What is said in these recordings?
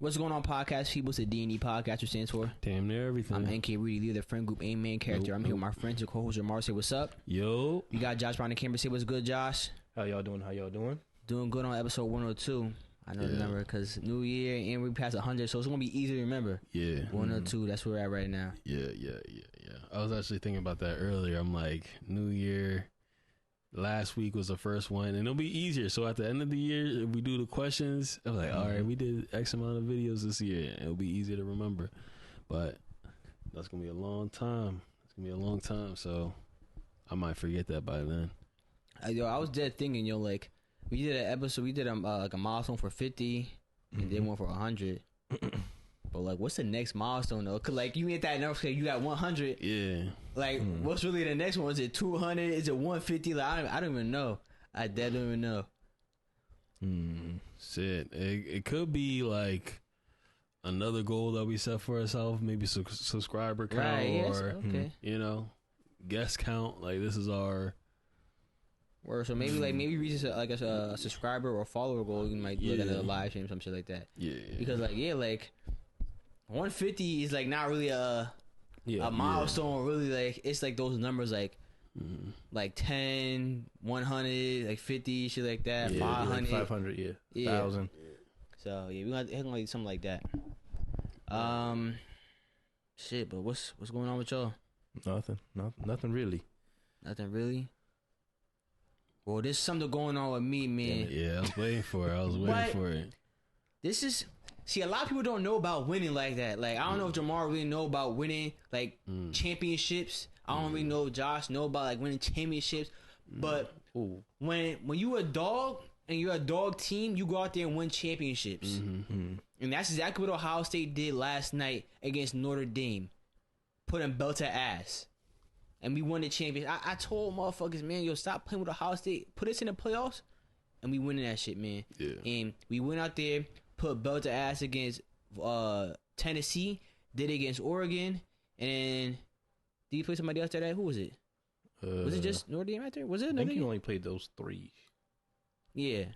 What's going on, podcast people? It's the D&D podcast, which stands for Damn near everything. I'm NK Rudy, leader of the friend group, a main character. I'm here with my friends and co-host Jamar. Say what's up. Yo. We got Josh behind the camera. Say what's good, Josh. How y'all doing? Doing good on episode 102. I know the number because New Year and we passed 100, so it's gonna be easy to remember. Yeah. 102. That's where we're at right now. Yeah. I was actually thinking about that earlier. I'm like, New Year. Last week was the first one, and it'll be easier. So at the end of the year, if we do the questions, I'm like, all right, we did X amount of videos this year. It'll be easier to remember. But that's gonna be a long time. So I might forget that by then. I was dead thinking, like we did an episode, we did like a milestone for 50, and then one for 100. But like, what's the next milestone though? Cause like you hit that number, you got 100. Yeah. Like, what's really the next one? Is it 200? Is it 150? Like, I don't even know. I don't even know. Shit. It could be like another goal that we set for ourselves, maybe subscriber count, Right, yes, or okay. Guest count. Like this is our. Or so maybe maybe reach a subscriber or follower goal. You might do like another live stream, some shit like that. Yeah. Because like 150 is like not really a milestone. Really, like it's like those numbers like 10, 100, like 50, shit like that. 500, 500, 1,000. So yeah, we got like something like that. Shit. But what's going on with y'all? Nothing really. Nothing really. Well, there's something going on with me, man. Yeah, I was waiting for it. This is... See, a lot of people don't know about winning like that. Like, I don't know if Jamar really know about winning, like, championships. I don't really know if Josh know about, like, winning championships. But when you a dog and you're a dog team, you go out there and win championships. And that's exactly what Ohio State did last night against Notre Dame. Put them belt to ass. And we won the championship. I told motherfuckers, man, yo, stop playing with Ohio State. Put us in the playoffs, and we winning that shit, man. Yeah. And we went out there, put belt to ass against Tennessee, did it against Oregon, and then did you play somebody else after that? Who was it? Was it just Notre Dame after? Was it another? I think you only played those 3. Yeah.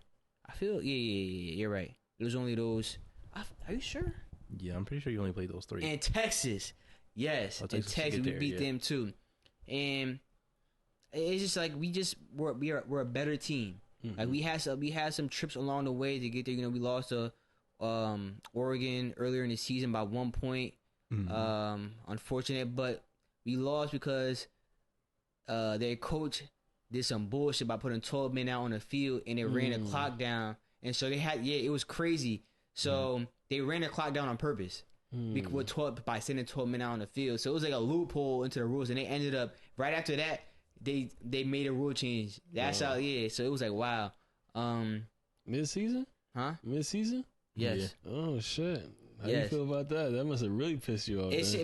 I feel, yeah, you're right. It was only those. Are you sure? Yeah, I'm pretty sure you only played those 3. And Texas. Yes. Oh, and Texas, we beat them too. And it's just like we're a better team. Like we had some trips along the way to get there. We lost to Oregon earlier in the season by 1 point. Unfortunate, but we lost because their coach did some bullshit by putting 12 men out on the field, and they ran the clock down. And so they had it was crazy. So they ran the clock down on purpose. By sending 12 men out on the field. So it was like a loophole into the rules, and they ended up right after that they made a rule change. That's how so it was like wow. Mid-season? Huh? Mid-season? Yes. Yeah. Oh shit. How you feel about that? That must have really pissed you off. It's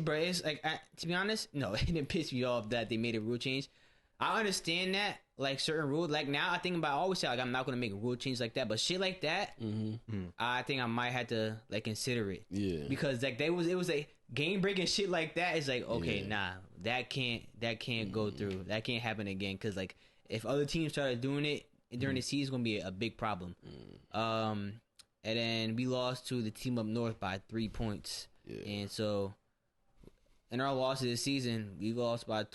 like to be honest, no, it didn't piss me off that they made a rule change. I understand that, like certain rules. Like now, I think about. I always say like I'm not gonna make a rule change like that, but shit like that, I think I might have to like consider it. Yeah. Because like it was a game breaking shit like that. It's like okay, nah, that can't go through. That can't happen again. Because like if other teams started doing it during the season, it's gonna be a big problem. And then we lost to the team up north by 3 points, and so. In our losses this season, we lost by a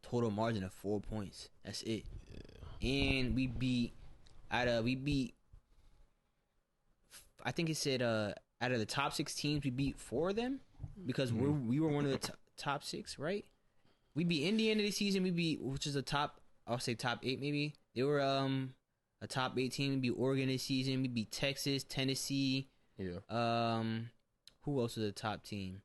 total margin of 4 points. That's it. Yeah. And we beat. I think it said out of the top 6 teams, we beat 4 of them because we were one of the top 6, right? We beat Indiana this season. We beat, which is a top. I'll say top 8 maybe. They were a top 8 team. We beat Oregon this season. We beat Texas, Tennessee. Yeah. Who else was a top team?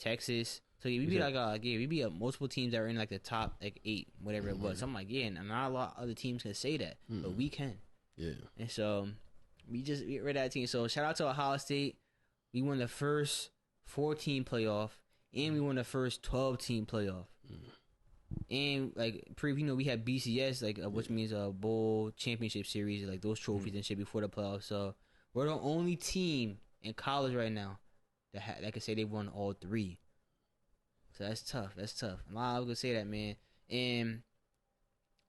Texas. So we beat we beat multiple teams that were in like the top like 8, whatever it was. So I'm like, and not a lot of other teams can say that, but we can. Yeah. And so we just get rid of that team. So shout out to Ohio State. We won the first 14 playoff, and we won the first 12-team playoff. And like we had BCS which means a bowl championship series, like those trophies and shit before the playoffs. So we're the only team in college right now that can say they won all 3. So that's tough. I'm not gonna say that, man. And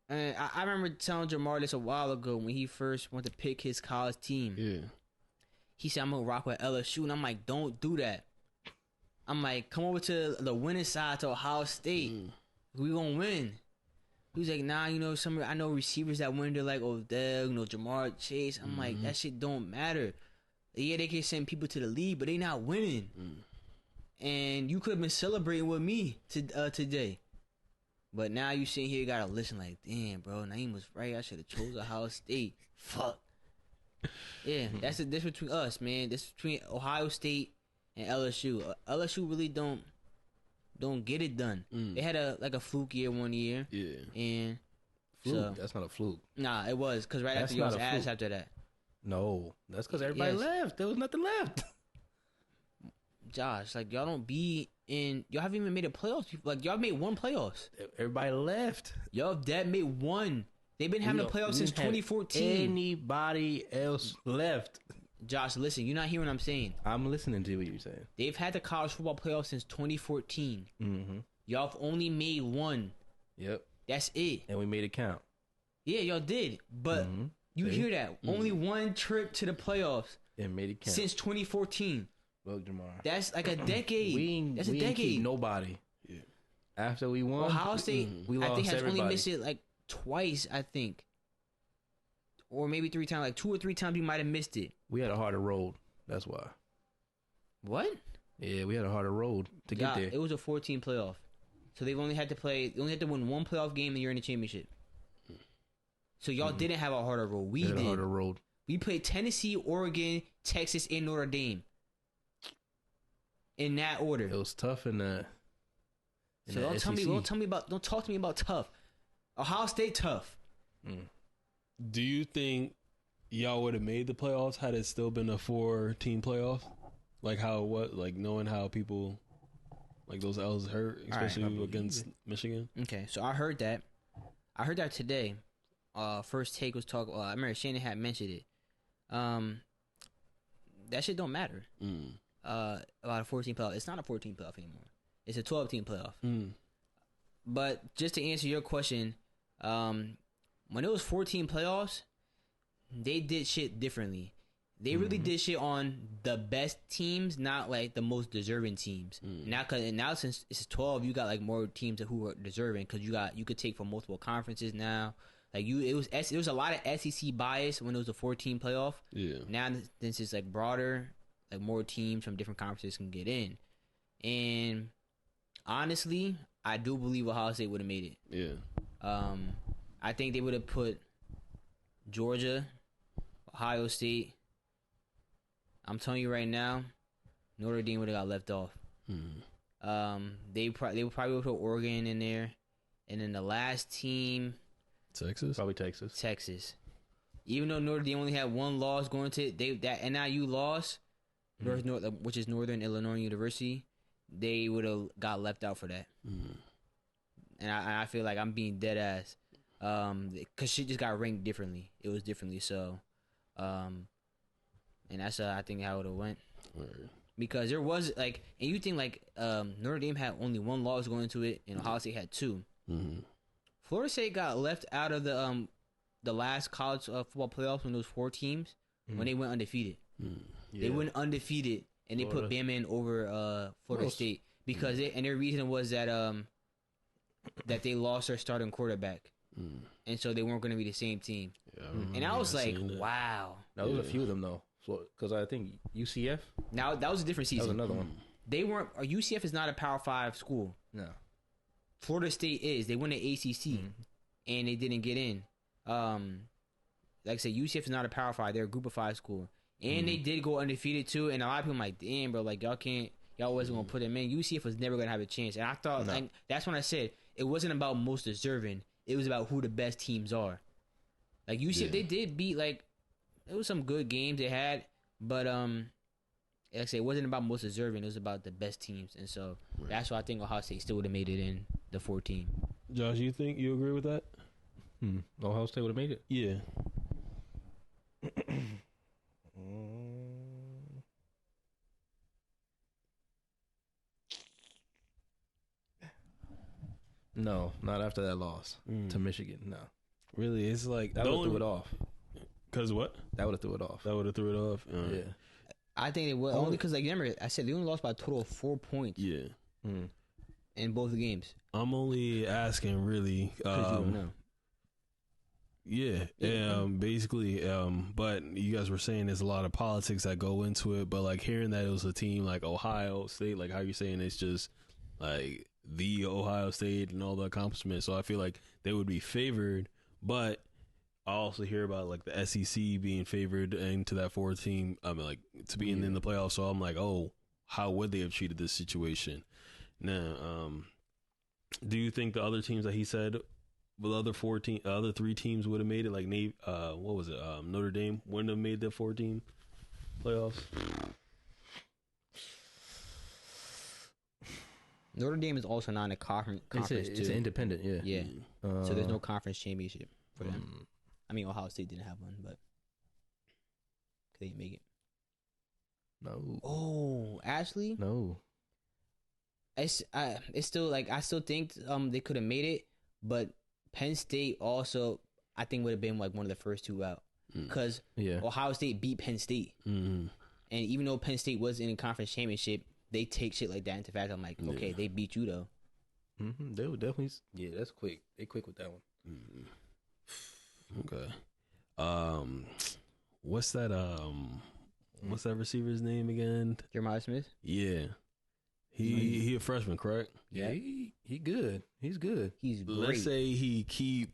I remember telling Jamar this a while ago when he first went to pick his college team. Yeah. He said, I'm gonna rock with LSU, and I'm like, don't do that. I'm like, come over to the winning side to Ohio State. We gonna win. He was like, nah, I know receivers that win. They're like Odell, Jamar Chase. I'm like, that shit don't matter. Yeah, they can send people to the league, but they not winning. And you could have been celebrating with me today. But now you sitting here, you gotta listen like, damn, bro, Naeem was right. I should have chose Ohio State. Fuck. Yeah, that's the difference between us, man. This between Ohio State and LSU. LSU really don't get it done. They had a fluke year one year. Yeah. And Fluke? That's not a fluke. Nah, it was because right That's after y'all's not a ass fluke. after that. No, that's because everybody Yes. left. There was nothing left. Josh, like y'all don't be in. Y'all haven't even made a playoffs. Like y'all made one playoffs. Everybody left. Y'all that made one. They've been having a playoffs since 2014. Anybody else left? Josh, listen, you're not hearing what I'm saying. I'm listening to what you're saying. They've had the college football playoffs since 2014. Mm-hmm. Y'all have only made one. Yep. That's it. And we made it count. Yeah, y'all did. But you See? hear that? Only one trip to the playoffs And made it count. since 2014. Look, Jamar. That's like a decade. That's a ain't keep decade. nobody. Yeah. After we won, Ohio State, we I lost think, has everybody. only missed it like twice, I think. Or maybe 3 times. Like 2 or 3 times you might have missed it. We had a harder road. That's why. What? Yeah, we had a harder road to Yeah, get there. it was a 14 playoff. So they've only had to win one playoff game and you're in the championship. So y'all didn't have a harder road. We We had did. a harder road. We played Tennessee, Oregon, Texas, and Notre Dame. In that order. It was tough in the. In So the don't talk to me about tough. Ohio State tough. Do you think y'all would have made the playoffs had it still been a 4-team playoff? Like how what? Like knowing how people like those L's hurt, especially against Michigan. Okay, so I heard that. I heard that today. First Take was talking. I remember Shannon had mentioned it. That shit don't matter. About a 14 playoff. It's not a 14 playoff anymore. It's a 12-team playoff. But just to answer your question, when it was 14 playoffs, they did shit differently. They really did shit on the best teams, not like the most deserving teams. Now since it's 12, you got like more teams who are deserving because you could take from multiple conferences now. Like it was a lot of SEC bias when it was a 14 playoff. Yeah. Now since it's like broader, like more teams from different conferences can get in. And honestly, I do believe Ohio State would have made it. Yeah. I think they would have put Georgia, Ohio State. I'm telling you right now, Notre Dame would have got left off. They would probably put Oregon in there, and then the last team, Texas. Probably Texas. Texas. Even though Notre Dame only had one loss going to it, that NIU loss, which is Northern Illinois University, they would have got left out for that. And I feel like I'm being dead ass, because shit just got ranked differently. It was differently so, and that's I think how it would have went. Word. Because there was like, and you think like Notre Dame had only one loss going into it, and Ohio State had 2. Florida State got left out of the last college football playoffs when those 4 teams when they went undefeated. They went undefeated and they put Bama in over Florida State because and their reason was that that they lost their starting quarterback, and so they weren't going to be the same team. Yeah, And I was like, seen that. wow. Now, there was a few of them though, because I think UCF. Now that was a different That was season. another one. They weren't. UCF is not a Power 5 school. No. Florida State is. They won the ACC, and they didn't get in. Like I said, UCF is not a Power 5. They're a Group of 5 school, and they did go undefeated too. And a lot of people are like, damn, bro, like y'all wasn't gonna put them in. UCF was never gonna have a chance. And I thought, like, that's when I said it wasn't about most deserving. It was about who the best teams are. Like UCF, they did beat like it was some good games they had, but like I said, it wasn't about most deserving. It was about the best teams, and so that's why I think Ohio State still would have made it in the 14. Josh, you think you agree with that? Ohio State would have made it. Yeah. No, not after that loss to Michigan. No, Really, it's like that would have threw it off. Cause what? That would have threw it off. That would have threw it off. Yeah. I think they will only because like remember I said they only lost by a total of 4 points Yeah. in both games. I'm only asking really. Because you don't know. Yeah, basically, but you guys were saying there's a lot of politics that go into it, but like hearing that it was a team like Ohio State, like how you're saying it's just like the Ohio State and all the accomplishments, so I feel like they would be favored, but I also hear about like the SEC being favored into that 4 team, I mean like to be in the playoffs, so I'm like, oh, how would they have treated this situation? Now, do you think the other teams that he said, the other 3 teams would have made it? Like what was it? Notre Dame wouldn't have made the 4-team playoffs. Notre Dame is also not in a conference. It's an independent, yeah. Yeah. So there's no conference championship for them. I mean, Ohio State didn't have one, but they didn't make it. No. Oh, Ashley. No. It's still like I still think they could have made it, but Penn State also I think would have been like one of the first 2 out because Ohio State beat Penn State, and even though Penn State was in a conference championship, they take shit like that into fact. I'm like, okay, they beat you though. They would definitely. Yeah, that's quick. They quick with that one. Okay. What's that receiver's name again? Jeremiah Smith. Yeah. He a freshman, correct? Yeah, he good. He's good. He's great. Let's say he keep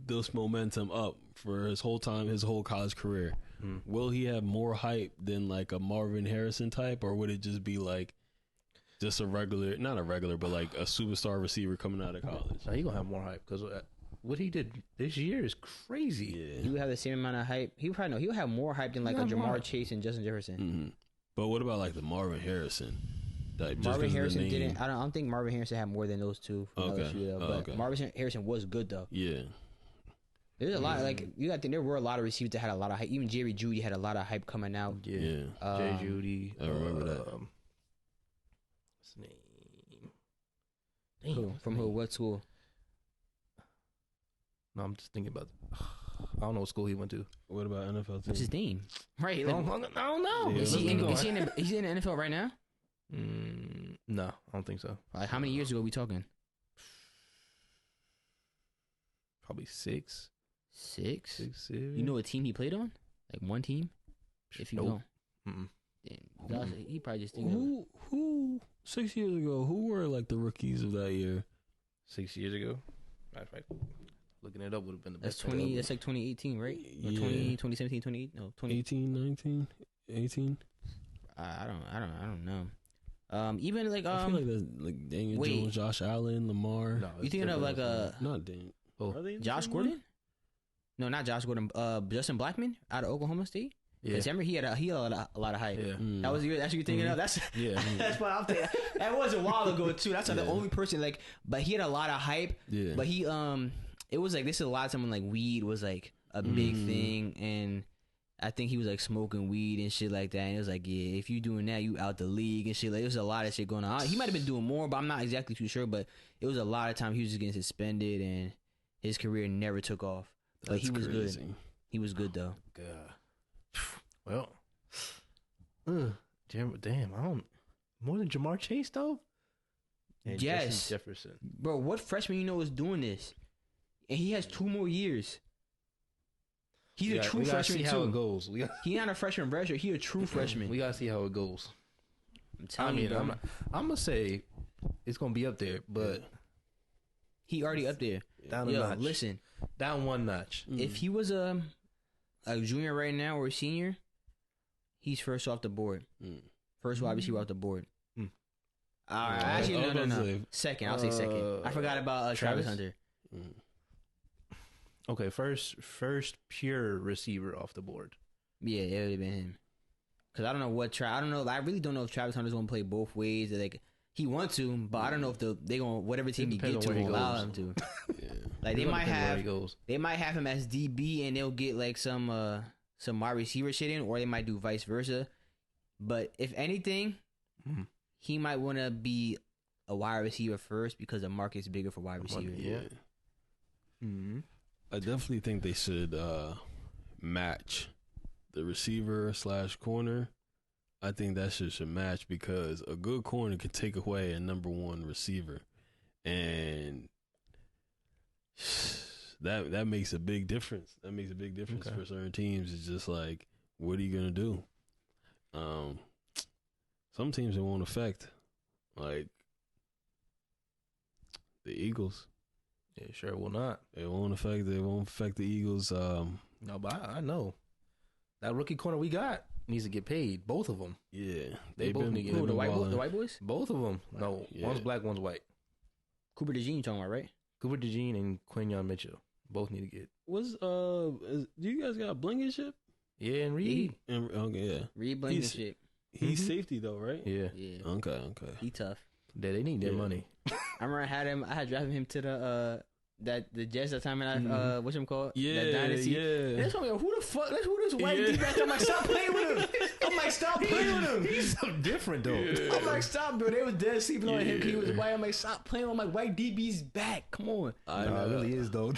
this momentum up for his whole college career. Will he have more hype than like a Marvin Harrison type, or would it just be like just not a regular, but like a superstar receiver coming out of college? Now he gonna have more hype because what he did this year is crazy. Yeah. He would have the same amount of hype. He'll have more hype than like a Jamar Chase and Justin Jefferson. But what about like the Marvin Harrison? Like, Marvin Harrison didn't. I don't think Marvin Harrison had more than those 2 from LSU though. But Marvin Harrison was good though. Yeah. There's a lot like you got to think there were a lot of receivers that had a lot of hype. Even Jerry Jeudy had a lot of hype coming out. Yeah. Jerry Jeudy. I remember that. What's his name? From who? What school? No, I'm just thinking about. I don't know what school he went to. What about NFL team? What's his name? Right. I don't know. Yeah, Is he in the NFL right now? No, I don't think so. Like how many years ago are we talking? Probably 6. 6? 6, 7. You know what team he played on? Like one team? If you Nope. know. Damn, he probably just thinking Who 6 years ago? Who were like the rookies of that year? 6 years ago. Matter of fact, looking it up would have been the that's best. 20. That's like 2018, right? Or Yeah. 2017, 2018. No, 20. 18, 19, 18. I don't know. Even like I feel like that's like Daniel wait. Jones, Josh Allen, Lamar. No, you thinking of like Not Daniel. Oh. Are they in the Josh same Gordon? one? No, not Josh Gordon. Justin Blackman out of Oklahoma State. Yeah. Remember he had a lot of hype. Yeah. That's what you're thinking of. That's Yeah. that's what I'm thinking. That was a while ago too. That's not the only person like. But he had a lot of hype. Yeah. But he it was like this is a lot of time when like weed was like a big thing, and I think he was like smoking weed and shit like that. And it was like, yeah, if you doing that, you out the league and shit. Like, there was a lot of shit going on. He might have been doing more, but I'm not exactly too sure. But it was a lot of time he was just getting suspended, and his career never took off. But he was good. He was good though. God. Well, damn, I don't more than Jamar Chase though. And Yes. Justin Jefferson. Bro, what freshman you know is doing this? And he has 2 more years. He's a true we gotta freshman see how it too. goes. He not a freshman redshirt. He a true freshman. We gotta see how it goes. I'm telling you, bro. I'm gonna say it's gonna be up there, but He already up there. down a Yo, notch. listen. Down one notch. If he was a junior right now or a senior, he's first off the board. First wide receiver off the board. Actually, no. Second. I'll say second. I forgot about Travis Hunter. Okay, first pure receiver off the board. Yeah, it would have been him. Because I don't know what I don't know. I really don't know if Travis Hunter's gonna play both ways. Like he wants to, but I don't know if they gonna whatever team he depends get to on where will he allow goes. him to. Yeah. Like It depends where he goes. they might have him as DB and they'll get like some wide receiver shit in, or they might do vice versa. But if anything, he might want to be a wide receiver first because the market's bigger for wide receiver. Yeah. I definitely think they should match the receiver / corner I think that should match because a good corner can take away a number one receiver, and that makes a big difference. That makes a big difference for certain teams. It's just like, what are you gonna do? Some teams it won't affect, like the Eagles. Yeah, sure will not. It won't affect. It won't affect the Eagles. No, but I know that rookie corner we got needs to get paid. Both of them. Yeah, They both need to get Who, paid. the white boys? Both of them. No, Yeah. one's black, one's white. Cooper DeJean you talking about, right? Cooper DeJean and Quinyon Mitchell both need to get. do you guys got Blankenship? Yeah, and Reed. And yeah, Reed Blankenship. he's safety though, right? Yeah, Yeah. Okay. He tough. they need their Yeah. money. I remember I had drafted him to the Jets that time, and I what's him called? Yeah, That dynasty. yeah. And that's why I'm like, who the fuck? That's who this white Yeah. D-back. I'm like, stop playing with him. I'm like, stop playing with him. He's so different though. Yeah. I'm like, stop, bro. They was dead sleeping on him. He was Yeah. white. I'm like, stop playing with my white DB's back. Come on. I No, it really is though.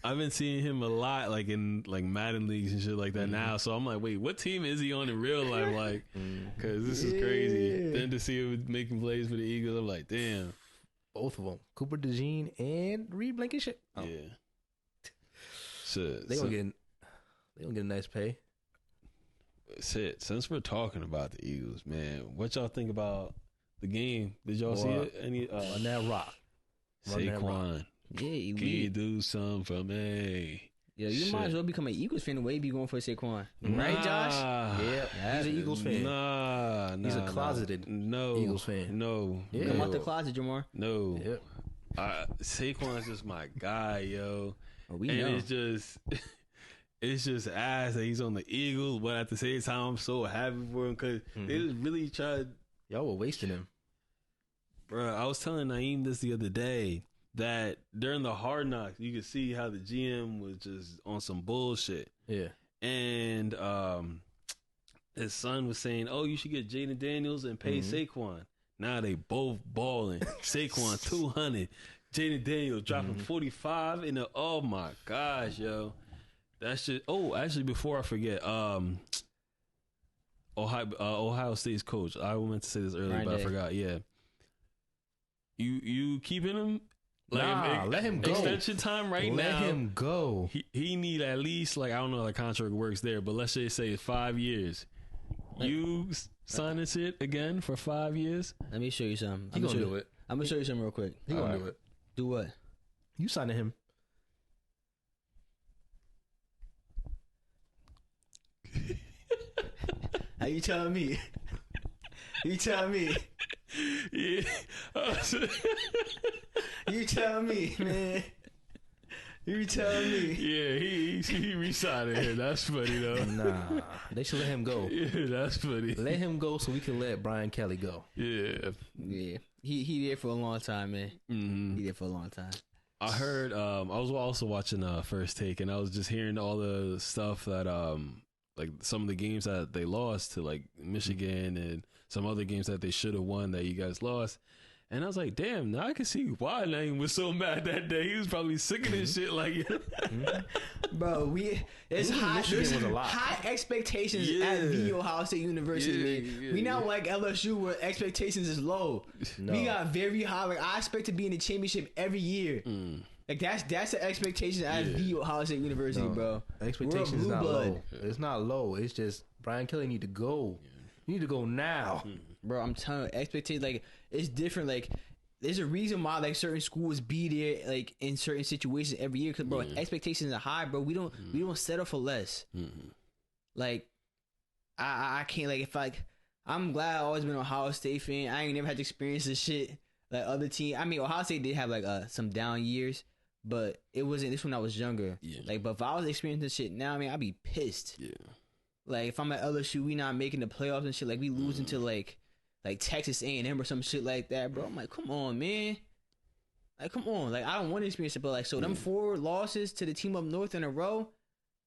I've been seeing him a lot, like in like Madden leagues and shit like that now. So I'm like, wait, what team is he on in real life? Like, because this is crazy. Yeah. Then to see him making plays for the Eagles, I'm like, damn. Both of them, Cooper DeJean and Reed Blankenship. Oh, Yeah. Shit. they gonna get a nice pay. Shit. Since we're talking about the Eagles, man, what y'all think about the game? Did y'all see it? Any On that rock. Run that rock. Saquon, Yeah, can you elite. do something for me? Yeah, you might as well become an Eagles fan the way you be going for Saquon. Nah. Right, Josh? Yeah, he's an Eagles fan. Nah, He's a nah. closeted no Eagles fan. No, Yeah. Come no, out the closet, Jamar. no. Yep. Saquon's just my guy, yo. We And know. it's just ass that he's on the Eagles, but at the same time, I'm so happy for him because they just really tried. Y'all were wasting him. Bro, I was telling Naeem this the other day that during the Hard Knocks, you could see how the GM was just on some bullshit. Yeah. And his son was saying, "Oh, you should get Jaden Daniels and pay Saquon." Now they both balling. Saquon 200, Jaden Daniels dropping 45 in the. Oh my gosh, yo, that shit. Oh, actually, before I forget, Ohio State's coach. I meant to say this earlier, Ryan but I Day. forgot. Yeah, you keeping him? Nah, let him go. Extension time right Let now. him go. He need at least, like, I don't know how the contract works there, but let's just say 5 years. You sign this shit again for 5 years? Let me show you something. He gonna do it. I'm gonna show you something real quick. He gonna do it. Do what? You signing him. How you telling me? You telling me? Yeah. You telling me, man? You telling me? Yeah, he re-signed him. That's funny though. Nah, they should let him go. Yeah, that's funny. Let him go so we can let Brian Kelly go. Yeah. Yeah, he there for a long time, man. Mm-hmm. He there for a long time. I heard. I was also watching First Take, and I was just hearing all the stuff that like some of the games that they lost to, like Michigan, and some other games that they should have won that you guys lost. And I was like, damn, now I can see why Naeem was so mad that day. He was probably sick of this shit. Like, Bro, there's Losing high, Michigan there's was a lot. high expectations Yeah. at the Ohio State University, man. Yeah, We yeah. not like LSU where expectations is low. No. We got very high. Like, I expect to be in the championship every year. Like, that's the expectation at the Ohio State University, No. bro. Expectations We're is blue not blood. low. It's not low. It's just Brian Kelly need to go. You need to go now. Bro, I'm telling you, expectations, like, it's different. Like, there's a reason why, like, certain schools be there, like, in certain situations every year. Because, bro, expectations are high, bro. We don't settle for less. Like, I can't, like, if, like, I'm glad I always been an Ohio State fan. I ain't never had to experience this shit like other teams. I mean, Ohio State did have, like, some down years, but it wasn't this when I was younger. Yeah. Like, but if I was experiencing this shit now, I mean, I'd be pissed. yeah. Like, if I'm at LSU, we not making the playoffs and shit. Like, we losing to, like Texas A&M or some shit like that, bro. I'm like, come on, man. Like, come on. Like, I don't want to experience it, but, like, so them 4 losses to the team up north in a row,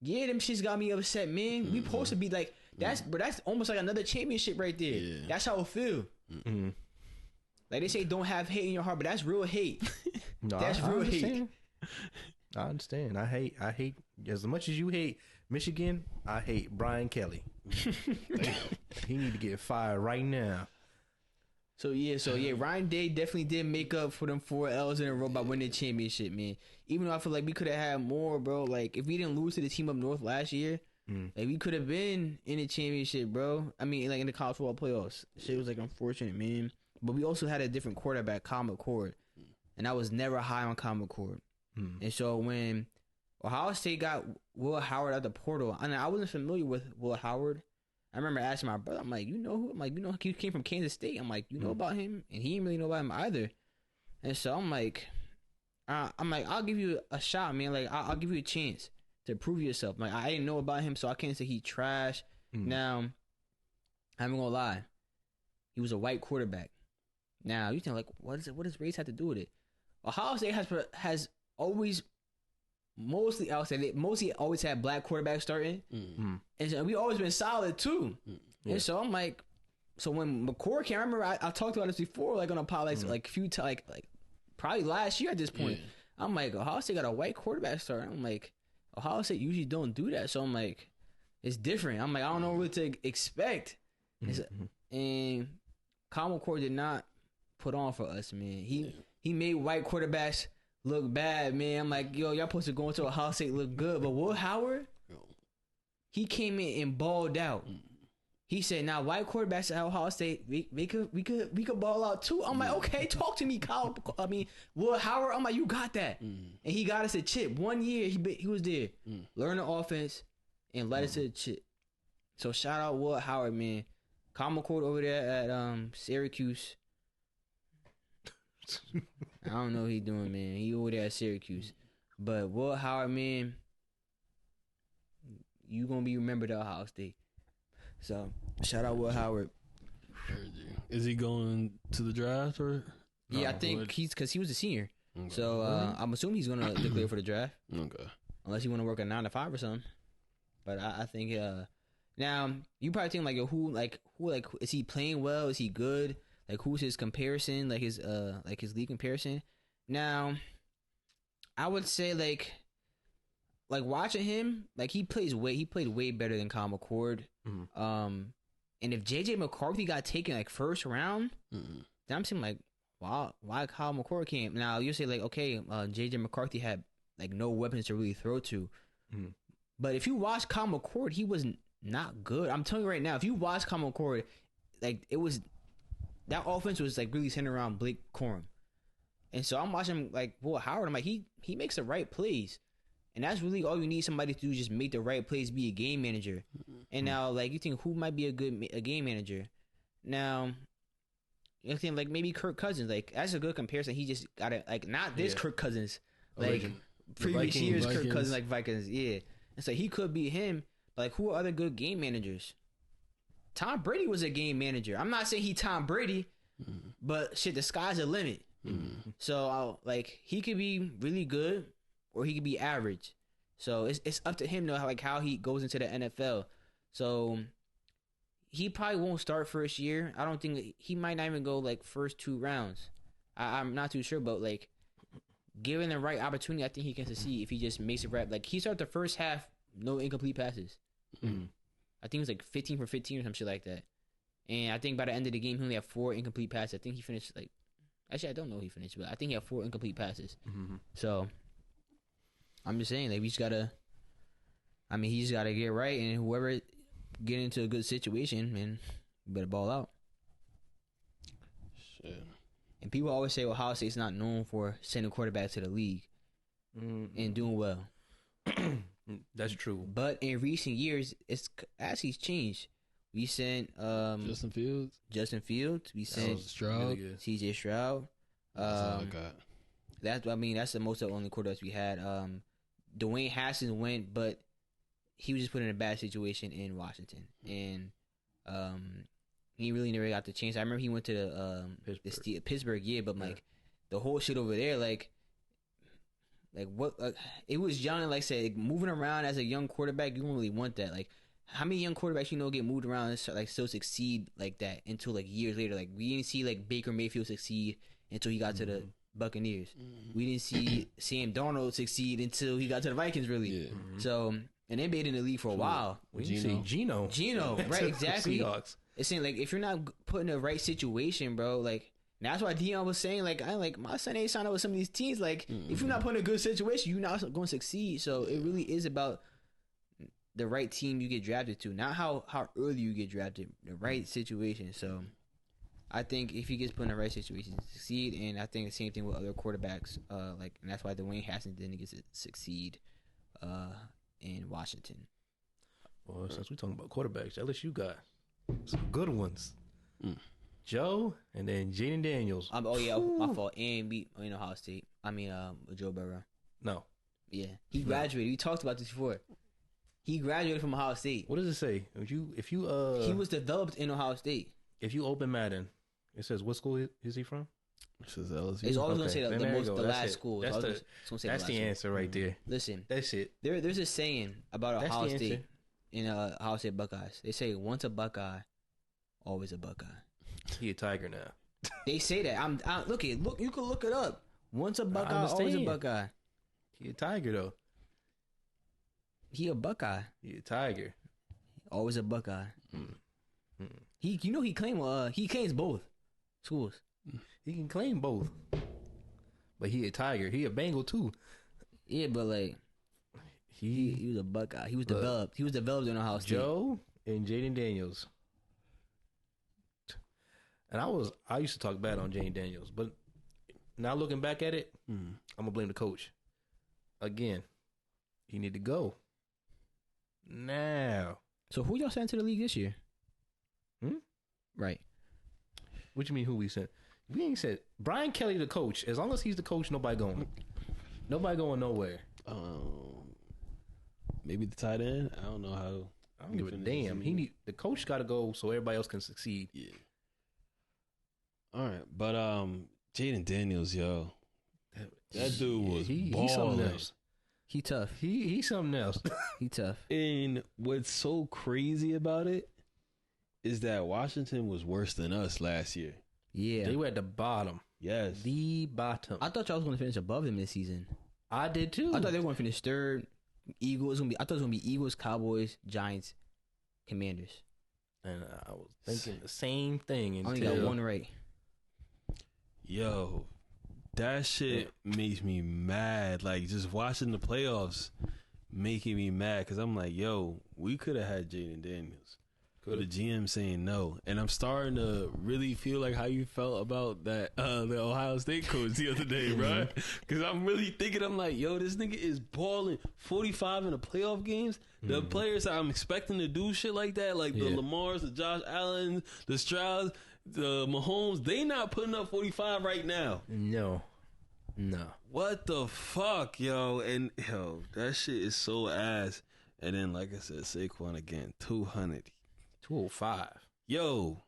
yeah, them shits got me upset, man. We supposed to be, like, that's almost like another championship right there. Yeah. That's how it feel. Like, they say don't have hate in your heart, but that's real hate. No, That's I real understand. I understand. I hate as much as you hate Michigan, I hate Brian Kelly. He need to get fired right now. So yeah, Ryan Day definitely did make up for them 4 L's in a row by winning the championship, man. Even though I feel like we could have had more, bro. Like if we didn't lose to the team up north last year, like we could have been in the championship, bro. I mean, like in the college football playoffs. Shit was like unfortunate, man. But we also had a different quarterback, Kyle McCord, and I was never high on Kyle McCord. And so when Ohio State got Will Howard out the portal, and I wasn't familiar with Will Howard. I remember asking my brother, I'm like, you know who? I'm like, you know, he came from Kansas State. I'm like, you know about him? And he didn't really know about him either. And so I'm like, I'll give you a shot, man. Like, I'll give you a chance to prove yourself. Like, I didn't know about him, so I can't say he trash. Now, I'm gonna lie, he was a white quarterback. Now, you think like, what does race have to do with it? Ohio State has always. Mostly, I would say they mostly always had black quarterbacks starting, and so we always been solid too. And so I'm like, so when McCord came, I remember I talked about this before, like on a pod, like a few times, like probably last year at this point. I'm like, Ohio State got a white quarterback starting. I'm like, Ohio State usually don't do that, so I'm like, it's different. I'm like, I don't know what to expect. And Kyle McCord did not put on for us, man. He made white quarterbacks look bad, man. I'm like, yo, y'all supposed to go into Ohio State look good. But Will Howard, he came in and balled out. He said, now white quarterbacks at Ohio State, we could ball out too. I'm like, okay, talk to me, Will Howard. I'm like, you got that. And he got us a chip. 1 year he was there. Learn the offense and led us to the chip. So shout out Will Howard, man. Kyle McCord over there at Syracuse. I don't know what he doing, man. He over there at Syracuse. But Will Howard, man, you gonna be remembered at Ohio State. So shout out Will Howard. Is he going to the draft or? Yeah, I think because he was a senior. Okay. So I'm assuming he's gonna declare for the draft. Okay. Unless you want to work a 9 to 5 or something. But I think now you probably think like who is he playing well? Is he good? Like who's his comparison? Like his league comparison. Now, I would say like watching him, like he played way better than Kyle McCord. And if JJ McCarthy got taken like first round, then I'm saying like, wow, why Kyle McCord came? Now you say like, okay, JJ McCarthy had like no weapons to really throw to. But if you watch Kyle McCord, he was not good. I'm telling you right now, if you watch Kyle McCord, like it was. That offense was like really centered around Blake Corum. And so I'm watching like Will Howard. I'm like, he makes the right plays. And that's really all you need somebody to do, just make the right plays, be a game manager. And now like you think who might be a game manager? Now you think like maybe Kirk Cousins. Like that's a good comparison. He just got it like not this Kirk Cousins. Like previous years Kirk Cousins like Vikings. Yeah. And so he could be him. But like who are other good game managers? Tom Brady was a game manager. I'm not saying he Tom Brady, but shit, the sky's the limit. So like he could be really good or he could be average. So it's up to him though, how he goes into the NFL. So he probably won't start first year. I don't think he might not even go like first 2 rounds. I'm not too sure, but like given the right opportunity, I think he can succeed if he just makes it right. Like he started the first half, no incomplete passes. I think it was like 15 for 15 or some shit like that. And I think by the end of the game, he only had 4 incomplete passes. I think he finished like... Actually, I don't know who he finished, but I think he had 4 incomplete passes. So, I'm just saying, like, we just gotta... I mean, he just gotta get right, and whoever get into a good situation, man, you better ball out. Shit. And people always say, well, Ohio State's not known for sending quarterbacks to the league and doing well. That's true. But in recent years, it's actually changed. We sent Justin Fields. We sent Stroud. Really CJ Stroud. That's all I got. That's the most of the only quarterbacks we had. Dwayne Haskins went, but he was just put in a bad situation in Washington, and he really never got the chance. I remember he went to the Pittsburgh, yeah, but like the whole shit over there, like what? It was John, like I said, like, moving around as a young quarterback. You don't really want that. Like, how many young quarterbacks get moved around and like still succeed like that until like years later? Like we didn't see like Baker Mayfield succeed until he got to the Buccaneers. We didn't see Sam Darnold succeed until he got to the Vikings. Really, so and they've been in the league for a while. We see Gino. Right? Exactly. Seahawks. It's saying like if you're not put in the right situation, bro, like that's why Dion was saying like my son ain't signed up with some of these teams. Like if you're not put in a good situation, you're not going to succeed. So it really is about the right team you get drafted to, not how early you get drafted. The right situation. So I think if he gets put in the right situation, he succeed. And I think the same thing with other quarterbacks. And that's why Dwayne Haskins didn't get to succeed in Washington. Well, since we're talking about quarterbacks, LSU got some good ones. Joe and then Jaden Daniels. My fault. And beat Ohio State. Joe Burrow. No. Yeah, he graduated. We talked about this before. He graduated from Ohio State. What does it say? If you he was developed in Ohio State. If you open Madden, it says what school is he from? It says LSU. It's always gonna say the last school. That's the answer right there. Listen, that's it. There's a saying about Ohio State in Ohio State Buckeyes. They say once a Buckeye, always a Buckeye. He a Tiger now. They say that. Look. You can look it up. Once a Buckeye, always a Buckeye. He a Tiger though. He a Buckeye. He a Tiger. Always a Buckeye. He claims both schools. He can claim both. But he a Tiger. He a Bengal too. Yeah, but like he was a Buckeye. He was developed. He was developed in Ohio State. Joe and Jaden Daniels. And I used to talk bad on Jaden Daniels, but now looking back at it, I'm gonna blame the coach. Again, he need to go. Now. So who y'all sent to the league this year? Right. What you mean who we sent? We ain't said Brian Kelly the coach. As long as he's the coach, nobody going. Nobody going nowhere. Maybe the tight end. I don't know how. I don't give a damn. The coach got to go so everybody else can succeed. Yeah. All right, but Jaden Daniels, yo, that dude was he's something else. He tough. He's something else. He tough. And what's so crazy about it is that Washington was worse than us last year. Yeah, they were at the bottom. Yes, the bottom. I thought y'all was going to finish above them this season. I did too. I thought they were going to finish third. I thought it was going to be Eagles, Cowboys, Giants, Commanders. And I was thinking the same thing. I only got one right. Yo, that shit makes me mad. Like, just watching the playoffs making me mad because I'm like, yo, we could have had Jaden Daniels. But the GM saying no. And I'm starting to really feel like how you felt about that the Ohio State coach the other day, bro. Because I'm really thinking, I'm like, yo, this nigga is balling 45 in the playoff games. The players that I'm expecting to do shit like that, like the Lamars, the Josh Allen, the Strouds, the Mahomes, they not putting up 45 right now. No. What the fuck, yo? And yo, that shit is so ass. And then, like I said, Saquon again, 200. 205. Yo.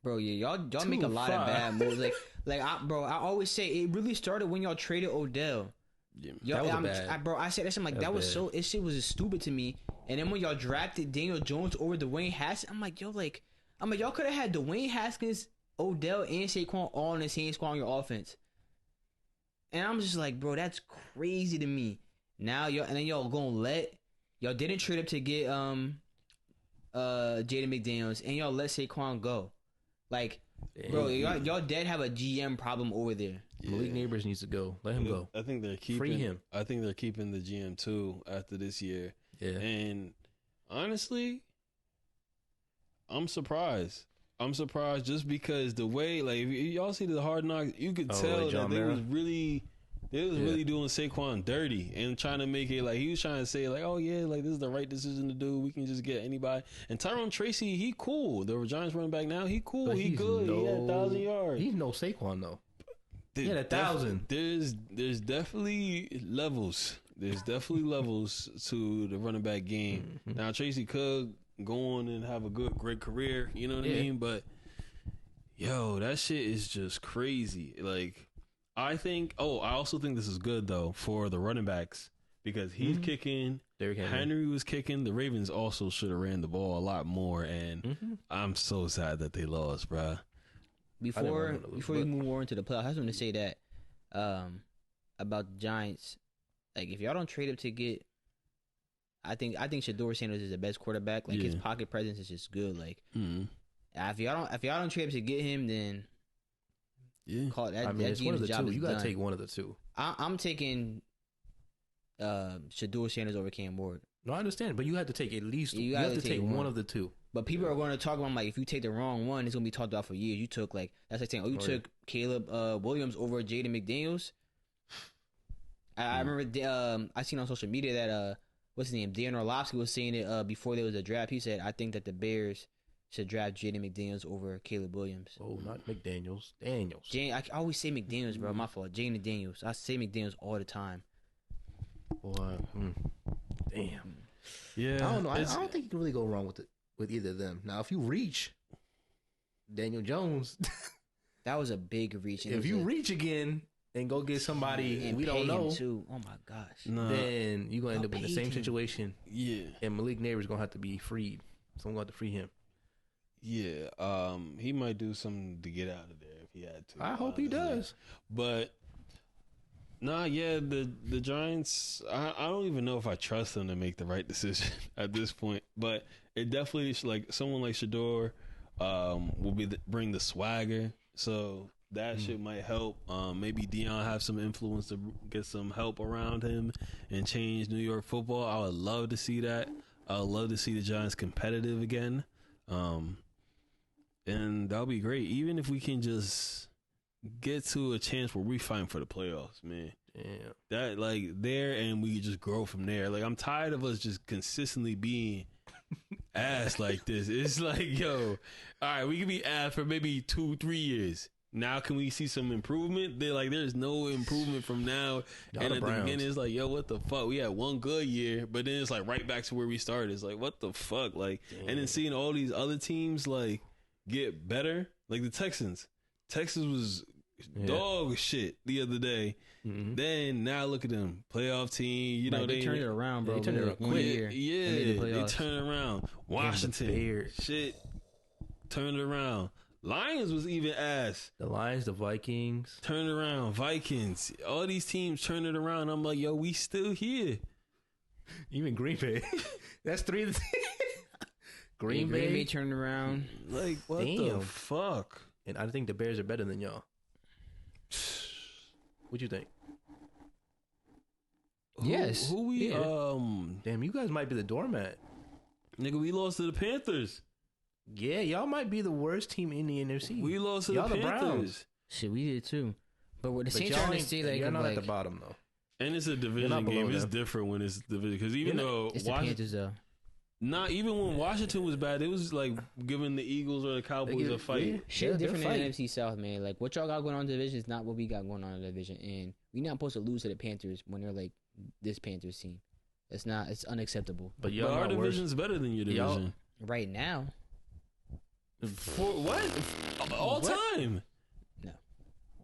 Bro, yeah, y'all make a lot of bad moves. I always say it really started when y'all traded Odell. Yeah, that was bad. I said that. I'm like, that was so. This shit was stupid to me. And then when y'all drafted Daniel Jones over Dwayne Haskins, I'm like, y'all could have had Dwayne Haskins, Odell, and Saquon all in the same squad on your offense. And I'm just like, bro, that's crazy to me. Now y'all didn't trade up to get Jaden McDaniels, and y'all let Saquon go. Like, bro, y'all dead have a GM problem over there. Yeah. Malik Neighbors needs to go. Let him go. I think they're keeping Free him. I think they're keeping the GM too after this year. Yeah. And honestly, I'm surprised. Just because the way, like, if y'all see the Hard Knocks, you could tell that they was really doing Saquon dirty and trying to make it like he was trying to say like, oh yeah, like this is the right decision to do. We can just get anybody. And Tyrone Tracy, he cool. The Giants running back now, he cool. He good. He had 1,000 yards. He's no Saquon though. He had 1,000. There's definitely levels. There's definitely levels to the running back game. Mm-hmm. Now Tracy could go on and have a great career. You know what I mean? But yo, that shit is just crazy. Like, I also think this is good though for the running backs because he's kicking. Derrick Henry was kicking. The Ravens also should have ran the ball a lot more, and I'm so sad that they lost, bro. Before we move more into the playoffs, I just want to say that about the Giants. Like, if y'all don't trade up to get, think Shador Sanders is the best quarterback. Like his pocket presence is just good. Like if y'all don't trade up to get him, then call that. I mean, it's one of the two. You gotta done. take one of the two. I'm taking Shador Sanders over Cam Ward. No, I understand, but you have to take at least. You have to take one of the two. But people are going to talk about like if you take the wrong one, it's going to be talked about for years. You took that's like saying, you took Caleb Williams over Jaden McDaniels. I remember I seen on social media that what's his name, Dan Orlovsky was saying it before there was a draft. He said, I think that the Bears should draft Jaden McDaniels over Caleb Williams. Oh, not McDaniels. Daniels. I always say McDaniels, bro. My fault. Jaden Daniels. I say McDaniels all the time. Boy, damn. Yeah, I don't know. I don't think you can really go wrong with either of them. Now, if you reach Daniel Jones, that was a big reach. If you reach again and go get somebody and we don't know, too. Oh my gosh, then you're gonna end up in the same situation. Yeah, and Malik Neighbors gonna have to be freed. Someone gonna have to free him. Yeah, he might do something to get out of there if he had to. I hope he does. But the Giants. I don't even know if I trust them to make the right decision at this point. But it definitely like someone like Shador will bring the swagger. So that shit might help. Maybe Deion have some influence to get some help around him and change New York football. I would love to see that. I would love to see the Giants competitive again. And that'll be great. Even if we can just get to a chance where we fight for the playoffs, man. Yeah. That like there and we just grow from there. Like I'm tired of us just consistently being ass like this. It's like, yo, all right, we can be ass for maybe 2-3 years. Now can we see some improvement? There's no improvement from now. And at the beginning it's like, yo, what the fuck? We had one good year, but then it's like right back to where we started. It's like, what the fuck? Like, and then seeing all these other teams like get better, like the Texans. Texas was dog shit the other day. Mm-hmm. Then now look at them, playoff team. You know they turned it around, bro. They turned it around quick. Yeah, they turned it around. Washington, shit, turned it around. Lions was even ass. The Lions, the Vikings, turned around. Vikings, all these teams turned it around. I'm like, yo, we still here. Even Green Bay. That's 3 of the Green Bay turned around. Like, what the fuck? And I think the Bears are better than y'all. What you think? Yes. Who we? Damn, you guys might be the doormat. Nigga, we lost to the Panthers. Yeah, y'all might be the worst team in the NFC. We lost to the Panthers. Browns. Shit, we did too. But with the Saints trying to stay like you're not at the bottom though. And it's a division game. It's different when it's division because even though it's the Panthers though. Not even when Washington was bad, it was like giving the Eagles or the Cowboys a fight. Shit different in the NFC South, man. Like what y'all got going on in the division is not what we got going on in the division, and we're not supposed to lose to the Panthers when they're like this Panthers team. It's not. It's unacceptable. But our division's better than your division right now. For what? All time? No.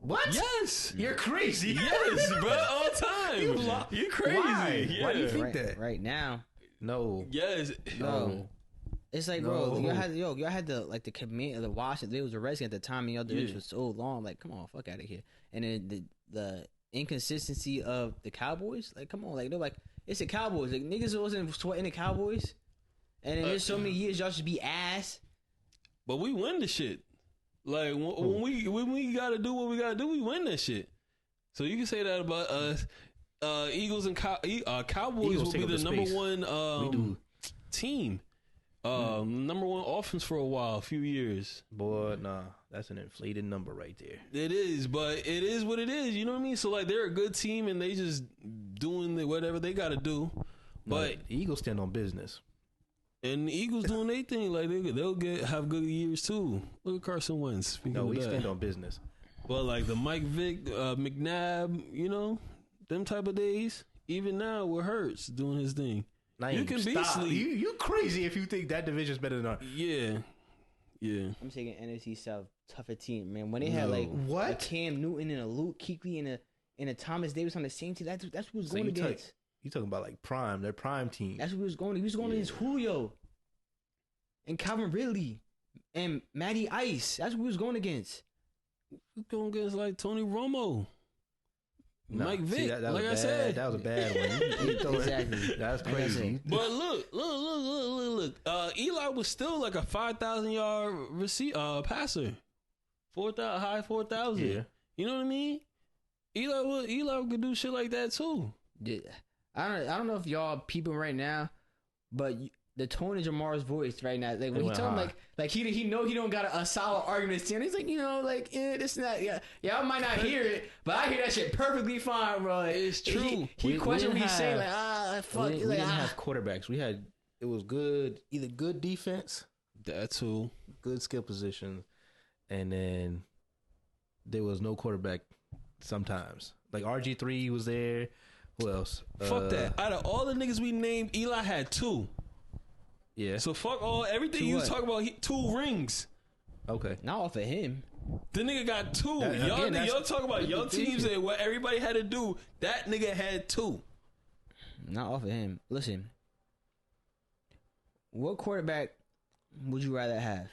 What? Yes. You're crazy. Yes, bro. All time. You're crazy. Why? Yeah. Why do you think that? Right now. No. Yes. No. It's like, bro, y'all had the command of the Washington. They was a Redskins at the time, and y'all division was so long. Like, come on, fuck out of here. And then the inconsistency of the Cowboys. Like, come on, like they're like it's the Cowboys. Like niggas wasn't sweating the Cowboys, and then there's so many years y'all should be ass. But we win the shit. Like when we gotta do what we gotta do, we win that shit. So you can say that about us. Eagles and Cowboys will be the number one team. Number one offense for a few years. Boy, nah, that's an inflated number right there. It is, but it is what it is. You know what I mean? So like they're a good team and they just doing whatever they got to do. But the Eagles stand on business. And the Eagles doing their thing. Like they'll have good years too. Look at Carson Wentz. We stand on business. But like the Mike Vick, McNabb, you know, them type of days. Even now, with Hurts doing his thing. You can be asleep. You crazy if you think that division's better than ours. Yeah. I'm taking NFC South tougher team, man. When they had a Cam Newton and a Luke Kuechly and a Thomas Davis on the same team, that's what was going against. You talking about like prime, their prime team. That's what he was going. He was going against Julio and Calvin Ridley and Matty Ice. That's what he was going against. We're going against like Tony Romo. Mike Vick. See, that like was I bad. said, That was a bad one. Exactly. That's Like I crazy. said. but look. Eli was still like a 5,000 yard passer, 4,000 high 4,000. Yeah. You know what I mean? Eli could do shit like that too. Yeah. I don't know if y'all peeping right now, but the tone of Jamar's voice right now, like when It he went tell him high. like he know he don't got a solid argument to stand. He's like, you know, like this and that. Yeah, I might not hear it, but I hear that shit perfectly fine, bro. Like, It's true. He We question what didn't he's saying, have- like fuck. We He's like, didn't have quarterbacks. It was good, either good defense, That too. good skill position, and then there was no quarterback sometimes. Like RG3 was there. Who else? Fuck that. Out of all the niggas we named, Eli had 2. Yeah. So fuck everything Two you was what? talking about. 2 rings. Okay. not off of him. The nigga got 2. Again, Y'all talk about the young teams defense. and what everybody had to do. That nigga had 2. Not off of him. Listen, what quarterback would you rather have?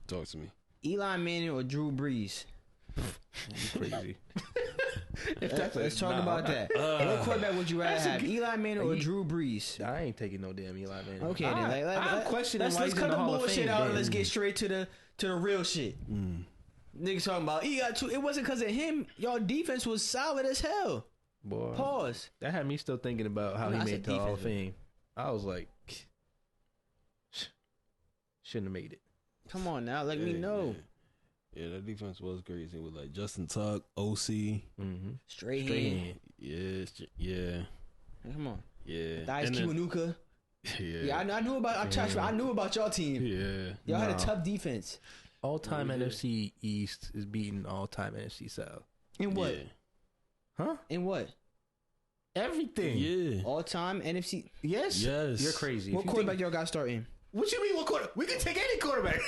Talk to me. Eli Manning or Drew Brees? Crazy. Let's talk about that. What quarterback would you rather have? Eli Manning or Drew Brees? I ain't taking no damn Eli Manning. Okay, then. I'm questioning let's why he's cut in the the Hall of bullshit Fame. out and Damn. let's get straight to the real shit. Niggas talking about he got 2. It wasn't because of him. Y'all defense was solid as hell. Boy, Pause. that had me still thinking about how No, I he said made the Hall of defense. Fame. I was like, shouldn't have made it. Come on now, let me know. Yeah, that defense was crazy with like Justin Tuck, OC. Mm-hmm. Straight Straight hand. hand. Yeah. Come on. Yeah. Dice And then- Kiwanuka. Yeah. Yeah, I knew about y'all team. Yeah. Y'all had a Nah. tough defense. All-time Oh, yeah. NFC East is beating all-time NFC South. In what? Yeah. Huh? In what? Everything. Yeah. All time NFC. Yes. Yes. You're crazy. What If you quarterback think- y'all got starting? What you mean? What quarterback? We can take any quarterback.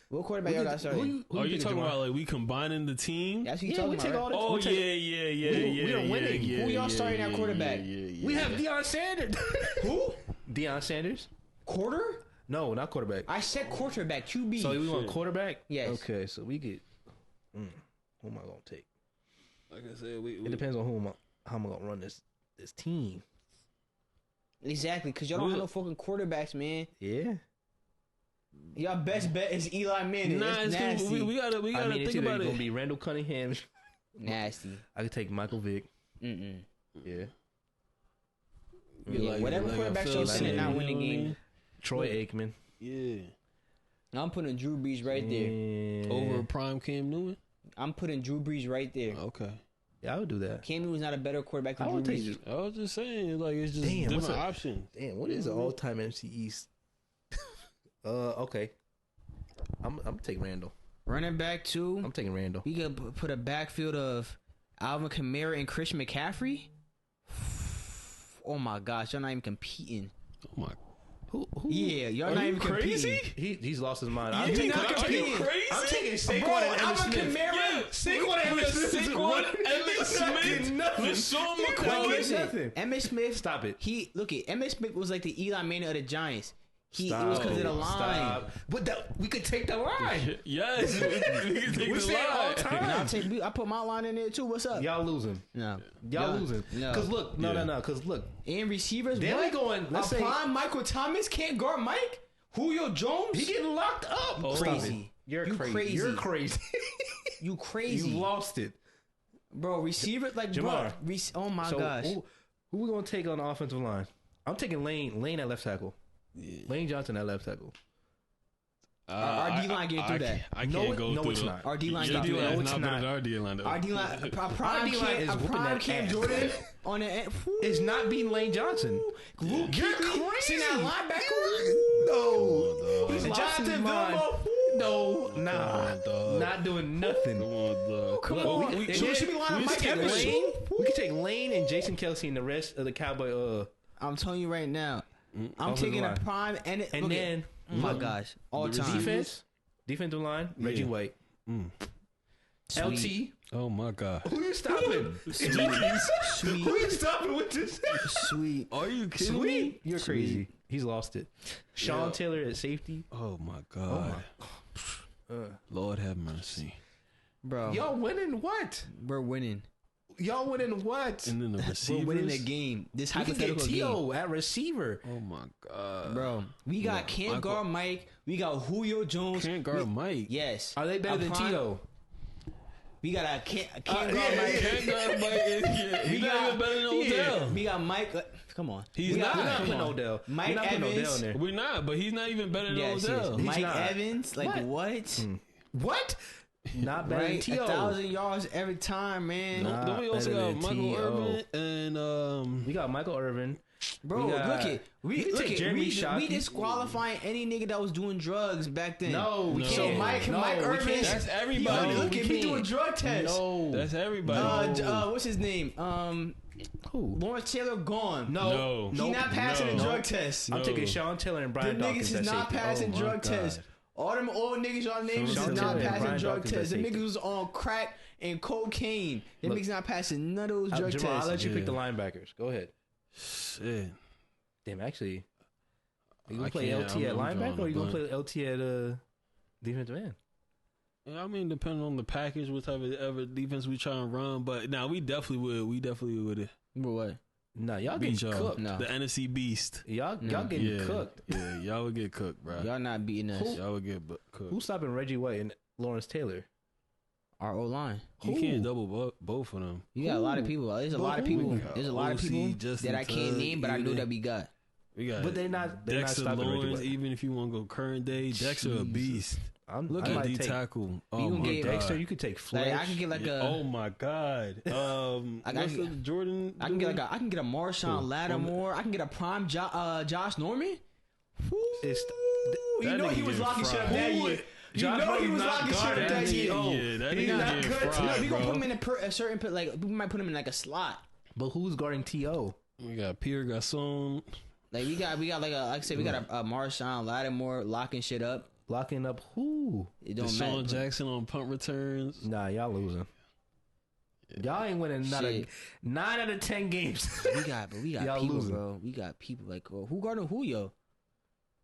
What quarterback y'all got starting? Are you talking about like we combining the team? That's what you Yeah, talking we about. take right? all the. Oh we take- yeah. are winning. Yeah, Who y'all yeah, starting at yeah, quarterback? Yeah. We have Deion Sanders. Who? Deion Sanders? Quarter? No, not quarterback. I said quarterback. QB. So we want Shit. quarterback? Yes. Okay, so we get. Who am I gonna take? Like I said, It depends on how I'm gonna run this team. Exactly, because y'all don't have no fucking quarterbacks, man. Yeah. Y'all best bet is Eli Manning. Nah, It's it's nasty. cool. We gotta I mean, it's think either about gonna it. be Randall Cunningham. Nasty. I could take Michael Vick. Mm-mm. Yeah. Yeah, whatever quarterback Phil y'all sending said, not you win the know what I game. mean? Troy Aikman. Yeah. I'm putting Drew Brees right there. And- Over prime Cam Newton. I'm putting Drew Brees right there. Okay. Yeah, I would do that. Cam Newton's not a better quarterback I than would Drew take. Brees. I was just saying, like it's just Damn, what's different up? options. Damn, what is the all-time NFC East? Okay. I'm taking Randall. Running back two. I'm taking Randall. We could put a backfield of Alvin Kamara and Christian McCaffrey. Oh my gosh, y'all not even competing. Oh my. Who? Yeah, y'all Are not you even crazy? competing. He's lost his mind. Yeah, I'm he taking, not competing. I'm taking Saquon Bro, and Emmitt Alvin Smith. Kamara. Saquon and Emmitt Smith is Saquon, one- Emmitt He's not Smith, getting nothing. LaShawn He's not McCoy. getting nothing. Emmitt Smith. Stop it. Look at Emmitt Smith was like the Eli Manning of the Giants. It was because of the line. Stop. But we could take the line. Yes. We say it all the Nah, time. I put my line in there too. What's up? Y'all losing. No, Y'all losing. No. Cause look, Yeah. no. Cause look, And receivers. Then what? we going- let's a say- prime Michael Thomas can't guard Mike. Julio Jones. he getting locked up. Oh, Stop crazy. it. You're You crazy. crazy. You're crazy. You crazy, You lost it. bro. Receiver like Jamar. bro. Oh my So gosh. who we gonna take on the offensive line? I'm taking Lane at left tackle. Lane Johnson at left tackle. Our D-line getting through that. I can't No, go no, through it's the- not. Our D-line Your getting through D-line that. is it's not better not. than our D-line. though. Our D-line, a prime D-line is whooping prime that Cam ass. Jordan on the end. It's not being Lane Johnson. Luke You're Kuechly, crazy. see that linebacker? No. He's And lost his Jonathan mind. Vilma. No, Come nah. on, dog. Not doing nothing. Come on, dog. Come Look, on. we- Should and we line up we Mike can take Evans? Lane. We can take Lane and Jason Kelsey and the rest of the Cowboy. I'm telling you right now. I'm Offensive taking a line. prime and And look at- then oh my gosh, all the time. defensive line, Reggie Yeah. White, Sweet. LT. Oh my god. Who you stopping? Sweet. Who you stopping with this? Sweet. Are you kidding me? Sweet. You're Sweet. crazy. He's lost it. Sean Yeah. Taylor at safety. Oh my god. Lord have mercy. Bro, Y'all winning what? we're winning. Y'all winning what? And then the We're receivers. winning the game. This We can get hypothetical game. T.O. at receiver. Oh my god, Bro, we got Can't guard Mike. We got Julio Jones. Can't guard Mike. Yes. Are they better than prime- T.O.? We got a Can't yeah, guard Mike. Can't guard Mike. He's not even better than Odell. We got Mike. Come on. He's We got- not. We're not come putting on. Odell. Mike We're not putting Evans. Odell in there. We're not, but he's not even better than Yes, Odell. yes. Mike not. Evans. Like what? What? Not better than Right? T.O. 1,000 yards every time, man. Nah. Don't we also better got than Michael T.O. Irvin and We got Michael Irvin. Bro, We got- look it. you We can look take it. Jeremy We Shockey. disqualifying any nigga that was doing drugs back then. No, we No. can't. So Mike No, Mike we Irvin. can't. That's everybody. Yo, look we at me can't. doing drug tests. No. that's everybody. What's his name? Who? Lawrence Taylor gone. No. He not passing No. the drug test. I'm No. taking Sean Taylor and Brian Them Dawkins. niggas is at not safety. passing Oh, my drug God. tests. All them old niggas y'all names is Sean not Taylor and passing Brian drug Dawkins at tests. Them safety. niggas was on crack and cocaine. Them Look, niggas not passing none of those drug Jamal, I'll tests. let you pick Yeah. the linebackers. Go ahead. Shit. Damn, actually, you I gonna play can't. LT at I'm drawing linebacker or a you gonna blank. play LT at defensive end? I mean, depending on the package, what type of ever defense we try and run, but now we definitely would. We definitely would But what? Nah, y'all getting beat y'all. cooked. No. The NFC Beast. Y'all No. getting Yeah, cooked. yeah, y'all would get cooked, bro. Y'all not beating us. Y'all would get cooked. Who's stopping Reggie White and Lawrence Taylor? Our O line. You Who? can't double both of them. You got a lot of Who? people. There's a But lot of who? people. We got There's a lot of OC, people Justin that I can't Tuck, name, but I know Eden. that we got. We got But they're not Dexter stopping Reggie Lawrence. White. Even if you want to go current day, Dexter a beast. Look I at might D take tackle. Oh gonna my get god. Dexter. You could take Fletch. Like I can get like Yeah, a. oh my god. I What's can- the Jordan? I can get like a. I can get a Marshawn Who? Lattimore. I can get a prime Josh Norman. It's- You that know nigga he was getting locking shit up fried. that Who year. You Josh know he Norman was not locking shit up guarding that that year. nigga. Yeah, that He's nigga not getting good. fried, No, we gonna bro. put him in a certain put like we might put him in like a slot. But who's guarding T.O.? We got Pierre Garcon. Like we got like I said we got a Marshawn Lattimore locking shit up. Locking up who? It don't Deshaun matter. Jackson on punt returns. Nah, y'all losing. Y'all ain't winning not a Shit. 9 out of 10 games. We got Y'all people, losing. bro. We got people like who guarding Julio?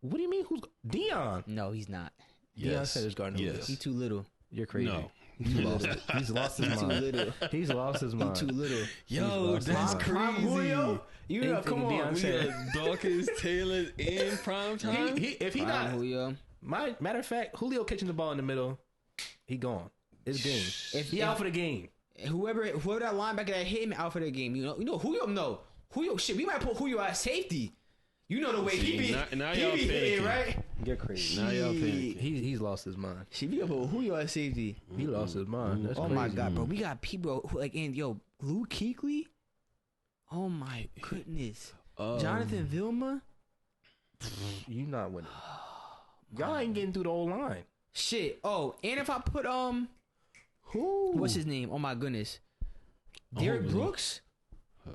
What do you mean? Who's Dion? No, he's not. Deion Sanders guarding Julio. Yes. He's too little. You're crazy. No. He's lost it. He's lost his He's too mind. little. He's lost his mind. He's too little. Yo, lost his that's mind. Prime crazy. Julio? You know, Ain't come thinking on. Deion We Sanders. got Dawkins, Taylor in prime time. If he Prime not, Julio. matter of fact, Julio catching the ball in the middle, he gone. It's game. He out for the game. Whoever that linebacker that hit him out for the game, you know Julio. No, Julio. Shit, we might put Julio at safety. You know the way he See, be. now he y'all be hitting, thinking. right? You're crazy. Now y'all panicking. He's lost his mind. She be able to put Julio at safety. He lost his mind. That's Oh crazy. my god, bro, we got people who, like, and yo, Luke Kuechly. Oh my goodness, Jonathan Vilma. You not winning. Y'all ain't getting through the whole line. Shit. Oh, and if I put Who? what's his name? Oh my goodness, Derek really? Brooks. Oh.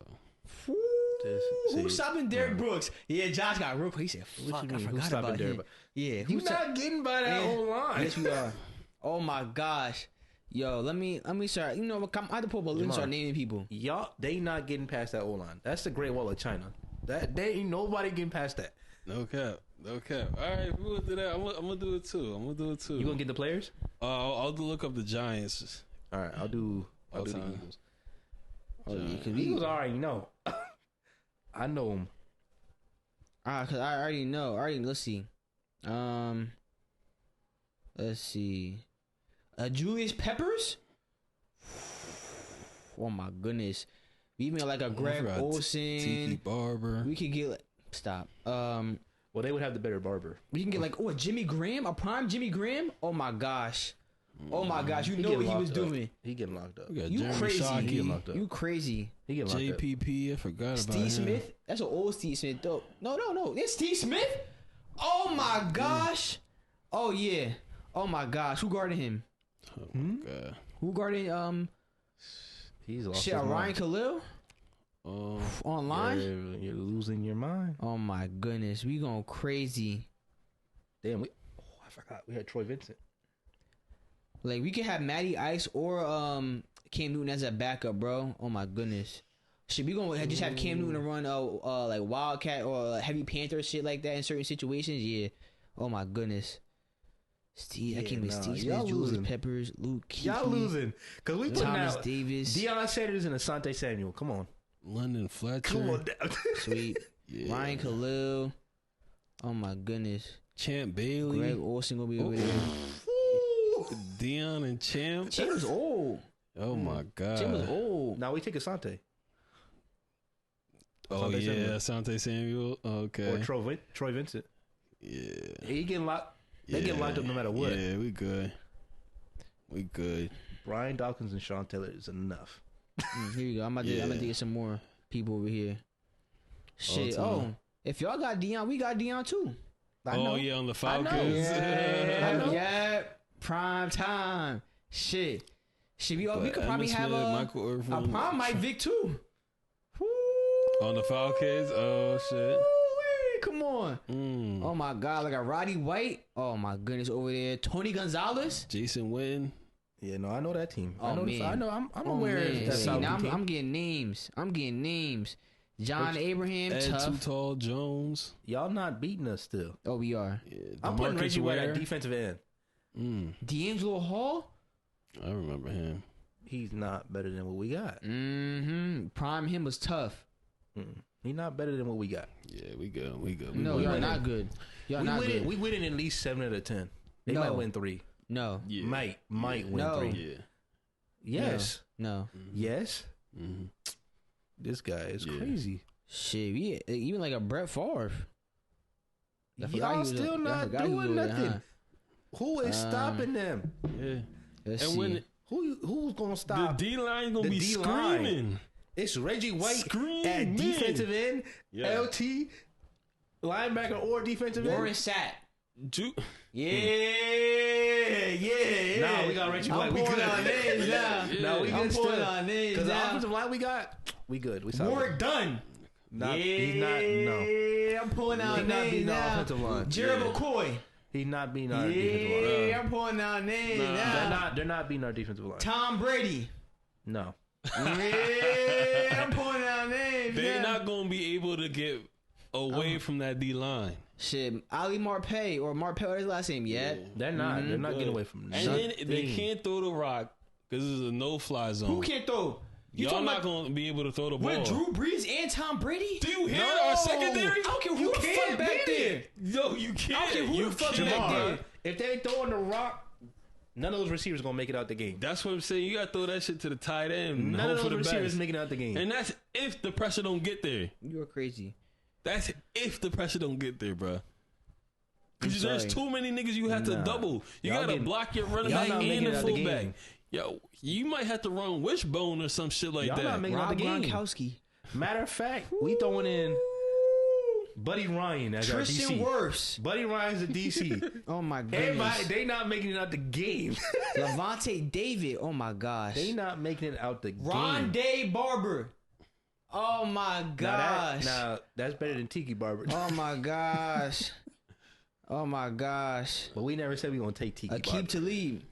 Ooh, See, who's stopping Derek Brooks? Yeah, Josh got real quick. He said, What "Fuck, you I mean? Who's forgot stopping about Derek him." Brooks? Yeah, You who's not getting by that Yeah. whole line. Yes, we are. Oh my gosh, yo, let me start. You know, I had to pull up a list, start naming people. Y'all, they not getting past that O line. That's the Great Wall of China. That they ain't nobody getting past that. No cap. No cap. All right, if we gonna do that, I'm gonna do it too. You gonna get the players? I'll look up the Giants. All right, I'll do the All-time. Eagles. Oh, yeah, cause Eagles I already know. I know them. cause I already know. Let's see. Let's see. Julius Peppers. Oh my goodness. We even got like a Greg Tiki Olsen. Barber. We could get like stop. Well, they would have the better barber. We can get like a Jimmy Graham, a prime Jimmy Graham. Oh my gosh. Oh my gosh. You know getting what he was locked up. doing. He getting locked up. We got You Jeremy crazy. He getting Shockey, locked up. You crazy. He getting locked up. JPP. I forgot about Steve him. Smith? That's an old Steve Smith though. No. It's Steve Smith? Oh my gosh. Oh yeah. Oh my gosh. Who guarded him? Oh my god. Who guarded He's lost shit his Ryan mind. Khalil online? You're losing your mind. Oh my goodness. We going crazy. Damn, I forgot. We had Troy Vincent. Like we could have Matty Ice or Cam Newton as a backup, bro. Oh my goodness. Shit, we gonna just have Cam Newton run like Wildcat or Heavy Panther shit like that in certain situations. Yeah. Oh my goodness. Steve, I Yeah, can't be nah, Steve y'all Smith, Julius losing. Peppers, Luke Kuechly, Y'all losing because we putting Thomas out Davis, Deion Sanders and Asante Samuel. Come on, London Fletcher. come on down. sweet. Yeah. Ryan Khalil. Oh my goodness. Champ Bailey. Greg Olsen gonna be over there. Dion and Champ. Champ was old. Oh my God. Champ was old. Now we take Asante Oh Asante yeah, Asante Samuel. Okay. or Troy Vincent. Yeah. He getting locked. They get locked up no matter what. Yeah, we good. We good. Brian Dawkins and Sean Taylor is enough. Here you go. I'm about to get some more people over here. Shit. time. If y'all got Dion, we got Dion too. I know. Oh yeah, on the I Falcons. know. Yeah, I know. yeah. Prime time. Shit. We could probably Emmitt have Smith, a Michael Irvin. prime Mike Vick too. Woo. On the Falcons. Oh shit. Woo-wee, come on. Mm. Oh my God, like a Roddy White. Oh my goodness, over there. Tony Gonzalez. Jason Witten. Yeah, no, I know that team. Oh, I know. man. I know. I'm Oh, aware man. of that See, Falcon now team. I'm getting names. John Abraham, Ed tough. Too Tall Jones. Y'all not beating us still. Oh, we are. Yeah, I'm putting DeMarcus Reggie White Ware. at defensive end. D'Angelo Hall. I remember him. He's not better than what we got. Prime him was tough. He's not better than what we got. Yeah, we good. We good. No, we y'all winning. not good. Y'all We not win good. it. We win it at least 7 out of 10. They No. might win 3. No. Yeah. Might win No. 3. Yeah. Yes. No. Yes. Mm-hmm. This guy is Yeah. crazy. Shit, even like a Brett Favre. I forgot he Y'all was- still I not forgot he was doing over there, nothing. huh? Who is stopping them? Yeah. Let's And see. when Who's gonna the stop? D line gonna the be D-line. screaming. It's Reggie White Screaming. at defensive end, Yeah. LT, linebacker or defensive Warren end. Sapp. Ju- Yeah. Nah, we got Reggie White. I'm We pulling good. out names now. Yeah. No, we I'm good pulling still. out names Because the now. offensive line we got, we good. We solid. Warwick Dunn. Not, he's not. No, Yeah, I'm pulling out he's not names beating our now. offensive line. Jared Yeah. McCoy. He's not beating our defensive line. Yeah, I'm pulling out names now. They're not beating our defensive line. Tom Brady. No. Yeah, I'm pulling out names They're now. not gonna be able to get away from that D line. Shit, Ali Marpet or Marpet, what's his last name? Yeah. They're not. They're not getting away from And then they nothing. can't throw the rock because this is a no-fly zone. Who can't throw? You Y'all talking not about gonna be able to throw the ball. with Drew Brees and Tom Brady? Do you hear No. our secondary? I don't care who You the fuck can't back beat there. it. Yo, you can't. I don't care who you the fuck can't. back there. If they throwing the rock, none of those receivers gonna make it out the game. That's what I'm saying. You gotta throw that shit to the tight end. And None hope of for those the receivers best. making it out the game. And that's if the pressure don't get there. You are crazy. That's if the pressure don't get there, bro. Because I'm there's sorry. too many niggas you have to Nah. double. You Y'all gotta getting- block your running y'all back not and making the it out the fullback. game. Yo, you might have to run wishbone or some shit like Y'all that. not making out the Rob game. Gronkowski. Matter of fact, we throwing in Buddy Ryan as our Tristan DC. Wirfs. Buddy Ryan's the DC. Oh my Everybody, goodness. they not making it out the game. Levante David. Oh my gosh. they not making it out the game. Rondé Barber. Oh my gosh. Now that's better than Tiki Barber. Oh my gosh. Oh my gosh. But we never said we gonna take Tiki Akeem Barber. Talib.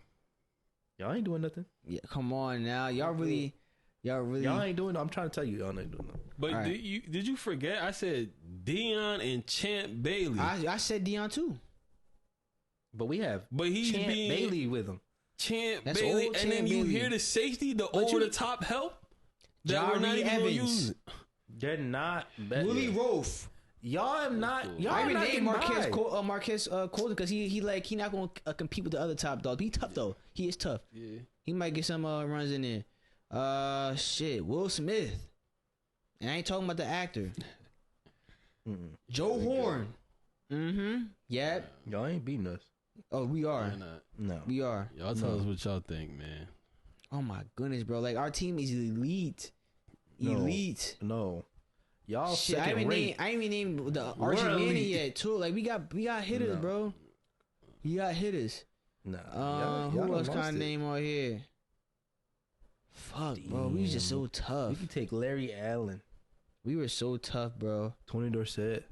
Y'all ain't doing nothing. Yeah, come on now. Y'all really. Y'all ain't doing. I'm trying to tell you, y'all ain't doing nothing. But All right. did you forget? I said Dion and Champ Bailey. I said Dion too. But we have But he's Champ being Bailey with him. Champ That's Bailey, old and Champ then you Bailey. hear the safety, the But you- over the top help that we're not Jari even gonna Evans. use. They're not better. Willie Rofe. Y'all am not. Y'all I are even not named getting by. Marquez Colton because he not gonna compete with the other top dogs. He tough though. He is tough. Yeah. He might get some runs in there. Shit. Will Smith. And I ain't talking about the actor. Joe Horn. Mm-hmm. Yep. Y'all ain't beating us. Oh, we are. Why not? No. We are. Y'all tell us what y'all think, man. Oh my goodness, bro! Like our team is elite. No. Elite. No. Y'all Shit, I second ain't rate. even named the We're Archie Manning elite. yet too. Like we got hitters, No. bro. You got hitters. Nah. y'all Who done else lost kind it. of name out here? Fuck, bro. We was just so We tough. can take Larry Allen, We were so tough, bro. Tony Dorsett.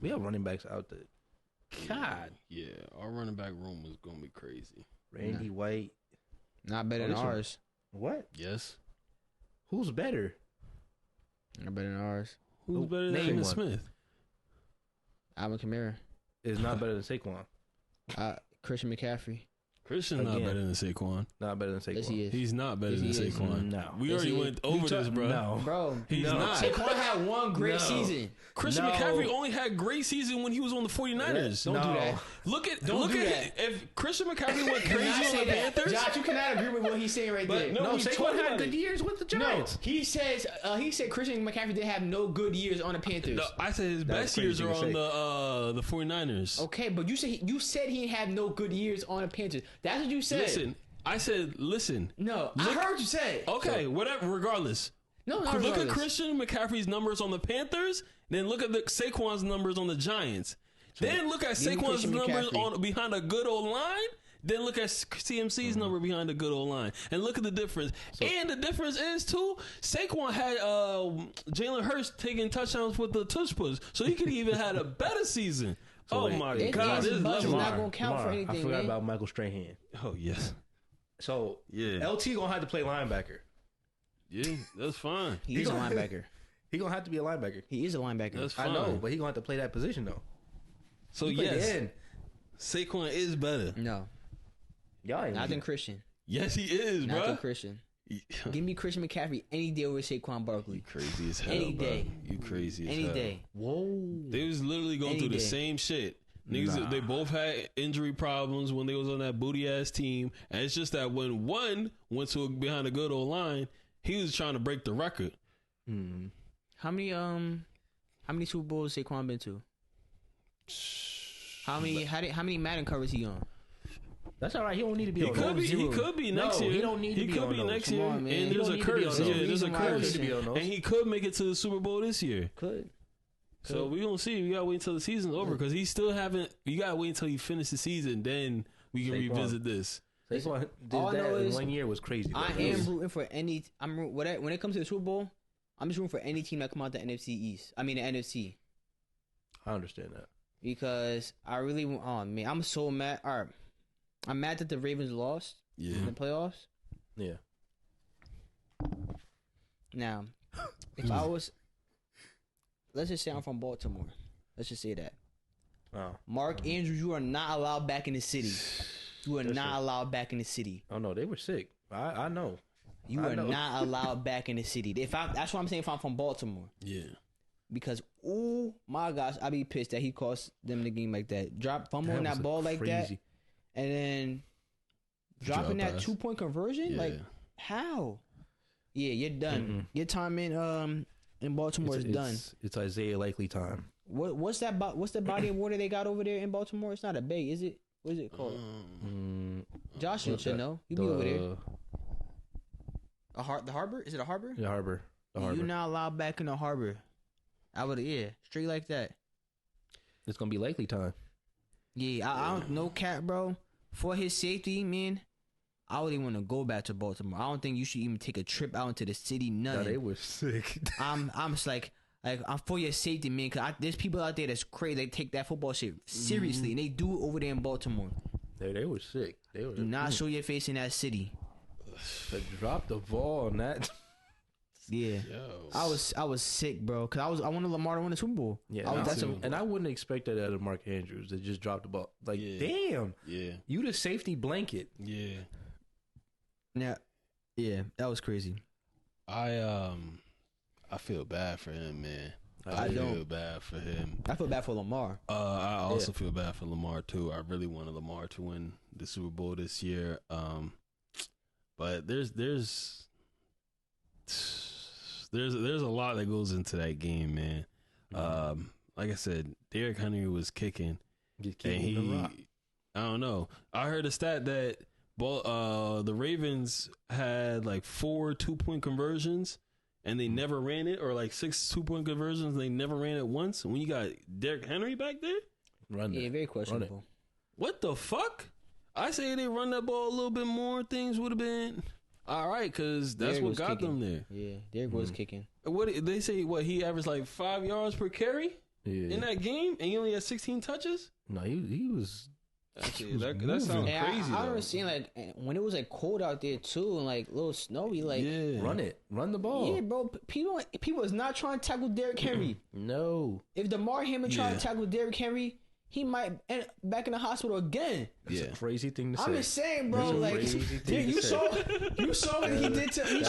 We have running backs out there. God. Yeah, our running back room was gonna be crazy. Randy White. Not better Oh, than this one- ours. What? Yes. Who's better? Not better than ours. Who's Who- better than name Emmitt one. Smith? Alvin Kamara. Is not better than Saquon. Christian McCaffrey. Christian's not Again. better than Saquon. Not better than Saquon. Yes, he is. He's not better Yes, than he is. Saquon. No. We Yes, already he went is. over this, bro. No. Bro, He's No. not. Saquon had one great No. season. Christian No. McCaffrey only had great season when he was on the 49ers. Don't do that. Look at Don't do it. If Christian McCaffrey went Do not crazy on say the that. Panthers, Josh, you cannot agree with what he's saying right there. No, he Saquon talked had about good it. years with the No, Giants. he said Christian McCaffrey did have no good years on the Panthers. no, I said his That's best years crazy are to on the 49ers. Okay, but you said he didn't have no good years on the Panthers. That's what you said. Listen, I said listen. No, I heard what you say. Okay, whatever. Regardless, No, not look at regardless. Christian McCaffrey's numbers on the Panthers. Then look at Saquon's numbers on the Giants. Then look at give me Saquon's Christian numbers McCaffrey. on behind a good old line. Then look at CMC's number behind the good old line, and look at the difference. And the difference is too, Saquon had Jalen Hurts taking touchdowns with the tush push, so he could even had a better season. So oh wait, my it God, is this is budget level. not gonna count for anything, I forgot man. about Michael Strahan. Oh yes, So Yeah. LT gonna have to play linebacker. yeah, that's fine. He is a linebacker. He gonna have to be a linebacker. He is a linebacker. That's fine. I know, but he gonna have to play that position though. So He played the yes, end. Saquon is better. No, Y'all ain't not than Christian. Yes, he is, Not than bro. Christian. Give me Christian McCaffrey any day over Saquon Barkley. Crazy as hell, Any bro. day. You crazy as Any hell. day. Whoa. They was literally going Any through the day. same shit. Niggas, Nah. they both had injury problems when they was on that booty ass team, and it's just that when one went to behind a good old line, he was trying to break the record. How many Super Bowls Saquon been to? How many Madden covers he on? That's all right. He don't need to be He on could those. be. He zero. could be No, next year. he don't need to He be could on be those. next Come year. on, man. And He there's don't a need to be curse. on those. Yeah, there's a Reason why he curse. should be on those. And he could make it to the Super Bowl this year. Could. So we gonna see. We gotta wait until the season's over because he still haven't. You gotta wait until he finishes the season, then we can Saquon. revisit this. Saquon did All I know that in is 1 year was crazy. I though. am rooting for any. When it comes to the Super Bowl, I'm just rooting for any team that come out the NFC East. I mean the NFC, I understand that. because I really want. Oh man, I'm so mad. All right, I'm mad that the Ravens lost Yeah. in the playoffs. Yeah. Now, if I was, let's just say I'm from Baltimore. Let's just say that. Oh. Mark Andrews, you are not allowed back in the city. You are That's not true. allowed back in the city. Oh no, they were sick. I know. You I are know. not allowed back in the city. That's what I'm saying. If I'm from Baltimore, Yeah. because oh my gosh, I'd be pissed that he cost them the game like that. Fumbling was that ball like that, crazy. and then dropping Drop that pass. 2-point conversion. Yeah. Like how? Yeah, you're done. Mm-mm. Your time in Baltimore is done. It's Isaiah Likely time. What's that? What's the body of water they got over there in Baltimore? It's not a bay, is it? What is it called? Josh should know. You be over there. The harbor? Is it a harbor? The harbor. The harbor. You're not allowed back in the harbor. I would, straight like that. It's gonna be Likely time. Yeah, I don't know, cat, bro. For his safety, man, I wouldn't want to go back to Baltimore. I don't think you should even take a trip out into the city. No, Nothing. they were sick. I'm just like I'm for your safety, man. Cause there's people out there that's crazy. They take that football shit seriously, and they do it over there in Baltimore. They were sick. They were Do not show your face in that city. to drop the ball on that. Yeah, Yo. I was sick, bro. Cause I wanted Lamar to win the Super Bowl. Yeah, that's and I wouldn't expect that out of Mark Andrews to just drop the ball. Like, Yeah. damn, Yeah. you the safety blanket. Yeah. Yeah, that was crazy. I feel bad for him, man. I feel don't. bad for him. I feel bad for Lamar. I also feel bad for Lamar too. I really wanted Lamar to win the Super Bowl this year. But there's a lot that goes into that game, man. Like I said, Derrick Henry was kicking, and I don't know. I heard a stat that the Ravens had like 4 2-point conversions, and they never ran it, or like 6 2-point conversions, and they never ran it once. When you got Derrick Henry back there, Run that. Yeah, very questionable. what the fuck? I say they run that ball a little bit more, things would have been all right, because that's Derrick what was got kicking. them there. Yeah, Derrick was kicking. What they say? What he averaged like 5 yards per carry Yeah. in that game, and he only had 16 touches. No, he was. Actually, that moving. sounds And crazy. I though. remember seeing like when it was like cold out there too, and like a little snowy. Like, yeah, Run the ball. yeah, bro. People is not trying to tackle Derrick Henry. No. If DeMar Hamlin tried Yeah. to tackle Derrick Henry, he might end back in the hospital again. That's a crazy thing to say. I'm just saying, bro. That's a Like, crazy thing you to saw what he did to. You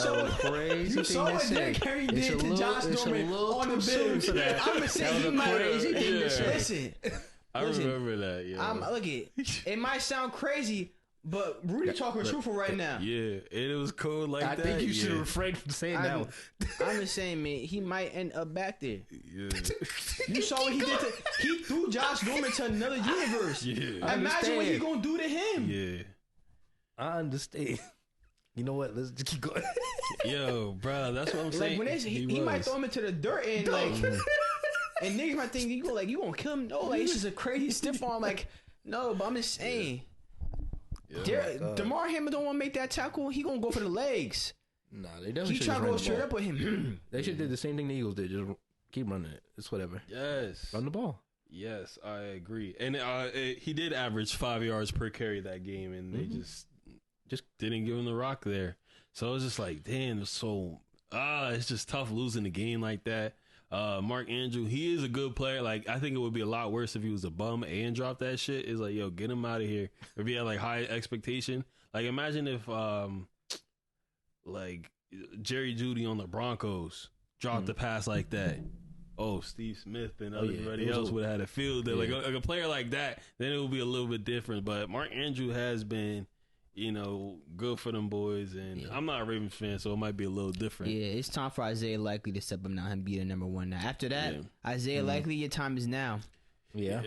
saw what Derrick Henry did to Josh Norman on the bench. I'm just saying he might. Listen, I remember that. Yeah. Look it might sound crazy, but Rudy talking truthful right now. Yeah, and it was cold like that. I think you should refrain from saying that. I'm just saying, man, he might end up back there. Yeah. You saw what he did to. He threw Josh Norman to another universe. Yeah. Imagine what he gonna do to him. Yeah. I understand. You know what? Let's just keep going. Yo, bro, that's what I'm saying. Like when he might throw him into the dirt and like, and niggas might think you gonna kill him. No, like it's just a crazy stiff arm. Like no, but I'm just saying. DeMar Hamlin don't want to make that tackle. He gonna go for the legs. Nah, they definitely He should try to go straight up with him. They should have did the same thing the Eagles did. Just keep running it. It's whatever. Yes. Run the ball. Yes, I agree. And he did average 5 yards per carry that game, and they just didn't give him the rock there. So it was just like, damn, it's just tough losing the game like that. Mark Andrew, he is a good player. Like, I think it would be a lot worse if he was a bum and dropped that shit. It's like, yo, get him out of here. If he had like high expectation. Like, imagine if like Jerry Jeudy on the Broncos dropped the pass like that. Oh, Steve Smith and everybody else would have had a field there. Like a player like that, then it would be a little bit different. But Mark Andrew has been, good for them boys. And I'm not a Ravens fan, so it might be a little different. Yeah, it's time for Isaiah Likely to step up now and be the number one now. After that, Isaiah Likely, your time is now. Yeah.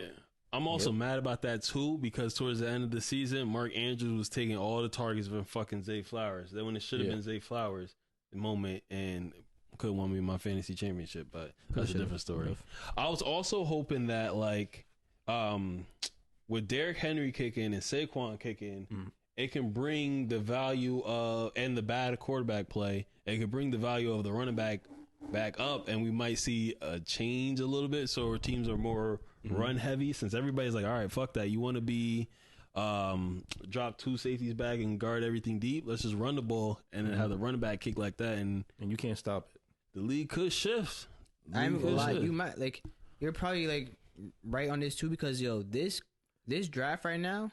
I'm also mad about that too, because towards the end of the season, Mark Andrews was taking all the targets from fucking Zay Flowers. Then when it should have been Zay Flowers, the moment, and could have won me my fantasy championship, but that's a different story. I was also hoping that with Derrick Henry kicking and Saquon kicking, it can bring the value of and the bad quarterback play. It can bring the value of the running back up, and we might see a change a little bit. So our teams are more run heavy, since everybody's like, all right, fuck that. You want to be drop two safeties back and guard everything deep. Let's just run the ball and then have the running back kick like that, and you can't stop it. The league could shift. I'm gonna lie, you might you're probably right on this too, because this draft right now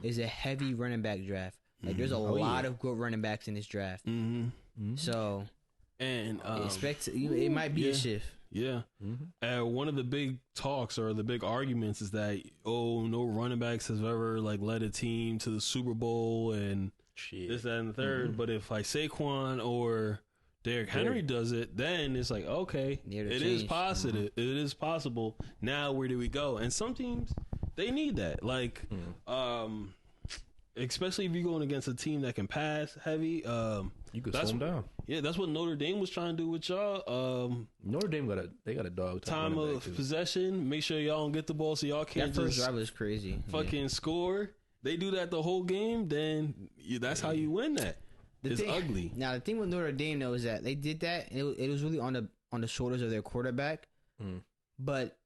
is a heavy running back draft. There's a lot of good running backs in this draft. So and expect it might be a shift. Yeah. One of the big talks or the big arguments is that no running backs has ever led a team to the Super Bowl and this, that, and the third. But if Saquon or Derrick Henry does it, then it's like, okay, it is positive. It is possible. Now where do we go? And some teams, they need that. Especially if you're going against a team that can pass heavy. You could slow them down. Yeah, that's what Notre Dame was trying to do with y'all. Notre Dame got a dog time of possession. Make sure y'all don't get the ball so y'all can't that first drive was crazy. Fucking score. They do that the whole game, then that's how you win that. It's ugly. Now the thing with Notre Dame though is that they did that. And it was really on the shoulders of their quarterback. But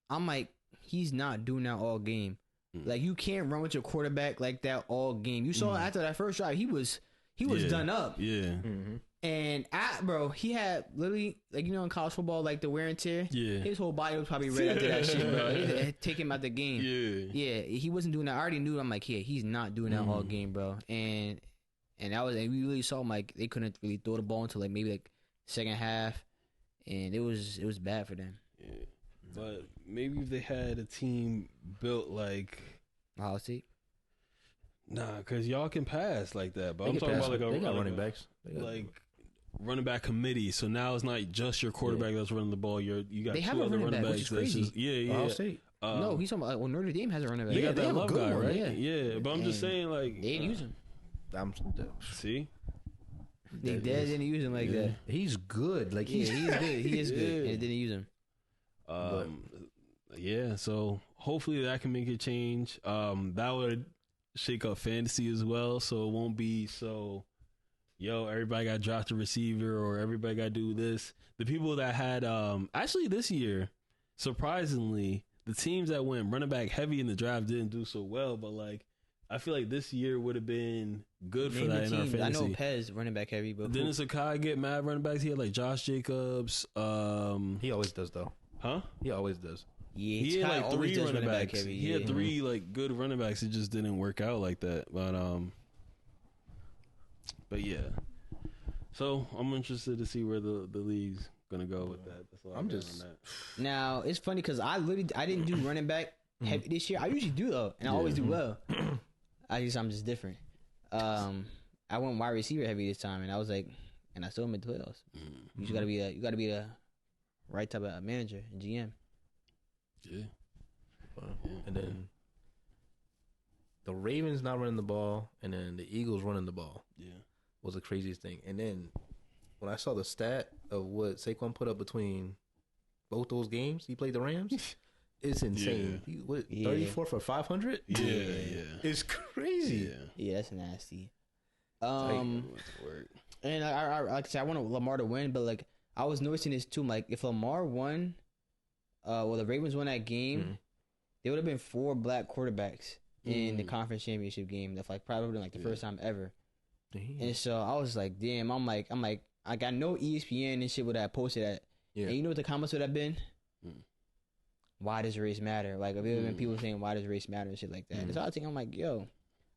I'm like, he's not doing that all game. You can't run with your quarterback like that all game. You saw after that first drive, he was done up. Yeah. And he had literally in college football, the wear and tear. Yeah. His whole body was probably red after that shit, bro. It had take him out the game. Yeah. Yeah. He wasn't doing that. I already knew. I'm like, yeah, he's not doing that all game, bro. And we really saw him they couldn't really throw the ball until maybe second half, and it was bad for them. Yeah. But maybe if they had a team built Ohio State. Nah, because y'all can pass like that. But I'm talking about they got running backs. Running back committee. So now it's not just your quarterback that's running the ball. You got they two other running backs. Which is crazy. Ohio State. No, he's talking about Notre Dame has a running back. They got that Love guy, right? Yeah. But I'm just saying, they didn't use him. See, they didn't use him like that. He's good. He's good. He is good. And they didn't use him. So hopefully that can make a change. That would shake up fantasy as well, so it won't be so everybody got dropped a receiver or everybody got to do this. The people that had actually this year, surprisingly, the teams that went running back heavy in the draft didn't do so well, but I feel like this year would have been good for that in our fantasy. I know Pez running back heavy, but didn't Sakai get mad running backs? He had Josh Jacobs. He always does though. Huh? He always does. He had Ty like always 3 does running backs. heavy, He had 3 like good running backs. It just didn't work out like that. But yeah. So I'm interested to see where the league's gonna go with that. That's all I'm got just- on that. Now it's funny because I didn't do running back heavy this year. I usually do though, and I always do well. I'm just different. I went wide receiver heavy this time, and I was like, and I still made the playoffs. You just gotta be the right type of manager and GM. Yeah. And then the Ravens not running the ball, and then the Eagles running the ball Yeah. was the craziest thing. And then when I saw the stat of what Saquon put up between both those games, he played the Rams. It's insane. He, what, 34 for 500? Yeah. It's crazy. Yeah. Yeah, that's nasty. Went to work. And I like I said, I want Lamar to win, but like I was noticing this too. Like if Lamar won, the Ravens won that game, there would have been 4 black quarterbacks in the conference championship game. That's like probably like the first time ever. And so I was like, damn. I'm like, I know ESPN and shit would have posted that. Yeah. And you know what the comments would have been? Why does race matter? Like if it would have been people saying why does race matter and shit like that. And so I was thinking, I'm like, yo,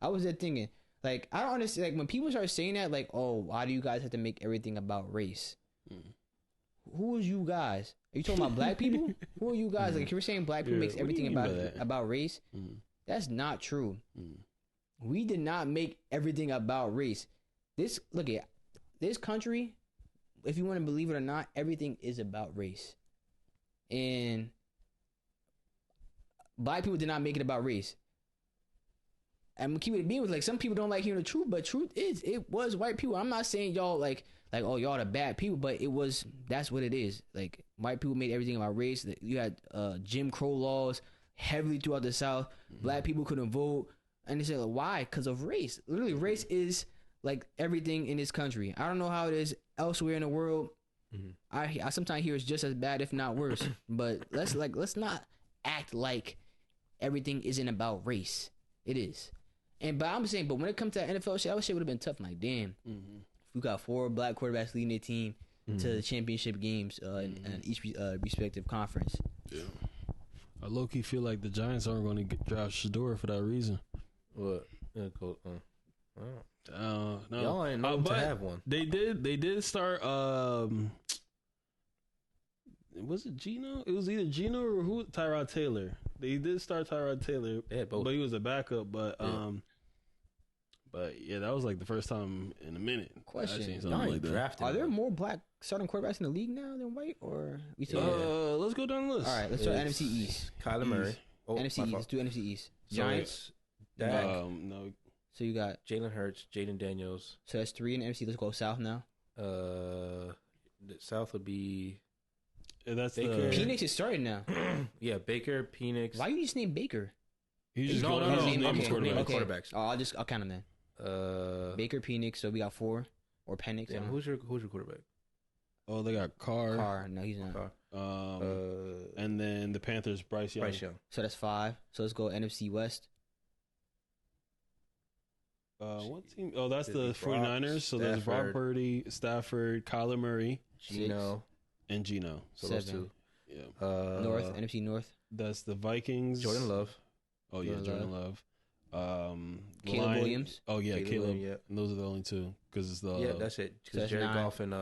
I was there thinking. Like, I don't understand. Like, when people start saying that, like, oh, why do you guys have to make everything about race? Who is you guys? Are you talking about black people? Who are you guys? Like, if you're saying black people makes what do you everything mean by that? about race, that's not true. We did not make everything about race. Look at this country. If you want to believe it or not, everything is about race, and black people did not make it about race. I'm gonna keep it being with like some people don't like hearing the truth, but truth is it was white people. I'm not saying y'all like oh y'all the bad people, but that's what it is. Like white people made everything about race. You had Jim Crow laws heavily throughout the South. Black people couldn't vote, and they said like, why? Because of race. Literally, race is like everything in this country. I don't know how it is elsewhere in the world. I sometimes hear it's just as bad, if not worse. But let's not act like everything isn't about race. It is. But I'm saying, but when it comes to that NFL shit, that shit would have been tough. Like, damn, we got 4 black quarterbacks leading their team to the championship games in each respective conference. Yeah. I low-key feel like the Giants aren't going to draft Shador for that reason. What? No. Y'all ain't known to have one. They did start. Was it Geno? It was either Geno or who? Tyrod Taylor. They did start Tyrod Taylor, both. but he was a backup. But yeah, that was like the first time in a minute. Question. I've seen Y'all something ain't like that. drafting. Are there more black starting quarterbacks in the league now than white, or we still? Let's go down the list. All right, let's start NFC East. Kyler Murray. Oh, NFC my East. fault. Let's do NFC East. So Giants. it's Dak, No. So you got. Jalen Hurts, Jaden Daniels. So that's 3 in the NFC. Let's go south now. The South would be That's Baker. the Penix is starting now. yeah, Baker, Penix. Why you just name Baker? He's just No, going no, no. he's I'm naming just gonna name quarterbacks. it. quarterbacks. I'll count them then. Baker, Penix. So we got 4 or Penix. Damn, who's your quarterback? Oh, they got Carr. Carr? No, he's not. Carr. And then the Panthers, Bryce Young. Bryce Young. So that's 5. So let's go NFC West. What team? Oh, that's It'd the be 49ers. So there's Brock Stafford. Purdy, Stafford, Kyler Murray, Gino. and Geno. So those 7. two. Yeah. North, NFC North. That's the Vikings. Jordan Love. Oh, yeah, Jordan Jordan Love. The Caleb Lions- Williams. Oh, yeah, Caleb Caleb. Williams, yeah. And those are the only two. Because it's the Yeah, that's it. So Because that's Jared 9. Goff and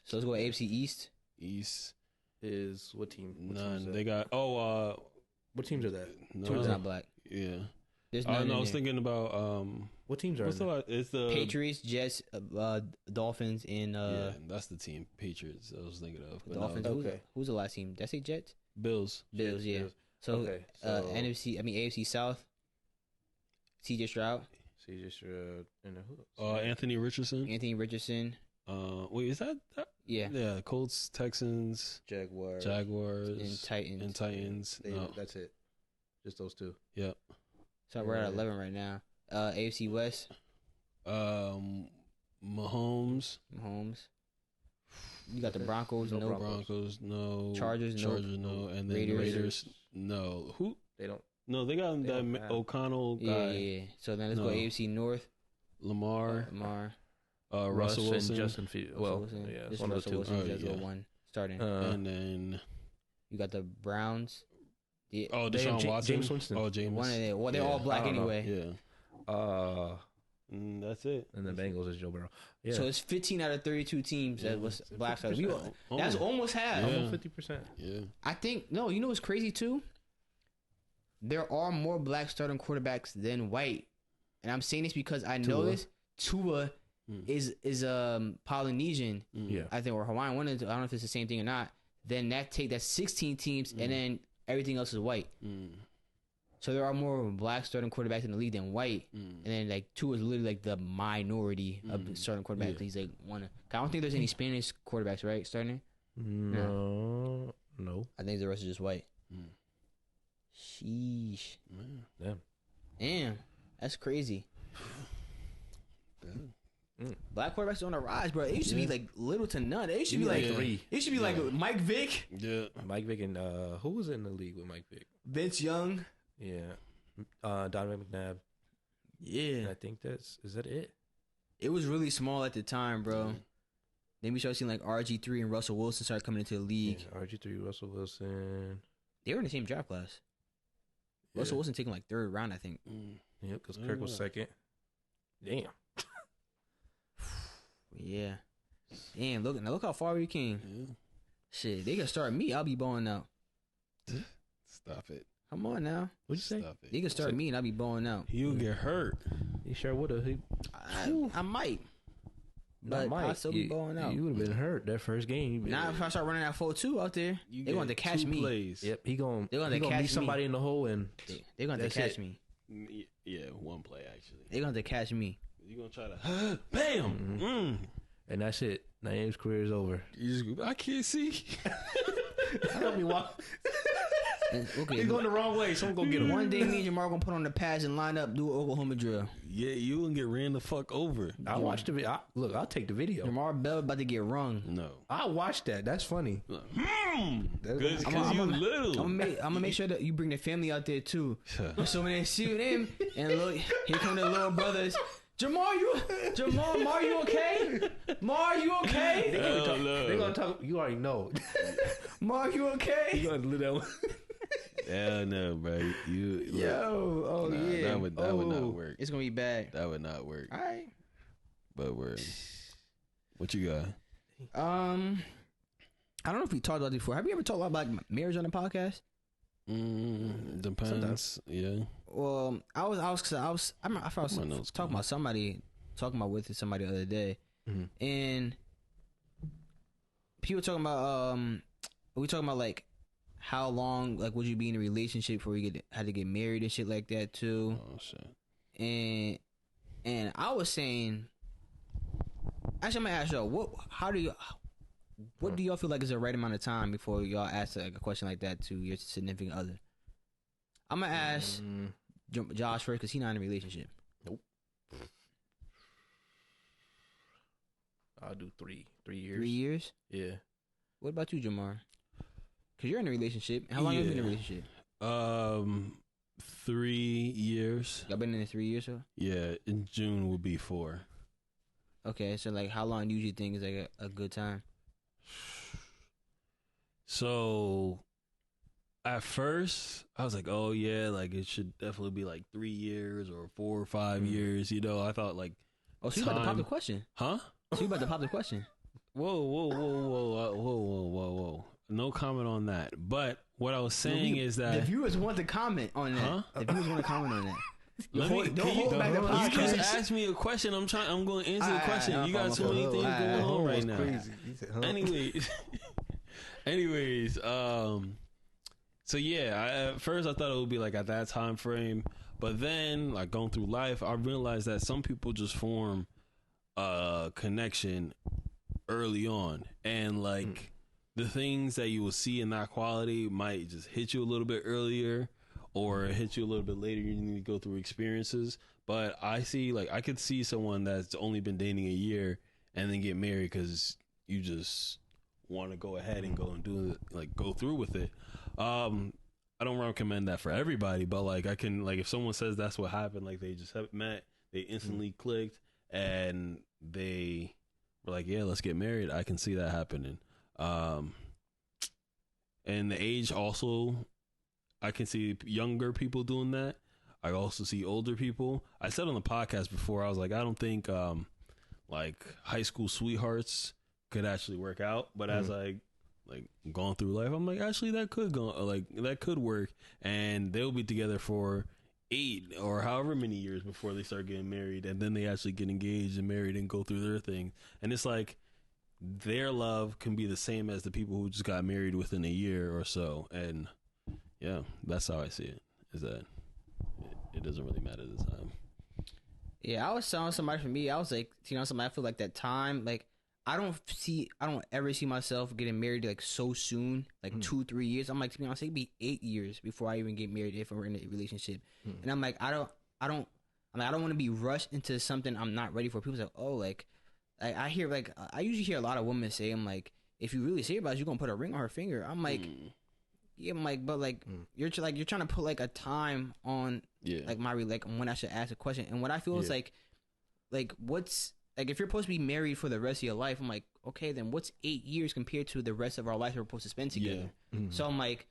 So let's go AFC East. East. is what team? What team's None. that? They got, What teams are that? no. Two is not black. Yeah. There's No, none I in was there. thinking about, What teams are what's the in there? last? It's the Patriots, Jets, Dolphins, and yeah, that's the team. Patriots. I was thinking of. But Dolphins. no, Okay. Who's the last team? Did I say Jets? Bills. Bills. Yeah. Bills. So, Okay, so- AFC South. CJ Stroud, See, just and who? Anthony Richardson. Anthony Richardson. Wait, is that? Yeah. Yeah, Colts, Texans, Jaguars. Jaguars, And Titans. And Titans. No. That's it. Just those two. Yep. So we're at Yeah. 11 right now. AFC West. Mahomes. You got the Broncos. No No. Broncos. Broncos, no. Chargers, no. Chargers, no. And then Raiders. Raiders, no. Who? They don't. No, they got They that don't have- O'Connell Yeah, guy. yeah, yeah. So then let's go No. AFC North. Lamar, Lamar. Russell Russ Wilson, and Justin Fields. Russell Well, Wilson. yeah, it's Just one of Russell the two. Wilson. Oh, Let's go yeah. 1 starting. and then You got the Browns. Yeah. Oh, They have Deshaun Watson. James Winston. Oh, James. One of them. Well, they're Yeah. all black I don't know. anyway. Yeah. That's it. And the Bengals is Joe Burrow. Yeah, So it's 15 out of 32 teams that was black. That's almost half. Yeah. almost 50%. Yeah. I think no. You know what's crazy too? There are more black starting quarterbacks than white, and I'm saying this because I know Tua. this. Tua is Polynesian, Yeah. I think, or Hawaiian. One of the, I don't know if it's the same thing or not. Then that's 16 teams, and then everything else is white. So there are more black starting quarterbacks in the league than white, and then like Tua is literally like the minority of the starting quarterbacks. Yeah. He's like one. I don't think there's any Spanish quarterbacks, right? Starting. No. I think the rest is just white. Sheesh. Damn. Damn. That's crazy. Black quarterbacks on the rise, bro. It used to be like little to none. It used to be like three. It used to be like Mike Vick, Yeah. Mike Vick and who was in the league with Mike Vick? Vince Young. Yeah. Donovan McNabb. Yeah. And I think is that it? It was really small at the time, bro. Then we started seeing like RG3 and Russell Wilson start coming into the league. Yeah, RG3, Russell Wilson. They were in the same draft class. Yeah. Russell Wilson taking like third round, I think. Yep, because Kirk was second. Damn. Yeah. Damn, look how far we came. Yeah. Shit, they can start me. I'll be balling out. Stop it. Come on now. What'd you say? Stop it. They can start me and I'll be balling out. He'll get hurt. He sure would have. I might. But I'll still be balling out. You would have been hurt that first game. Now if I start running that 4-2 out there, You they going to get catch 2 me. plays. Yep, he gonna catch meet me. somebody in the hole and They're going to That's catch it. me. Yeah, 1 play actually. They're going to catch me. You're gonna try to bam. and that's it. Naeem's career is over. You just go, I can't see. I don't be walking. Okay, He's going the wrong way. Someone go get him. one day me and Jamar going to put on the pads and line up, do an Oklahoma drill. Yeah, you gonna get ran the fuck over. I watched the video. Look, I'll take the video. Jamar Bell about to get rung. No. I watched that. That's funny. Good, because I'm you gonna little. make sure that you bring the family out there too. So when they see them and look, here come the little brothers. Mar, you okay? Mar, you okay? They're gonna talk. You already know. Mar, you okay? You gonna do that one? Hell no, bro. You Yo, yeah. That would not work. It's gonna be bad. That would not work. All right. But what you got? I don't know if we talked about this before. Have you ever talked about like marriage on the podcast? Depends. Sometimes. Yeah. Well, I was talking about somebody with somebody the other day, and people talking about we talking about like how long like would you be in a relationship before you had to get married and shit like that too. Oh shit. And I was saying, actually, I'm gonna ask y'all what do y'all feel like is the right amount of time before y'all ask like a question like that to your significant other? I'm gonna ask Josh first because he's not in a relationship. Nope. I'll do 3 years. 3 years? Yeah. What about you, Jamar? Because you're in a relationship. How long have you been in a relationship? 3 years. Y'all been in it 3 years, so? Yeah, in June will be 4. Okay, so like how long do you usually think is like a good time? So at first I was like, oh yeah, like it should definitely be like 3 years or 4 or 5 years, you know. I thought like, Oh, so you about to pop the question. huh? So you about to pop the question. Whoa. No comment on that. But what I was saying is that The viewers want to comment on that. Huh? The viewers want to comment on that. Let me, Don't hold back the you podcast. just asked me a question. I'm going to answer the Alright, question. alright, You got too many things going on right now. Anyways, so yeah, at first I thought it would be like at that time frame, but then like going through life, I realized that some people just form a connection early on, and like the things that you will see in that quality might just hit you a little bit earlier or hit you a little bit later. You need to go through experiences. But I could see someone that's only been dating a year and then get married because you just want to go ahead and go and do it, like go through with it. I don't recommend that for everybody, but like I can, like if someone says that's what happened, like they just have met, they instantly clicked and they were like, yeah, let's get married. I can see that happening. And the age also I can see younger people doing that. I also see older people. I said on the podcast before, I was like, I don't think like high school sweethearts could actually work out. But as I like gone through life, I'm like, actually that could work, and they'll be together for 8 or however many years before they start getting married, and then they actually get engaged and married and go through their thing. And it's like their love can be the same as the people who just got married within a year or so. And yeah, that's how I see it, is that it doesn't really matter this time. Yeah, I was telling somebody, for me, I was like, somebody, I feel like that time, like, I don't ever see myself getting married like so soon, like 2-3 years. I'm like, to be honest, it'd be 8 years before I even get married if we're in a relationship. And I'm like, I don't want to be rushed into something I'm not ready for. People's like, oh, like I hear, like, I usually hear a lot of women say, I'm like, if you really serious about it, you're gonna put a ring on her finger. I'm like, yeah, I'm like, but like you're trying to put like a time on like like when I should ask a question. And what I feel is like what's like, if you're supposed to be married for the rest of your life, I'm like, okay, then what's 8 years compared to the rest of our life we're supposed to spend together? So I'm like,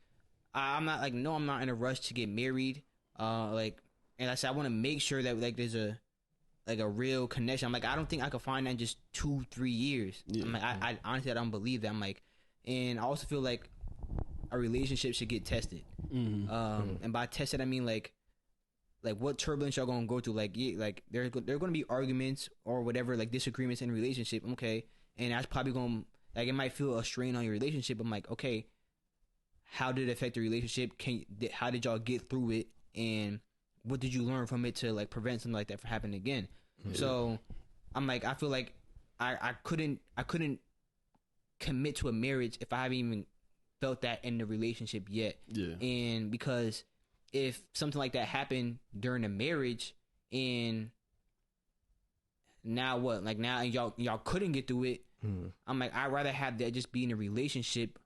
I'm not like, no, I'm not in a rush to get married. Like, and I said, I want to make sure that like there's a real connection. I'm like, I don't think I could find that in just 2-3 years. I'm like, I honestly, I don't believe that. I'm like, and I also feel like a relationship should get tested. And by tested, I mean like what turbulence y'all gonna go through. Like, yeah, like there are gonna be arguments or whatever, like disagreements in a relationship. Okay, and that's probably gonna, like, it might feel a strain on your relationship. I'm like, okay, how did it affect the relationship? How did y'all get through it? And what did you learn from it to like prevent something like that from happening again? So I'm like, I feel like I couldn't commit to a marriage if I haven't even felt that in the relationship yet. And because if something like that happened during the marriage, and now what? Like, now y'all couldn't get through it. I'm like, I'd rather have that just be in a relationship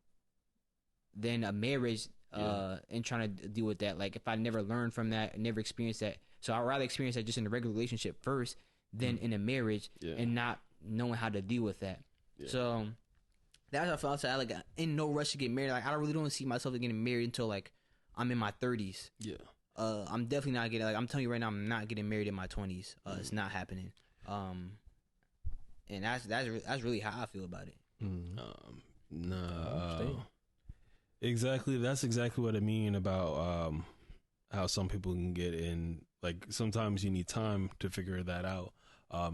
than a marriage, and trying to deal with that. Like, if I never learned from that, never experienced that, so I'd rather experience that just in a regular relationship first than in a marriage, and not knowing how to deal with that. So that's how I felt. I like, in no rush to get married. Like, I really don't see myself getting married until like I'm in my 30s. I'm definitely not getting, like, I'm telling you right now, I'm not getting married in my 20s. It's not happening. And that's really how I feel about it. No, exactly. That's exactly what I mean about how some people can get in. Like, sometimes you need time to figure that out.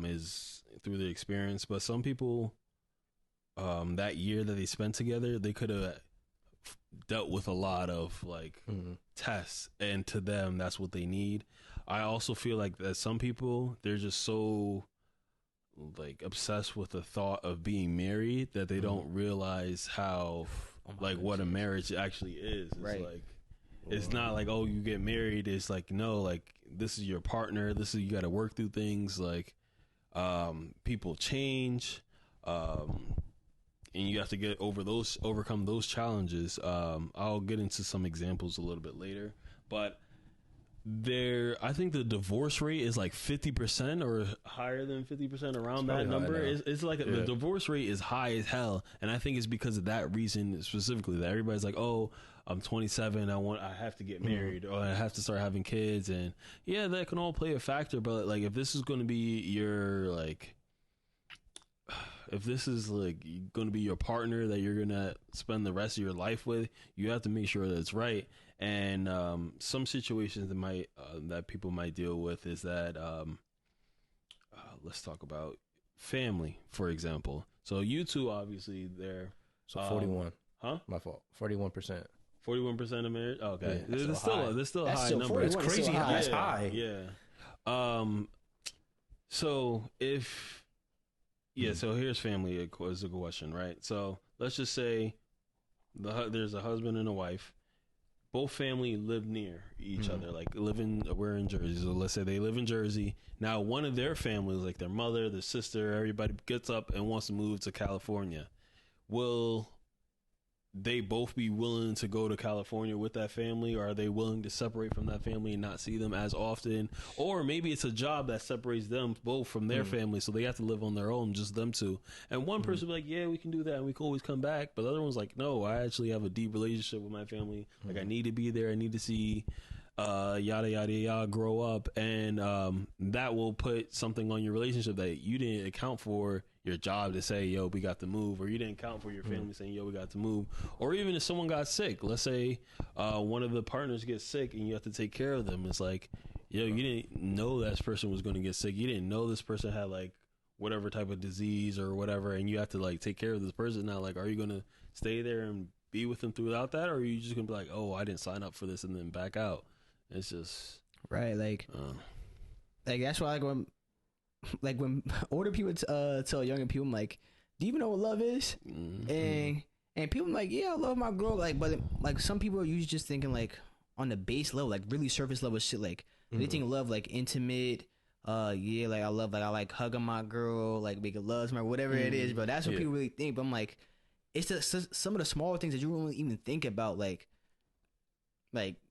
Is through the experience, but some people, that year that they spent together, they could have dealt with a lot of like tests, and to them that's what they need. I also feel like that some people, they're just so like obsessed with the thought of being married that they don't realize how like what a marriage actually is. It's like, it's not like, oh, you get married. It's like, no, like, this is your partner. This is, you got to work through things. Like, people change, and you have to overcome those challenges. I'll get into some examples a little bit later, but I think the divorce rate is like 50% or higher than 50%, around that number. It's like the divorce rate is high as hell, and I think it's because of that reason specifically, that everybody's like, oh, I'm 27, I have to get married, or I have to start having kids. And yeah, that can all play a factor, but like, if this is going to be your, like, if this is like going to be your partner that you're going to spend the rest of your life with, you have to make sure that it's right. And some situations that people might deal with is that let's talk about family, for example. So you two, obviously, they're 41. My fault. 41%. 41% of marriage. Okay, Yeah, there's still a high still number. It's crazy high. That's Yeah, high. yeah. So if so here's family is a question, right? So let's just say there's a husband and a wife. Both family live near each other, like we're in Jersey. So let's say they live in Jersey. Now one of their families, like their mother, their sister, everybody gets up and wants to move to California. Will they both be willing to go to California with that family, or are they willing to separate from that family and not see them as often? Or maybe it's a job that separates them both from their family, so they have to live on their own, just them two. And one person will be like, yeah, we can do that and we can always come back. But the other one's like, no, I actually have a deep relationship with my family. Like, I need to be there. I need to see yada yada yada grow up, and that will put something on your relationship that you didn't account for. Your job to say, yo, we got to move, or you didn't account for your family saying, yo, we got to move. Or even if someone got sick, let's say one of the partners gets sick and you have to take care of them. It's like, yo, you didn't know this person was going to get sick. You didn't know this person had like whatever type of disease or whatever, and you have to like take care of this person. Now, like, are you going to stay there and be with them throughout that, or are you just going to be like, oh, I didn't sign up for this, and then back out? It's just right, like that's why when older people tell younger people, I'm like, do you even know what love is? And people are like, yeah, I love my girl, like, but like some people are usually just thinking like on the base level, like really surface level shit, like they think love like intimate, yeah, like I like hugging my girl, like making love to her, whatever it is, but that's what people really think. But I'm like, it's some of the smaller things that you don't even think about, like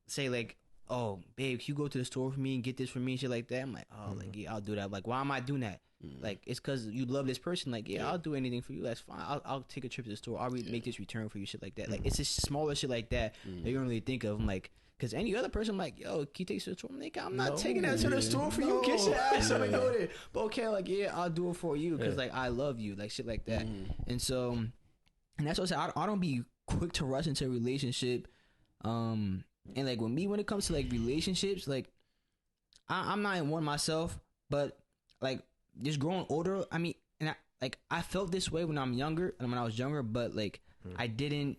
say like, oh, babe, can you go to the store for me and get this for me and shit like that? I'm like, oh, like, yeah, I'll do that. Like, why am I doing that? Like, it's because you love this person. Like, yeah, I'll do anything for you. That's fine. I'll take a trip to the store. I'll make this return for you, shit like that. Like, it's just smaller shit like that that you don't really think of. I'm like, because any other person, I'm like, yo, can you take us to the store? I'm like, I'm not taking that to the store for you. Get your ass up and go there. But okay, like, yeah, I'll do it for you because, like, I love you. Like, shit like that. And so, and that's what I say. I don't be quick to rush into a relationship. And like when it comes to like relationships, like I'm not in one myself, but like just growing older, I mean, and I felt this way when I'm younger and when I was younger, but like I didn't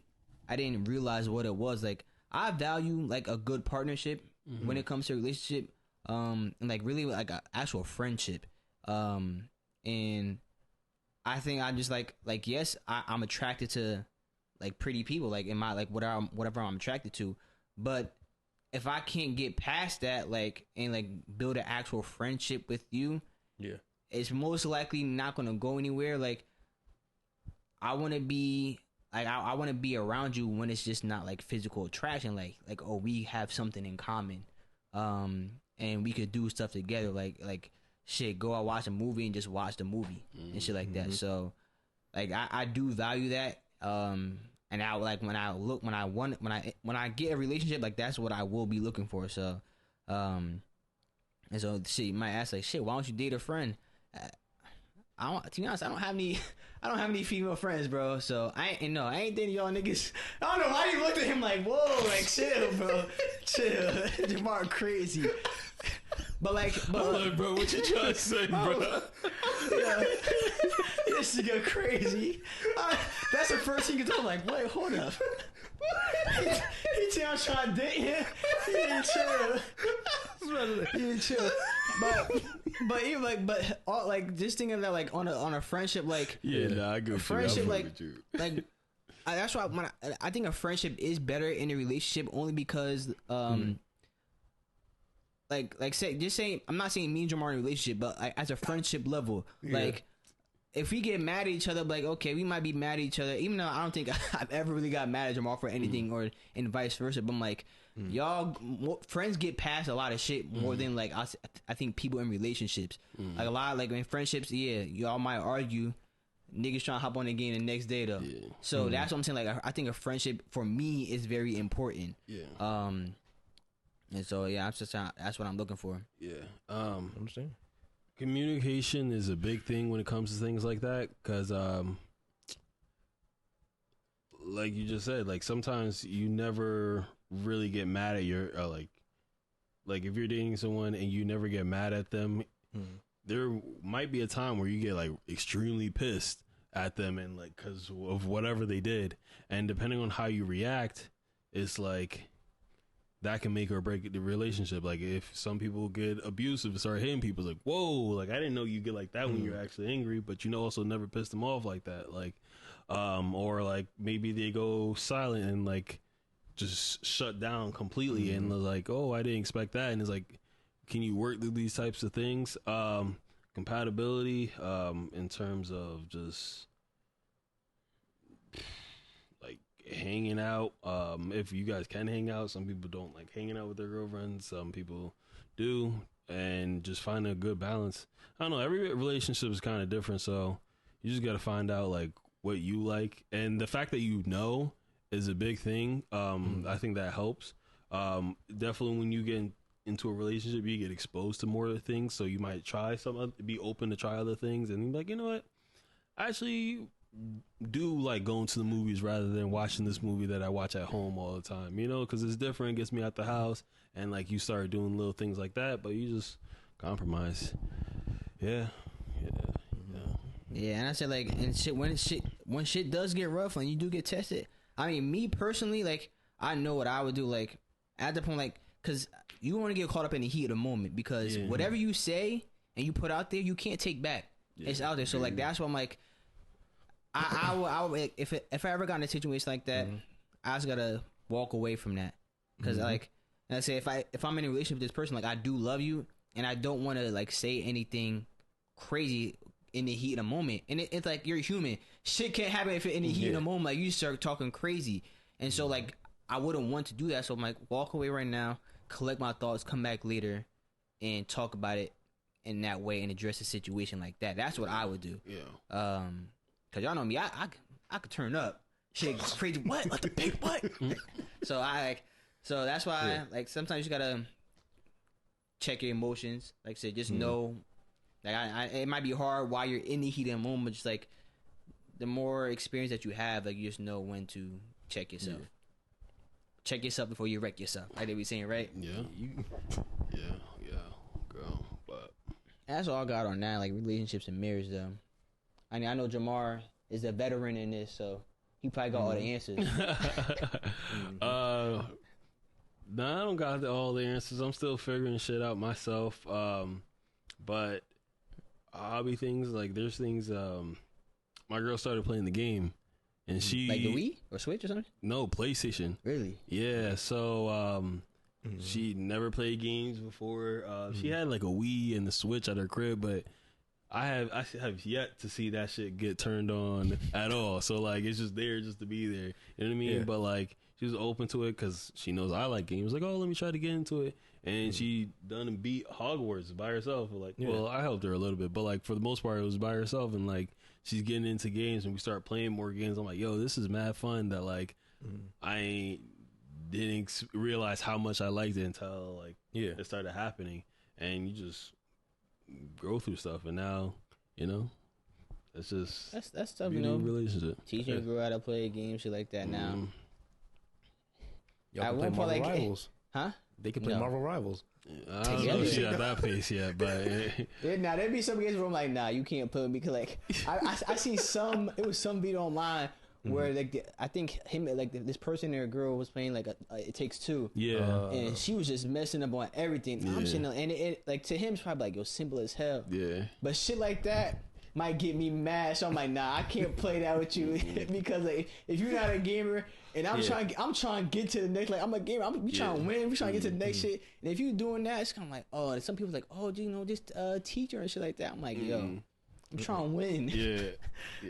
realize what it was. Like I value like a good partnership when it comes to a relationship, and like really like an actual friendship. And I think I just like yes, I'm attracted to like pretty people, like in my like whatever I'm attracted to. But if I can't get past that, like, and like build an actual friendship with you, it's most likely not gonna go anywhere. Like, I want to be like I want to be around you when it's just not like physical attraction. Like oh, we have something in common, and we could do stuff together. Like shit, go out watch a movie and just watch the movie and shit like that. So, like I do value that. And I like when I get a relationship, like that's what I will be looking for. So, and so shit, you might ask like, shit, why don't you date a friend? To be honest, I don't have any female friends, bro. So I ain't dating y'all niggas. I don't know why you looked at him like, whoa, like chill, bro, chill. Jamar crazy. But bro, what you trying to say, bro? Yeah. This nigga crazy. That's the first thing you do. I'm like, wait, hold up. He tell I'm trying to date him. He ain't chill. But even like just thinking of that like on a friendship, like I go friendship, like that's why when I think a friendship is better in a relationship only because like say just saying, I'm not saying me and Jamar in a relationship, but like as a friendship level, like if we get mad at each other, like okay, we might be mad at each other, even though I don't think I've ever really got mad at Jamar for anything or and vice versa. But I'm like, y'all friends get past a lot of shit more than like I think people in relationships. Like a lot, like in friendships, y'all might argue. Niggas trying to hop on the game the next day though. So that's what I'm saying. Like I think a friendship for me is very important. And so that's what I'm looking for. Understand. Communication is a big thing when it comes to things like that, because like you just said, like sometimes you never really get mad at your like if you're dating someone and you never get mad at them, there might be a time where you get like extremely pissed at them and like because of whatever they did, and depending on how you react, it's like that can make or break the relationship. Like if some people get abusive and start hitting people, it's like, whoa, like I didn't know you get like that when you're actually angry, but also never pissed them off like that. Like or like maybe they go silent and like just shut down completely and they're like, oh, I didn't expect that. And it's like, can you work through these types of things? Compatibility in terms of just like hanging out. If you guys can hang out, some people don't like hanging out with their girlfriends. Some people do, and just find a good balance. I don't know. Every relationship is kind of different, so you just got to find out like what you like, and the fact that you know is a big thing. I think that helps. Definitely when you get into a relationship, you get exposed to more things, so you might try be open to try other things, and be like, you know what, I actually do like going to the movies rather than watching this movie that I watch at home all the time, you know, because it's different, gets me out the house, and like you start doing little things like that, but you just compromise. Yeah. Yeah, and I said like, and shit when shit does get rough and you do get tested. I mean, me personally, like, I know what I would do. Like, at the point, like, because you want to get caught up in the heat of the moment, because whatever you say and you put out there, you can't take back. It's out there. So like, that's why I'm like, I would, if I ever got in a situation like that, I just gotta walk away from that, because like, and I say if I'm in a relationship with this person, like, I do love you, and I don't want to like say anything crazy in the heat of the moment. And it's like, you're human. Shit can't happen if you're in the heat of the moment. Like, you start talking crazy. And so, like, I wouldn't want to do that. So I'm like, walk away right now, collect my thoughts, come back later, and talk about it in that way and address the situation like that. That's what I would do. Yeah. Because y'all know me, I could turn up. Shit crazy. What the big what? So that's why, like, sometimes you gotta check your emotions. Like I said, just know. Like, it might be hard while you're in the heat of the moment. Just like, the more experience that you have, like, you just know when to check yourself. Yeah. Check yourself before you wreck yourself. Like they be saying, right? Yeah. Girl, but that's all I got on that. Like, relationships and marriage, though. I mean, I know Jamar is a veteran in this, so he probably got all the answers. No, I don't got all the answers. I'm still figuring shit out myself. But hobby things, like, there's things. My girl started playing the game, and she like the Wii or Switch or something. No, PlayStation. Really? Yeah. So she never played games before. She had like a Wii and the Switch at her crib, but I have yet to see that shit get turned on at all. So like, it's just there just to be there. You know what I mean? Yeah. But like, she was open to it because she knows I like games. Like, oh, let me try to get into it. And she done and beat Hogwarts by herself. Like, well, I helped her a little bit, but like, for the most part, it was by herself. And like, she's getting into games, and we start playing more games. I'm like, yo, this is mad fun. That like, I didn't realize how much I liked it until like, it started happening. And you just grow through stuff, and now, you know, it's just that's tough, you know. Relationship. Teaching a girl how to play a game, shit like that. Now, y'all can play Marvel Rivals, huh? They can play Marvel Rivals. I don't know if she's at that pace yet, but now there'd be some games where I'm like, nah, you can't play with me, because like I see some. It was some video online where like I think this person or girl was playing like It Takes Two. Yeah. And she was just messing up on everything. I'm sitting there, and it like, to him it's probably like, yo, simple as hell. Yeah. But shit like that might get me mad. So I'm like, nah, I can't play that with you because like, if you're not a gamer and I'm trying to get to the next, like, I'm a gamer, we trying to win, we trying to get to the next shit. And if you doing that, it's kind of like, oh, and some people's like, oh, you know, just teacher and shit like that. I'm like, yo, I'm trying to win. Yeah.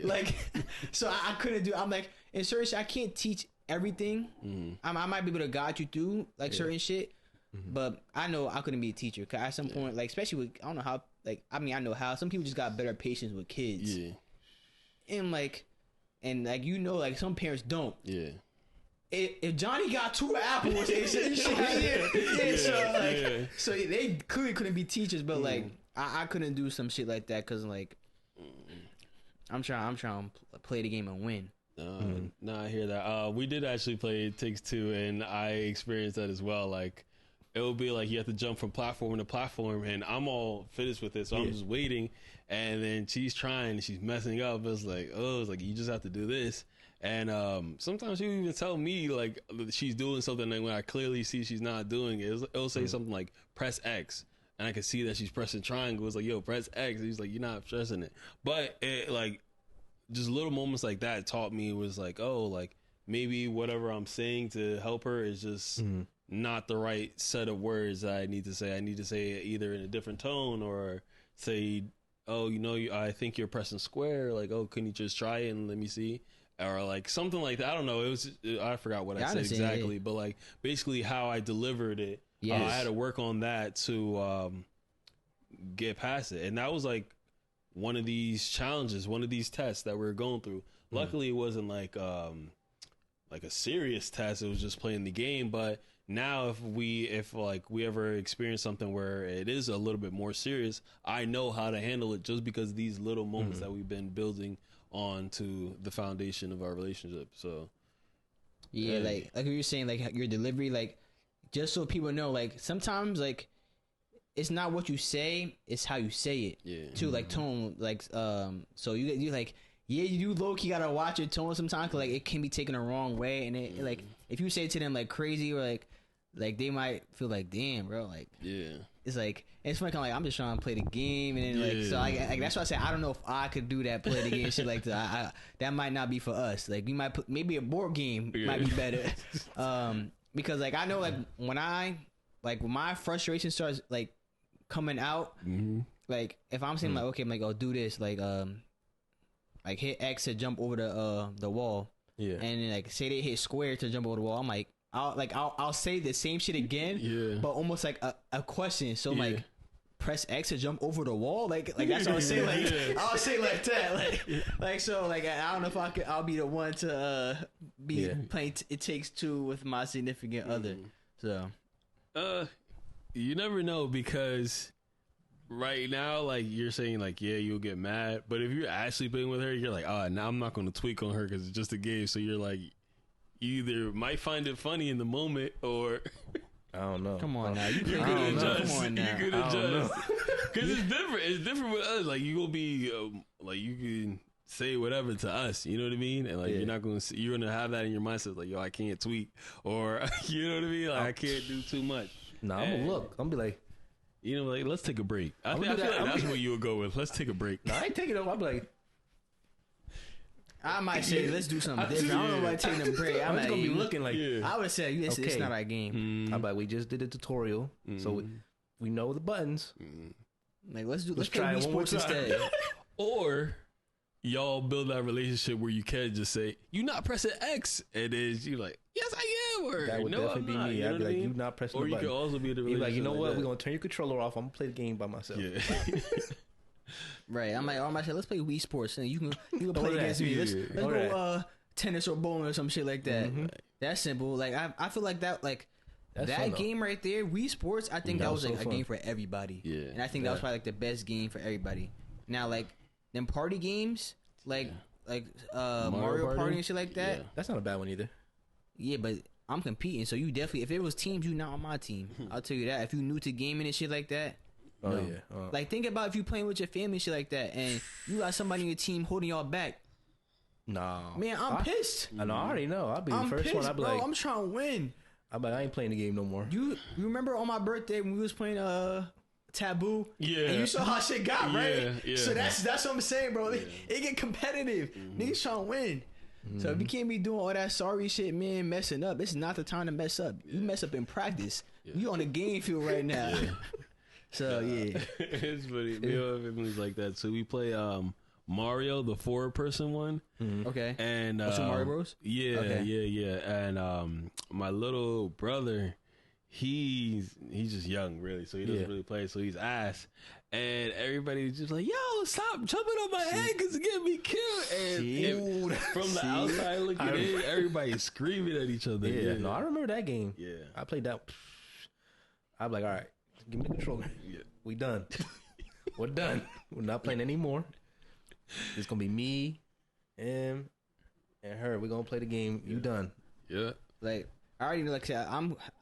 Like, so I couldn't do. I'm like, in certain shit, I can't teach everything. I might be able to guide you through like certain shit, but I know I couldn't be a teacher. Cause at some point, like, especially with, I don't know how. Like, I mean, I know how some people just got better patience with kids. Yeah. And like, you know, like, some parents don't. Yeah. If Johnny got 2 apples, so they clearly couldn't be teachers, but like, I couldn't do some shit like that because like, I'm trying to play the game and win. No, I hear that. We did actually play It Takes Two, and I experienced that as well. Like, it would be like you have to jump from platform to platform, and I'm all finished with it, so I'm just waiting. And then she's trying, she's messing up. It's like, you just have to do this. And sometimes she'll even tell me like she's doing something, and when I clearly see she's not doing it, it'll say something like press X, and I can see that she's pressing triangle. It's like, yo, press X. And he's like, you're not pressing it. But it, like, just little moments like that taught me, was like, oh, like, maybe whatever I'm saying to help her is just not the right set of words that I need to say. I need to say it either in a different tone, or say, oh, you know, I think you're pressing square. Like, oh, can you just try it and let me see? or like something like that. I don't know. It was I forgot what Yeah, I I said understand, exactly, yeah. but like basically how I delivered it. Yes. I had to work on that to get past it, and that was like one of these challenges, one of these tests that we were going through. Luckily, it wasn't like a serious test. It was just playing the game. But now, if we ever experience something where it is a little bit more serious, I know how to handle it just because of these little moments that we've been building on to the foundation of our relationship. So, Yeah, Hey. like you were saying, like your delivery, like just so people know, like sometimes like it's not what you say, it's how you say it. Yeah. Too, like tone, like so you like yeah, you do low key gotta watch your tone sometimes, 'cause like it can be taken the wrong way, and it like if you say to them like crazy or like they might feel like damn, bro, like yeah. it's like it's funny, kind of like I'm just trying to play the game, and then like so like that's why I say I don't know if I could do that, play the game shit like that. That might not be for us. Like we might put maybe a board game might be better, because like I know like when my frustration starts like coming out, like if I'm saying like okay, I'm like oh do this like hit X to jump over the wall, Yeah. and then like say they hit square to jump over the wall, I'm like I'll say the same shit again, Yeah. but almost like a question. So Yeah. like press X to jump over the wall, like that's what I would say. Like Yeah. I'll say like that, like so like I don't know if I'll be the one to be playing It Takes Two with my significant other. So You never know, because right now, like you're saying, like yeah, you'll get mad, but if you're actually playing with her, you're like, oh, now I'm not going to tweak on her because it's just a game. So you're like, you either might find it funny in the moment, or I don't know. come on now, you you play could the game. adjust. Come on You now. could I don't know. adjust because it's different. It's different with us. Like you gonna be like you can say whatever to us. You know what I mean? And like Yeah. you're not gonna you're gonna have that in your mindset. Like yo, I can't tweak, or you know what I mean? Like I can't do too much. Nah, I'm gonna look. I'm gonna be like, You know, like let's take a break. I I'm feel gonna do like that. that's what you would go with. Let's take a break. nah, I ain't taking it over. I'm like, I might say let's do something different. I don't know about taking a break. I'm just gonna be looking like, Yeah. I would say it's Okay. not our game. I'm like, we just did a tutorial, so we know the buttons. Like let's Let's play try Wii it one more Sports time. instead. Or y'all build that relationship where you can just say, "You not pressing X," and then you like, "Yes, I am." Or That would no, definitely I'm be not. me. You know I'd what be I like, mean? you not pressing Or the you button. could also be the You're relationship. like, you know what? that. We're gonna turn your controller off. I'm gonna play the game by myself. Yeah. Right. I'm like, let's play Wii Sports, and you can Throw play that. against me. Let's Yeah. go Throw that. tennis or bowling or some shit like that. That's simple. Like I feel like that That's that fun, though. game right there, Wii Sports. I think That that was was like so a fun. game for everybody. Yeah. And I think that was probably like the best game for everybody. Now like them party games, like Mario Party and shit like that. Yeah. That's not a bad one either. Yeah, but I'm competing, so you definitely. If it was teams, you not on my team. I'll tell you that. If you new to gaming and shit like that, Oh no. yeah. Like think about if you playing with your family and shit like that, and you got somebody in your team holding y'all back. Nah. Man, I'm pissed. I know. I already know. I'll be the I'm first pissed, one. I'll be bro. like, I'm trying to win. I ain't playing the game no more. You remember on my birthday when we was playing Taboo? Yeah. And you saw how shit got, right? Yeah, yeah. So that's what I'm saying, bro. It get competitive. Niggas trying to win. So if you can't be doing all that sorry shit, man, messing up. This is not the time to mess up. You mess up in practice. You on the game field right now. So yeah. It's funny. Me and my family's like that. So we play Mario, the 4-person one. Okay. And Super Mario Bros? Yeah, Okay. yeah. And my little brother, he's just young, really, so he doesn't really play. So he's ass, and everybody's just like, "Yo, stop jumping on my head because it's getting me killed." And from the outside looking in, everybody's screaming at each other. Yeah. No, I remember that game. Yeah. I played that. I'm like, all right, give me the controller. Yeah. We done. We're done. We're not playing anymore. It's gonna be me, him, and her. We're gonna play the game. You done? Yeah. Like I already know, like I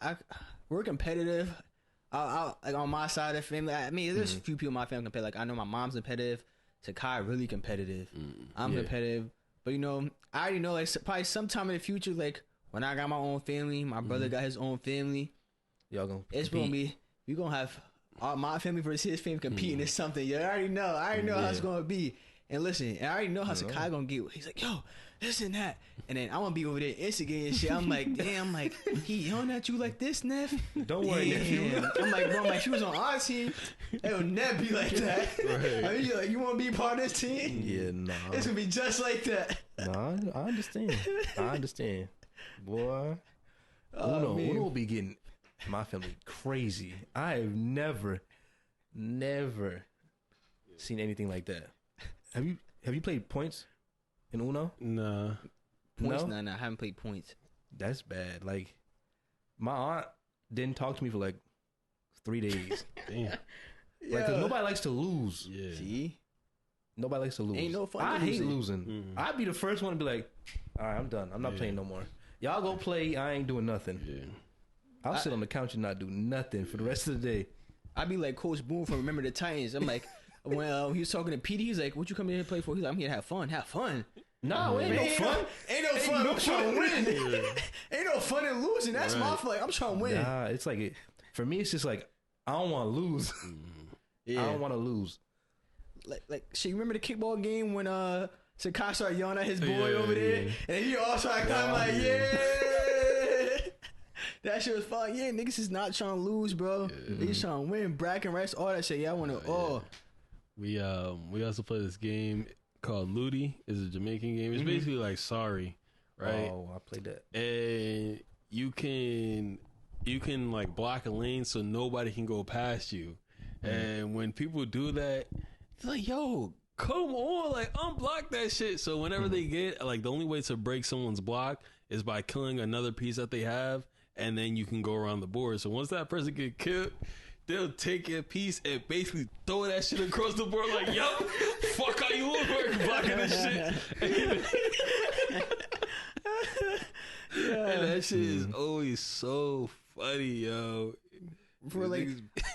said, we're competitive. I like on my side of the family. I mean, there's a few people in my family competitive. Like I know my mom's competitive. Sakai really competitive. I'm competitive, but you know, I already know like probably sometime in the future, like when I got my own family, my brother got his own family. Y'all gonna? It's compete. gonna be we gonna have my family versus his family competing or something. You already know. I already know how it's gonna be. And listen, and I already know how Sakai gonna get. He's like, yo, this and that. And then I'm gonna be over there instigating shit. I'm like, damn, like, he yelling at you like this, Neff? Don't worry, nephew. I'm like, bro, if she was on our team, it would never be like that. Right. I mean, you're like, you wanna be part of this team? Yeah, nah. It's gonna be just like that. Nah, I understand. I understand. Boy. Oh, man. Uno will be getting my family crazy. I have never seen anything like that. Have you played points in Uno? Nah. Points? No? Nah, I haven't played points. That's bad. Like, my aunt didn't talk to me for like 3 days. Damn. Like, 'cause nobody likes to lose. Yeah. See? Nobody likes to lose. Ain't no fun I hate losing. losing. I'd be the first one to be like, all right, I'm done. I'm not playing no more. Y'all go play. I ain't doing nothing. Yeah. I'll sit on the couch and not do nothing for the rest of the day. I'd be like Coach Boone from Remember the Titans. I'm like, when he was talking to Petey, he's like, what you come in here to play for? He's like, I'm here to have fun. Have fun. No, ain't no fun. Ain't no fun. I'm trying to win. Ain't no fun in losing. That's my fun. Like, I'm trying to win. Nah, it's like, for me, it's just like, I don't want to lose. Yeah. I don't want to lose. Like, shit, you remember the kickball game when Sakai started yelling at his boy Yeah, over there? yeah. And he all started kind of like, yeah. That shit was fun. Yeah, niggas is not trying to lose, bro. They just trying to win. Bragging rights, all that shit. Yeah, I want to, We also play this game called Ludi. It's a Jamaican game. It's basically like Sorry, right? Oh, I played that. And you can like block a lane so nobody can go past you. And when people do that, it's like, yo, come on, like unblock that shit. So whenever they get like, the only way to break someone's block is by killing another piece that they have, and then you can go around the board. So once that person get killed, they'll take a piece and basically throw that shit across the board like, yo, fuck how you look blocking this shit. And that shit is always so funny, yo. For like,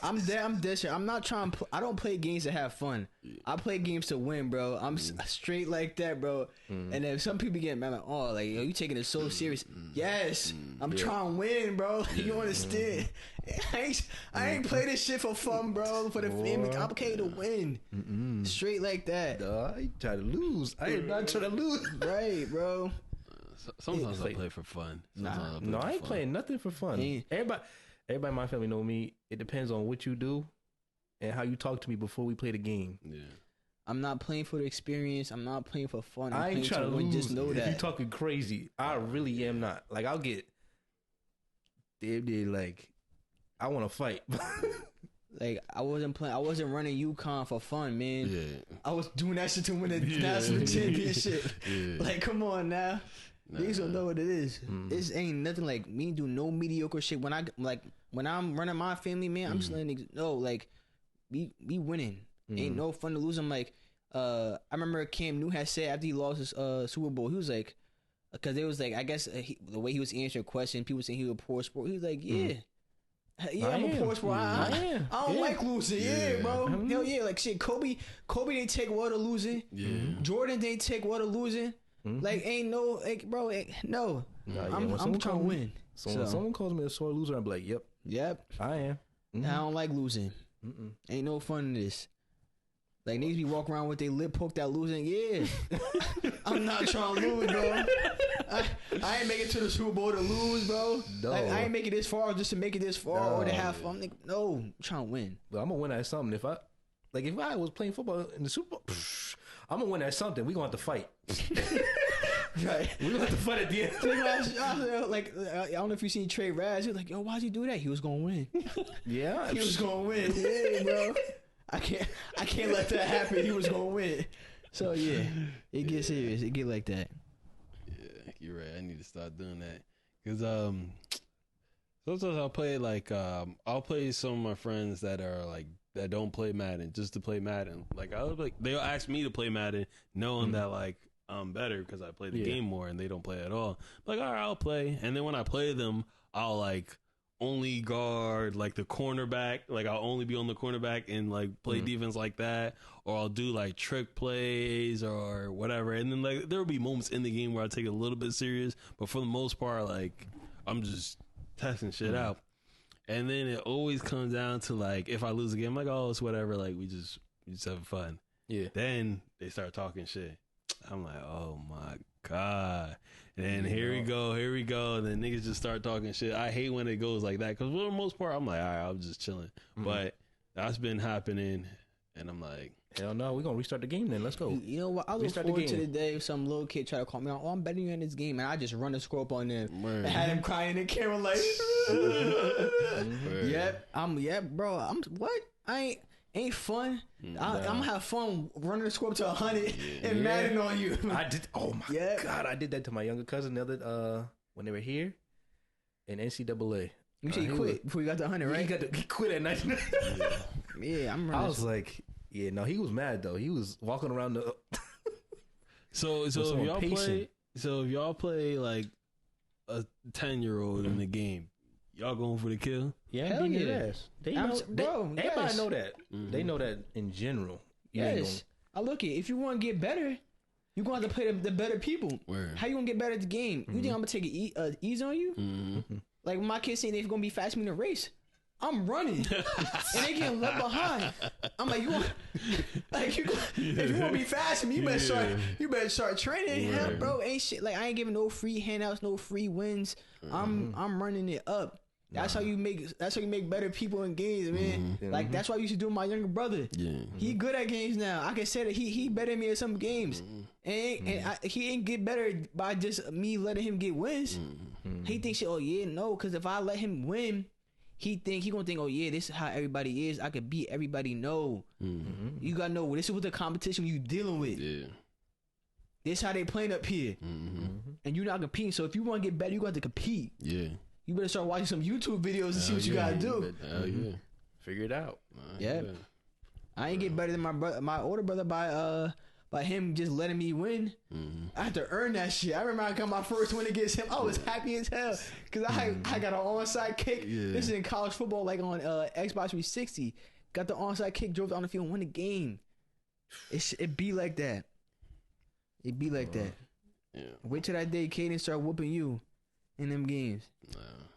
I'm dead shit. I'm not trying to. I don't play games to have fun. I play games to win, bro. I'm straight like that, bro. And if some people get mad, like, oh, like, yo, you taking it so serious? Yes, I'm trying to win, bro. You understand? I ain't play this shit for fun, bro. For the family, I'm okay to win. Straight like that. I ain't trying to lose. I am not trying to lose. Right, bro. Sometimes I play for fun. Sometimes No, I ain't for fun. playing nothing for fun. Yeah. Everybody in my family know me. It depends on what you do and how you talk to me before we play the game. Yeah. I'm not playing for the experience. I'm not playing for fun. I ain't trying to win. lose. Just know if that. you talking crazy, I really am not. Like, I'll get they like, I want to fight. Like, I wasn't playing. I wasn't running UConn for fun, man. Yeah. I was doing that shit to win the Yeah. national championship. Yeah. Like, come on now. Niggas don't know what it is. This ain't nothing like me do no mediocre shit. When I'm running my family, man, I'm just letting niggas know, like, we winning. Ain't no fun to lose. I'm like, I remember Cam Newton had said after he lost his Super Bowl, he was like, because it was like, I guess the way he was answering questions, people saying he was a poor sport. He was like, yeah. Yeah, I'm a poor sport. I don't like losing. Yeah, bro. Hell yeah. Like, shit, Kobe didn't take water losing. Yeah. Jordan didn't take water losing. Like, ain't no, like, bro, no. I'm trying to win. So when someone calls me a sore loser, I'm like, yep, I am. I don't like losing. Ain't no fun in this. Like, niggas be walking around with their lip poked out losing. Yeah. I'm not trying to lose, bro. I ain't make it to the Super Bowl to lose, bro. No. Like, I ain't make it this far just to make it this far or to have fun. Like, no, I'm trying to win. But I'm gonna win at something. If I was playing football in the Super Bowl, I'm gonna win at something. We gonna have to fight. Right. We gonna have to fight at the end. Like, I don't know if you seen Trey Raz. He was like, yo, why'd you do that? He was gonna win. Yeah, He was gonna win. Yeah, bro. I can't let that happen. He was gonna win. So yeah, it gets serious. It get like that. Yeah, you're right. I need to start doing that. Cause sometimes I'll play like I'll play some of my friends that are like that don't play Madden just to play Madden. Like they'll ask me to play Madden, knowing that like I'm better because I play the game more and they don't play at all. Like, all right, I'll play, and then when I play them, I'll like only guard like the cornerback. Like, I'll only be on the cornerback and like play defense like that, or I'll do like trick plays or whatever. And then like there will be moments in the game where I take it a little bit serious, but for the most part, like I'm just testing shit out. And then it always comes down to like if I lose a game, I'm like, oh, it's whatever. Like we just having fun. Yeah. Then they start talking shit. I'm like, oh my God. And then here we go. And then niggas just start talking shit. I hate when it goes like that because for the most part, I'm like, all right, I'm just chilling. But that's been happening. And I'm like, hell no, we're going to restart the game then. Let's go. You know what? I look forward to the day some little kid try to call me out. Oh, I'm betting you in this game. And I just run the score up on them. Word. And had him crying in the camera like, yep, bro. What? I ain't fun. I'm gonna have fun running the score up to 100 and Madden on you. I did. Oh my God, I did that to my younger cousin the other when they were here in NCAA. You said he quit before you got to 100, right? He quit at 99. Yeah, I'm running. I was like, yeah, no, he was mad though. He was walking around the. So if y'all play like a 10-year-old in the game, y'all going for the kill? Yeah, hell yeah. They know, everybody know that. They know that in general. Yes. I look at if you want to get better, you're going to have to play the better people. Word. How you going to get better at the game? You think I'm going to take an ease on you? Like when my kids saying they're going to be faster than me in a race, I'm running. And they getting left behind. I'm like, if you want to be fast with me, you better start training. Hell, bro, ain't shit. Like I ain't giving no free handouts, no free wins. I'm running it up. That's how you make better people in games, man. Like that's what I used to do with my younger brother. He good at games now. I can say that he better than me at some games. And he ain't get better by just me letting him get wins. He thinks because if I let him win, he gonna think, oh yeah, this is how everybody is. I could beat everybody. No, you gotta know this is what the competition you dealing with. This how they playing up here, and you're not competing. So if you want to get better, you got to compete. You better start watching some YouTube videos and see what you gotta do. Figure it out. I ain't get better than my older brother by him just letting me win. I had to earn that shit. I remember I got my first win against him. I was happy as hell because I got an onside kick. This is in college football, like on Xbox 360. Got the onside kick, drove down the field, and won the game. It be like that. It be like that. Wait till that day Caden start whooping you in them games.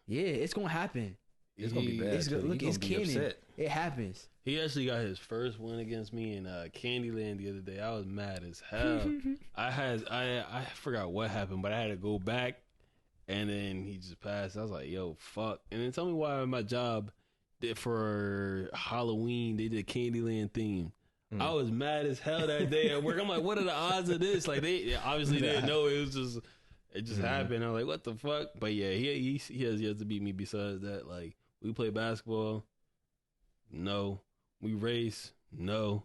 Yeah, it's gonna happen. It's gonna be bad. It's Caden. It happens. He actually got his first win against me in Candyland the other day. I was mad as hell. I forgot what happened, but I had to go back, and then he just passed. I was like, yo, fuck. And then tell me why my job did for Halloween, they did Candyland theme. I was mad as hell that day at work. I'm like, what are the odds of this? Like, they obviously didn't know. It just happened. I'm like, what the fuck? But yeah, he has yet to beat me besides that. Like, we play basketball. No. We race, no,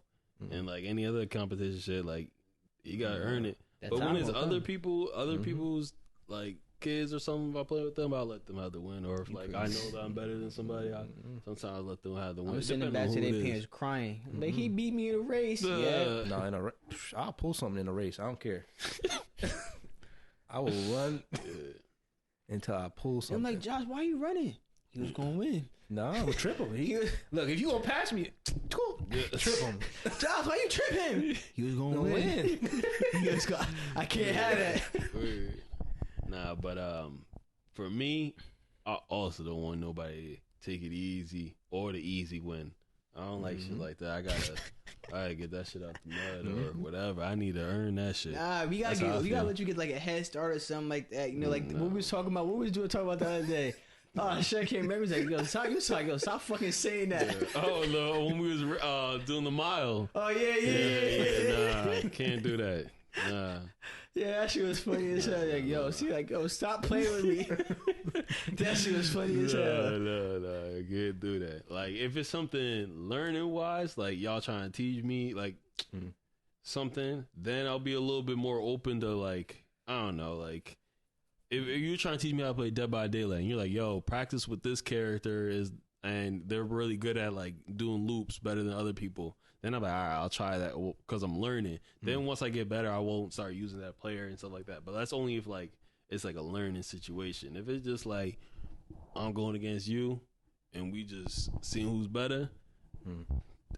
and like any other competition shit, like you gotta earn it. But when it's other people's like kids or something, if I play with them, I'll let them have the win. Or if like I know that I'm better than somebody, sometimes I let them have the win. I'm sending back to their parents crying. Like he beat me in a race. No, I'll pull something in a race. I don't care. I will run until I pull something. I'm like, Josh, why are you running? He was gonna win. No, I would trip him. Look, if you gonna pass me, cool. Trip him. Josh, why you trip him? He was gonna win. I can't have that. Nah, but for me, I also don't want nobody to take it easy or the easy win. I don't like shit like that. I gotta get that shit out the mud or whatever. I need to earn that shit. Nah, we gotta let you get like a head start or something like that. You know, like what we was talking about. What we was talking about the other day. Oh shit, I can't remember. He's like, stop fucking saying that. Oh no, when we was doing the mile. Oh yeah. Nah, can't do that. Nah. Yeah, that shit was funny as hell. Like, stop playing with me. That shit was funny as hell. No, can't do that. Like, if it's something learning wise, like y'all trying to teach me like something, then I'll be a little bit more open to like, I don't know, like. If you're trying to teach me how to play Dead by Daylight, and you're like, yo, practice with this character and they're really good at like doing loops better than other people, then I'm like, all right, I'll try that because I'm learning. Then once I get better, I won't start using that player and stuff like that. But that's only if like it's like a learning situation. If it's just like I'm going against you and we just seeing who's better,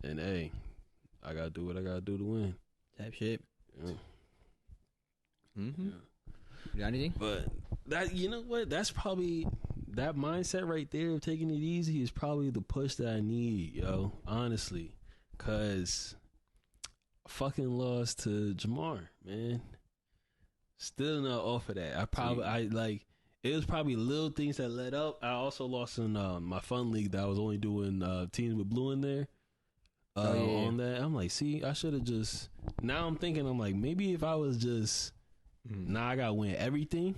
then hey, I gotta do what I gotta do to win. Type shit. Yeah. You got anything? But that, you know what? That's probably that mindset right there of taking it easy is probably the push that I need, yo. Honestly, cause fucking lost to Jamar, man. Still not off of that. It was probably little things that led up. I also lost in my fun league that I was only doing teams with blue in there. On that, I'm like, see, I should have just. Now I'm thinking, I'm like, maybe if I was just, I gotta win everything.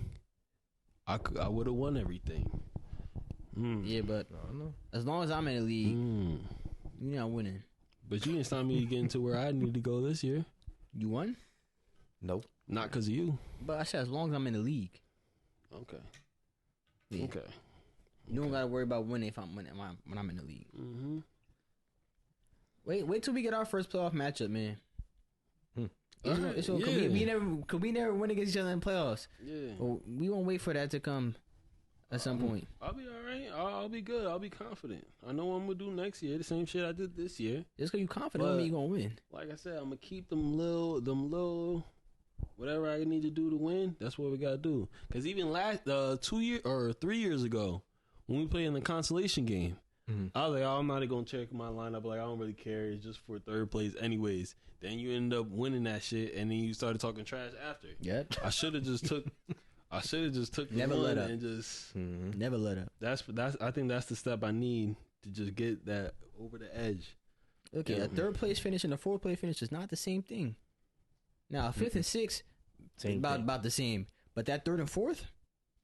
I would have won everything. Yeah, but as long as I'm in the league, you're not winning. But you didn't stop me getting to where I need to go this year. You won? Nope. Not because of you. But I said as long as I'm in the league. Okay. Yeah. Okay. You don't gotta worry about winning if I'm winning when I'm in the league. Mm-hmm. Wait till we get our first playoff matchup, man. Right. Could we never win against each other in playoffs? Yeah. Well, we won't wait for that to come at some point. I'll be all right. I'll be good. I'll be confident. I know what I'm gonna do next year. The same shit I did this year. Just because you confident don't mean you gonna win. Like I said, I'm gonna keep them little whatever I need to do to win. That's what we gotta do. Because even last 3 years ago, when we played in the consolation game, I was like, I'm not gonna check my lineup. Like I don't really care. It's just for third place, anyways. Then you end up winning that shit, and then you started talking trash after. Yep. I should have just took. The Never let up. and just Never let up. That's. I think that's the step I need to just get that over the edge. Okay, a third place finish and a fourth place finish is not the same thing. Now, a fifth and sixth, about the same. But that third and fourth,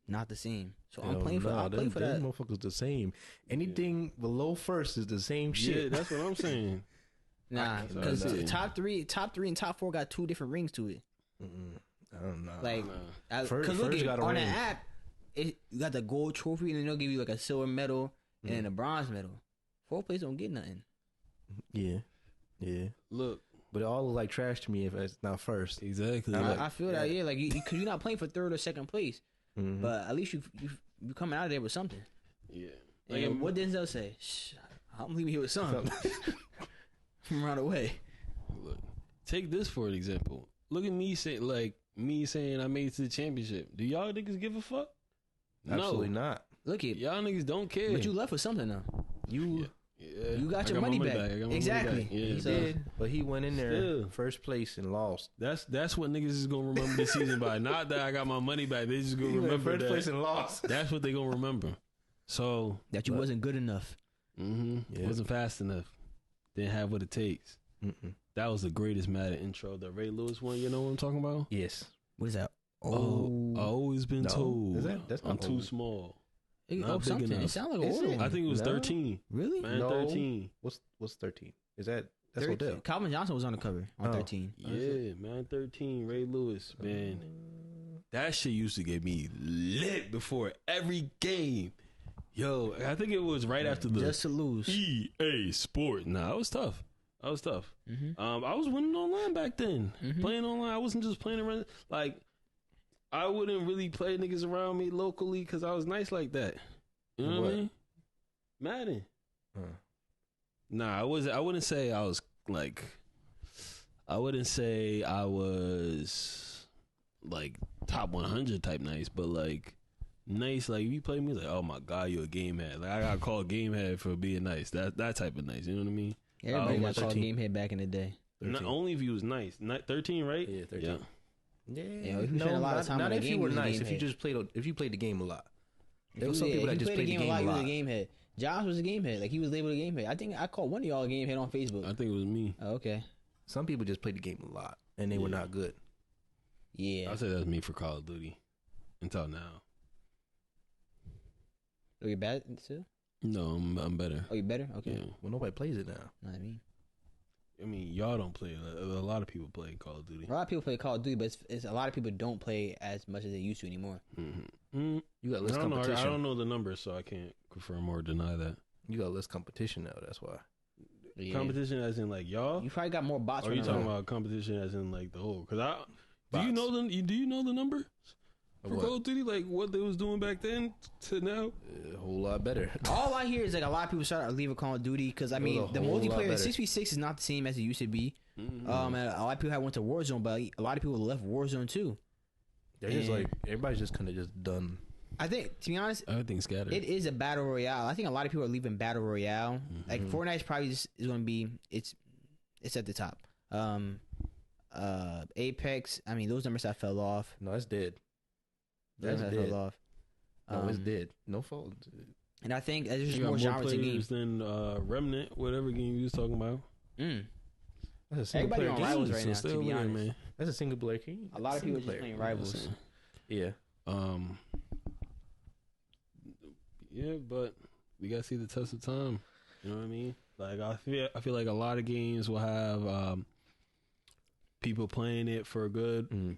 not the same. So I'm playing for. I'll play for that. Motherfuckers the same. Anything below first is the same shit. Yeah, that's what I'm saying. Nah, because top three and top four got two different rings to it. I don't know. Like, First look got a on the ring. app, you got the gold trophy, and then they'll give you like a silver medal and then a bronze medal. Fourth place don't get nothing. Yeah. Look, but it all look like trash to me if it's not first. exactly. I feel that, yeah. Like, because you're not playing for third or second place, but at least you coming out of there with something. Yeah. Like, what Denzel say? Shh, I'm leaving here with something. From right away. Look, take this for an example. Look at me saying I made it to the championship. Do y'all niggas give a fuck? Absolutely not. Look at Y'all niggas don't care. but you left with something though. You got I your money my back. I got my Exactly. money back. Yeah. He So- did, but he went in there Still. first place and lost. That's what niggas is gonna remember the season by. Not that I got my money back. They just gonna He went remember first that. place and lost. That's what they gonna remember. So that you wasn't good enough. Yeah. wasn't fast enough. Didn't have what it takes. That was the greatest Madden intro. The Ray Lewis one. You know what I'm talking about? Yes. What is that? Oh, I always been No. told. Is that's I'm not too old. small. Not big something. enough. It sounds like Is an older it? one. I think it was No. 13. Really? Man, No. 13. What's 13? That's Odell. Calvin Johnson was on the cover on Oh. 13. Yeah, man, 13. Ray Lewis, man. That shit used to get me lit before every game. Yo, I think it was right after the Just to lose. EA Sport. Nah, it was tough. I was tough. I was winning online back then. Playing online, I wasn't just playing around. Like, I wouldn't really play niggas around me locally because I was nice like that. You know what I mean? Madden. Nah, I wouldn't say I was like. I wouldn't say I was like top 100 type nice, but like nice. Like if you play me, like, oh my god, you're a game head. Like I got called game head for being nice. That type of nice. You know what I mean? Everybody got called 13. game head back in the day. Not only if you was nice. 13, right? Yeah, 13. Yeah, if you spend a lot of time not on the if game, you were you was a nice. game If you head. just played the game a lot. If There was you- some yeah, people if that you just played the game a you was lot. a game head. Josh was a game head. Like he was labeled a game head. I think I called one of y'all a game head on Facebook. I think it was me. Oh, okay. Some people just played the game a lot and they were not good. Yeah. I say that's me for Call of Duty until now. Oh, you bad too? No, I'm better. Oh, you better? Okay. Yeah. Well, nobody plays it now. Know what I mean, I mean, y'all don't play. A lot of people play Call of Duty. a lot of people play Call of Duty, but it's a lot of people don't play as much as they used to anymore. Mm-hmm. You got I less don't know. competition. I don't know the numbers, so I can't confirm or deny that. You got less competition now. That's why. Yeah. Competition as in like y'all, You probably got more bots. or are you running talking around. about competition as in like the whole? Because do Bots. you know the number for What? Call of Duty? Like what they was doing back then to now? A whole lot better. All I hear is like a lot of people started leaving Call of Duty because I was mean a the whole lot multiplayer better. 6v6 is not the same as it used to be. Mm-hmm. And a lot of people have went to Warzone, but a lot of people left Warzone too. They're just And- like everybody's just kind of just done. I think, to be honest, Everything's scattered. it is a battle royale. I think a lot of people are leaving battle royale. Mm-hmm. Like Fortnite's probably just is going to be it's at the top. Apex. I mean, those numbers have fell off. No, that's dead. Those That's have dead. fell off. No, it's dead. No fault. And I think there's just You got more more genres of players games. than Remnant, whatever game you was talking about. That's a single Everybody player on game. Rivals right So now, stay to over be there, honest. man. That's a single player game. A lot of people Single just player. playing Rivals. Yeah. Yeah, but we gotta see the test of time. You know what I mean? Like I feel like a lot of games will have people playing it for a good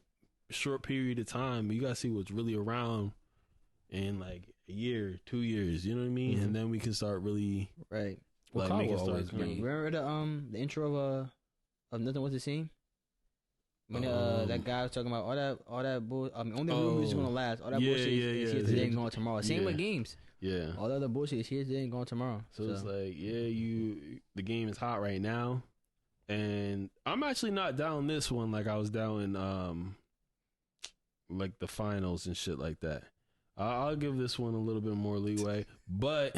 short period of time. But you gotta see what's really around in like a year, 2 years. You know what I mean? And then we can start really Right. Well, like COD making will always start. be- Remember the intro of Nothing Was the Same? When that guy was talking about all that bull. I mean, only rumors is gonna last. All that bullshit is here today and going tomorrow. Same with games. Yeah. All the other bullshit is here today and going tomorrow. So it's like, the game is hot right now, and I'm actually not down this one like I was down in like the finals and shit like that. I'll give this one a little bit more leeway, but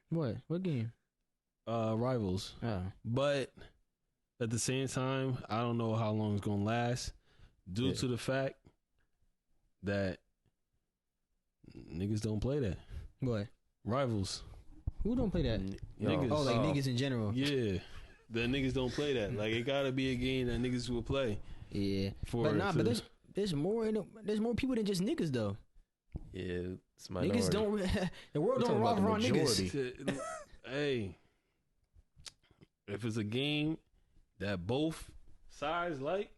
what game? Rivals. Oh, But at the same time, I don't know how long it's gonna last, due to the fact that niggas don't play that. what? Rivals. Who don't play that? Niggas. Oh, like niggas in general. Yeah, the niggas don't play that. Like it gotta be a game that niggas will play. Yeah. For But it to- there's more there's more people than just niggas though. Yeah, it's minority. Niggas don't. The world You don't talking about revolve the around niggas. majority. Hey, if it's a game that both sides like,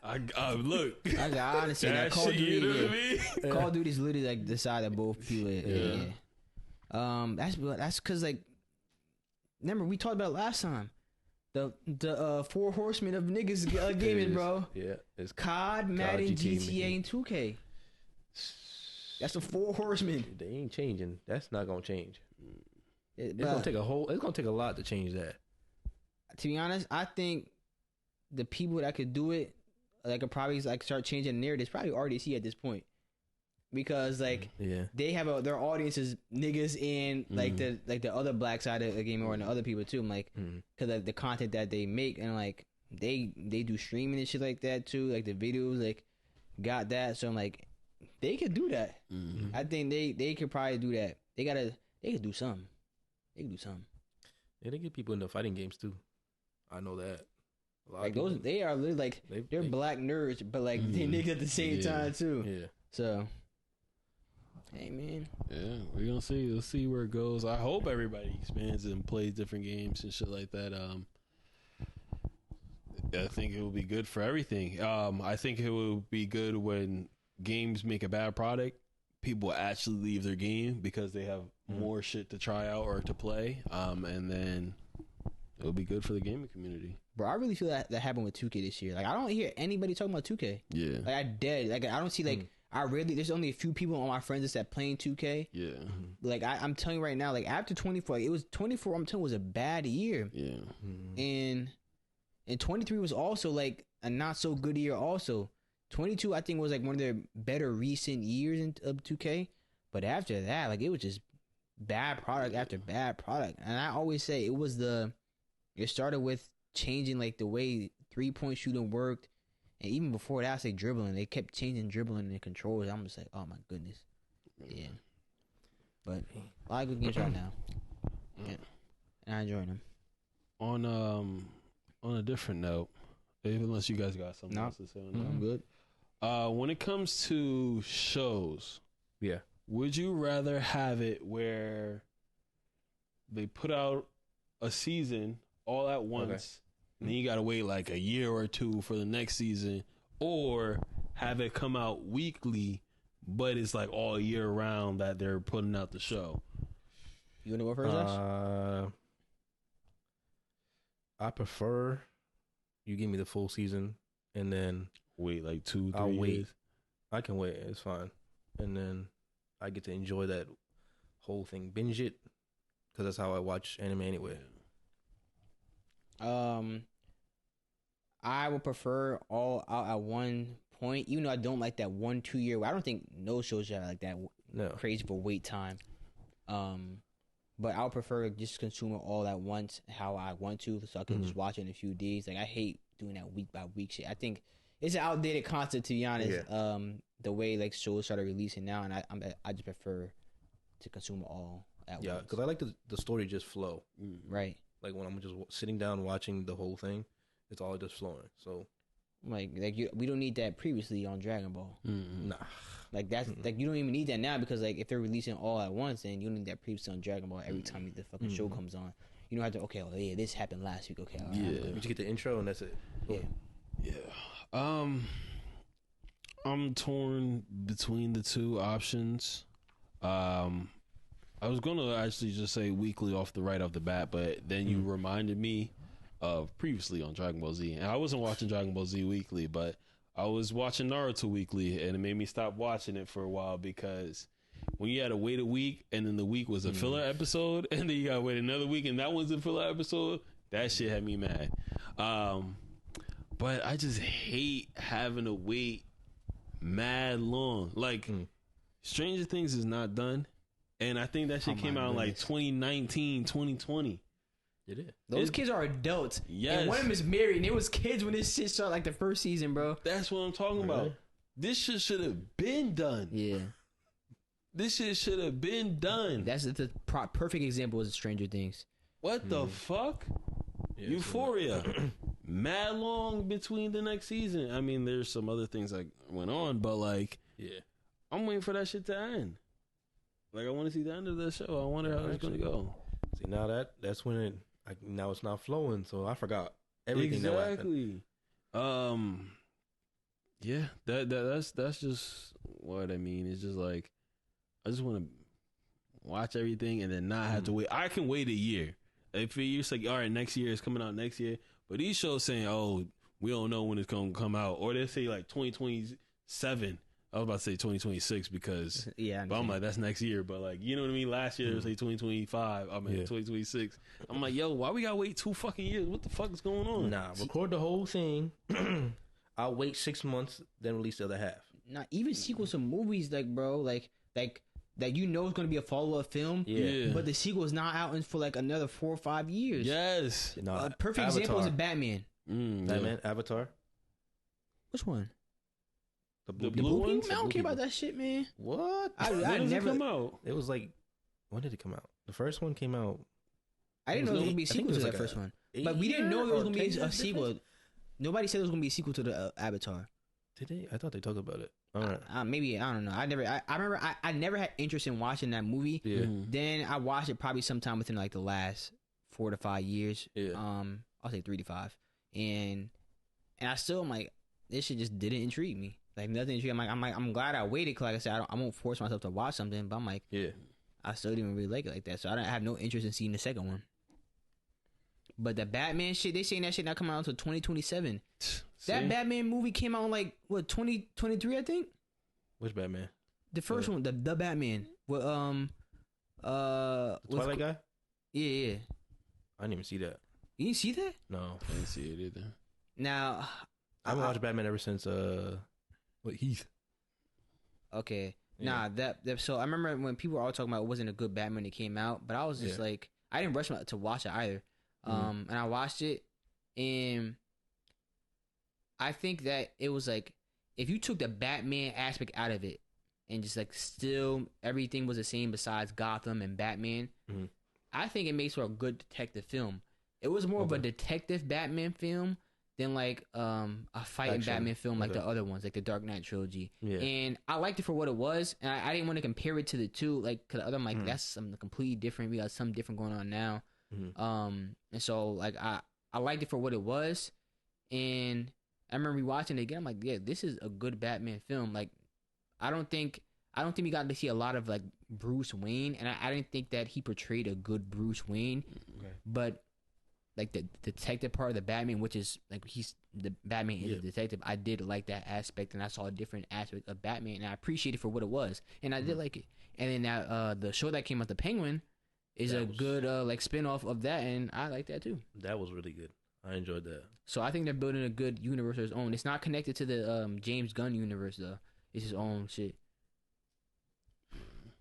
I look. I honestly that That Call of shit, you know what I Duty. mean? Call of Duty is literally like the side that both people. Yeah. That's because like, remember we talked about it last time. The 4 horsemen of niggas gaming, bro. Yeah, it's COD, Madden, GTA, GTA, and 2K. That's the 4 horsemen. They ain't changing. That's not gonna change. It's It's gonna take a lot to change that. To be honest, I think the people that could do it, that could probably like start changing the narrative, probably RDC at this point, because like Yeah, they have their audience is niggas and like the other black side of the game or and the other people too, like because like the content that they make and like they do streaming and shit like that too, like the videos like got that, so I'm like they could do that. I think they could probably do that. They could do something. They could do something. yeah, they get people into fighting games too. I know that. A lot Like of people, those, they are literally like they're they- black nerds, but like they niggas at the same time too. Yeah, So, hey man, Yeah, we're gonna see. We'll see where it goes. I hope everybody expands and plays different games and shit like that. I think it will be good for everything. I think it will be good when games make a bad product. People actually leave their game because they have more shit to try out or to play. And then it'll be good for the gaming community. bro, I really feel that happened with 2K this year. Like I don't hear anybody talking about 2K. Yeah. Like I dead. Like I don't see like there's only a few people on my friends list that playing 2K. Yeah. Like I'm telling you right now, like after 24, like, it was 24. I'm telling you, was a bad year, Yeah. and 23 was also like a not so good year. Also, 22 I think was like one of their better recent years of 2K. But after that, like it was just bad product after bad product. And I always say it started with changing like the way 3-point shooting worked. And even before that, I say dribbling. They kept changing dribbling and controls. I'm just like, oh my goodness. Yeah. But a lot of good games right now. Yeah. And I enjoy them. On a different note, unless you guys got something else to say on that. I'm good. When it comes to shows, yeah. would you rather have it where they put out a season all at once, and then you gotta wait like a year or two for the next season, or have it come out weekly, but it's like all year round that they're putting out the show? You wanna go first, Ash? I prefer you give me the full season, and then Wait like 2, 3 I'll years. wait. I can wait. It's fine, and then I get to enjoy that whole thing, binge it, because that's how I watch anime anyway. I would prefer all out at one point, even though I don't like that 1-2 year. I don't think no shows are like that No, crazy for wait time. But I would prefer just consume it all at once, how I want to, so I can just watch it in a few days. Like I hate doing that week by week shit. I think it's an outdated concept, to be honest. Yeah. The way like shows started releasing now, and I just prefer to consume it all at Yeah, once. because I like the story just flow. Right. Like when I'm just sitting down watching the whole thing, it's all just flowing. So Like we don't need that previously on Dragon Ball. nah, Like that's like you don't even need that now because like if they're releasing all at once, then you don't need that previously on Dragon Ball every time the fucking show comes on. You don't have to yeah, this happened last week. Okay, all right, Yeah. you just get the intro and that's it. yeah. Yeah. I'm torn between the two options. I was gonna actually just say weekly off the bat, but then you reminded me of previously on Dragon Ball Z, and I wasn't watching Dragon Ball Z weekly, but I was watching Naruto weekly, and it made me stop watching it for a while because when you had to wait a week, and then the week was a filler episode, and then you gotta wait another week, and that was a filler episode, that shit had me mad. But I just hate having to wait mad long. Like Stranger Things is not done, and I think that shit came out in like 2019, 2020. It is. Those kids are adults. Yes. And one of them is married, and it was kids when this shit started, like the first season, bro. That's what I'm talking about. This shit should have been done. Yeah. This shit should have been done. That's the perfect example of Stranger Things. What the fuck? Yeah, Euphoria. Mad long between the next season. I mean, there's some other things that went on, but like, yeah. I'm waiting for that shit to end. Like, I want to see the end of the show. I wonder how it's going to go. See, now that's when it now it's not flowing, so I forgot everything that happened. Exactly. Yeah, that's just what I mean. It's just like I just want to watch everything and then not have to wait. I can wait a year. If it's like, all right, next year is coming out next year, but these shows saying, oh, we don't know when it's going to come out, or they say like 2027. I was about to say 2026 because but I'm like, that's next year. But like, you know what I mean? Last year it was like 2025. I mean 2026. I'm like, yo, why we gotta wait 2 fucking years? What the fuck is going on? Nah, record the whole thing. I'll wait 6 months, then release the other half. Not even sequels to movies, like bro, like that you know it's gonna be a follow-up film. Yeah. But the sequel is not out for like another 4 or 5 years. Yes. No, A perfect example is Batman. Batman, Avatar. Which one? The The blue blue Blue ones? Man? I don't care about that shit, man. What? I When does never. it come out? It was like, when did it come out? The first one came out. I didn't know there was gonna be a I think sequel it to was that like first a one. But we didn't know 8 there was or gonna be 10 a years sequel. difference? Nobody said there was gonna be a sequel to the Avatar. Did they? I thought they talked about it. All right. Maybe I don't know. I remember I never had interest in watching that movie. Yeah. Then I watched it probably sometime within like the last 4 to 5 years. Yeah. I'll say 3 to 5, and I still am like, this shit just didn't intrigue me. Like nothing intrigued. I'm glad I waited. Cause like I said, I won't force myself to watch something. But I'm like, Yeah. I still didn't really like it like that. So I have no interest in seeing the second one. But the Batman shit, they saying that shit not coming out until 2027. That Batman movie came out in like what 2023, I think. Which Batman? The first one, the Batman. With The Twilight guy? Yeah. I didn't even see that. You didn't see that? No. I didn't see it either. Now, I haven't watched Batman ever since Heath. okay. Yeah. Nah, that so I remember when people were all talking about it wasn't a good Batman when it came out, but I was just like, I didn't rush to watch it either. And I watched it, and I think that it was like, if you took the Batman aspect out of it and just like still everything was the same besides Gotham and Batman, I think it makes for a good detective film. It was more of a detective Batman film than like a fighting Batman film like the other ones, like the Dark Knight trilogy. Yeah. And I liked it for what it was, and I didn't want to compare it to the two, like, cause the other, I'm like, that's something completely different. We got something different going on now. And so like I liked it for what it was, and I remember rewatching it again. I'm like, yeah, this is a good Batman film. Like, I don't think we got to see a lot of like Bruce Wayne, and I didn't think that he portrayed a good Bruce Wayne. Okay. But like the detective part of the Batman, which is like he's the Batman is a detective, I did like that aspect, and I saw a different aspect of Batman, and I appreciated it for what it was, and I did like it. And then that the show that came out, The Penguin, is good like spinoff of that, and I like that too. That was really good. I enjoyed that. So I think they're building a good universe of its own. It's not connected to the James Gunn universe though. It's his own shit.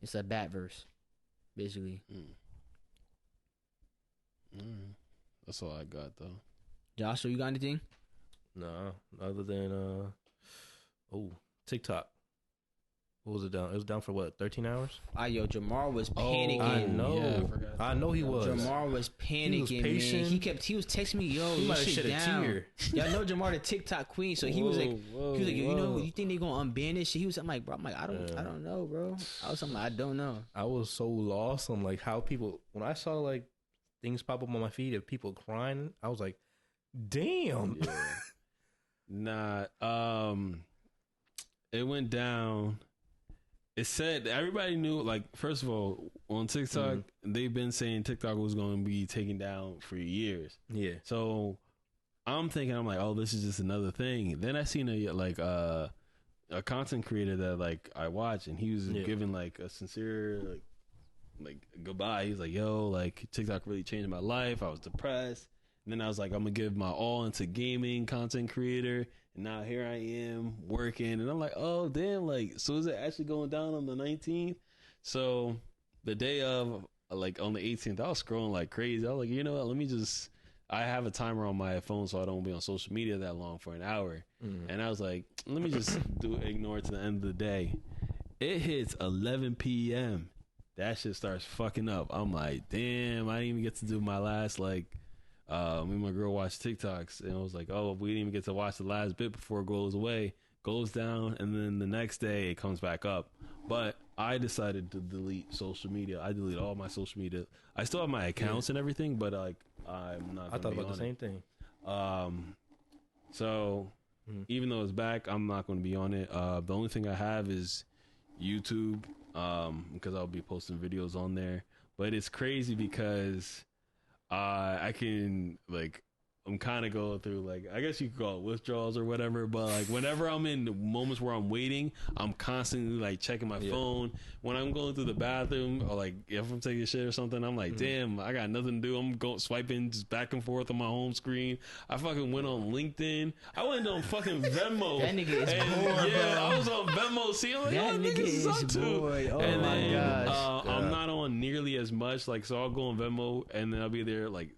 It's a Batverse, basically. That's all I got though. Joshua, you got anything? No, other than TikTok. What was it down? It was down for what? 13 hours. Yo, Jamar was panicking. I know. Yeah, I forgot. I know he was. Jamar was panicking, patient. man. He was texting me, yo, He you might have shit shed a down. tear. Y'all know Jamar the TikTok queen, so he was like, you know, you think they gonna unban this shit? I'm like, bro, I don't know, bro. I don't know. I was so lost on like how people. When I saw like things pop up on my feed of people crying, I was like, damn. Yeah. It went down. It said everybody knew. Like, first of all, on TikTok, they've been saying TikTok was going to be taken down for years. Yeah. So I'm like, oh, this is just another thing. Then I seen a content creator that like I watch, and he was giving like a sincere like goodbye. He's like, yo, like TikTok really changed my life. I was depressed, and then I was like, I'm gonna give my all into gaming, content creator. And now here I am working, and I'm like, oh damn! Like, so is it actually going down on the 19th? So the day of, like on the 18th, I was scrolling like crazy. I was like, you know what? I have a timer on my phone, so I don't be on social media that long for an hour. And I was like, let me just ignore it to the end of the day. It hits 11 p.m. That shit starts fucking up. I'm like, damn! I didn't even get to do my last like. Me and my girl watched TikToks, and I was like, oh, we didn't even get to watch the last bit before it goes away. Goes down, and then the next day it comes back up. But I decided to delete social media. I deleted all my social media. I still have my accounts and everything, but like I'm not. I thought about the same thing. So even though it's back, I'm not going to be on it. The only thing I have is YouTube, because I'll be posting videos on there. But it's crazy because I can like I'm kind of going through like I guess you could call it withdrawals or whatever, but like whenever I'm in the moments where I'm waiting, I'm constantly like checking my phone. When I'm going through the bathroom or like if I'm taking a shit or something, I'm like, damn, I got nothing to do. I'm going swiping just back and forth on my home screen. I fucking went on LinkedIn. I went on fucking Venmo. That nigga is bored, yeah, bro. I was on Venmo. See, I'm like, That oh, nigga is suck too. bored. Oh and my then, gosh. I'm not on nearly as much. Like, so I'll go on Venmo and then I'll be there like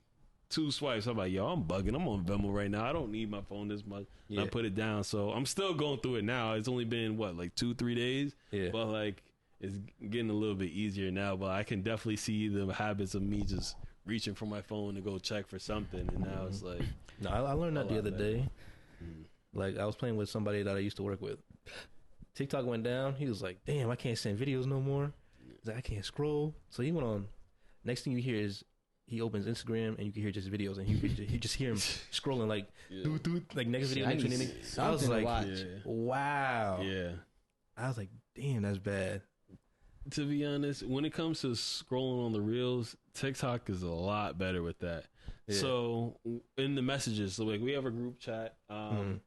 2 swipes. I'm like, yo, I'm bugging. I'm on Venmo right now. I don't need my phone this much. Yeah. I put it down. So I'm still going through it now. It's only been what, like 2-3 days. Yeah. But like it's getting a little bit easier now. But I can definitely see the habits of me just reaching for my phone to go check for something. And now it's like, no, I learned that the other day. Like I was playing with somebody that I used to work with. TikTok went down. He was like, damn, I can't send videos no more. He's like, I can't scroll. So he went on. Next thing you hear is he opens Instagram and you can hear just videos and you just hear him scrolling like like next video, next video. I was like, wow. Yeah. I was like, damn, that's bad. To be honest, when it comes to scrolling on the reels, TikTok is a lot better with that. Yeah. So in the messages, so like we have a group chat on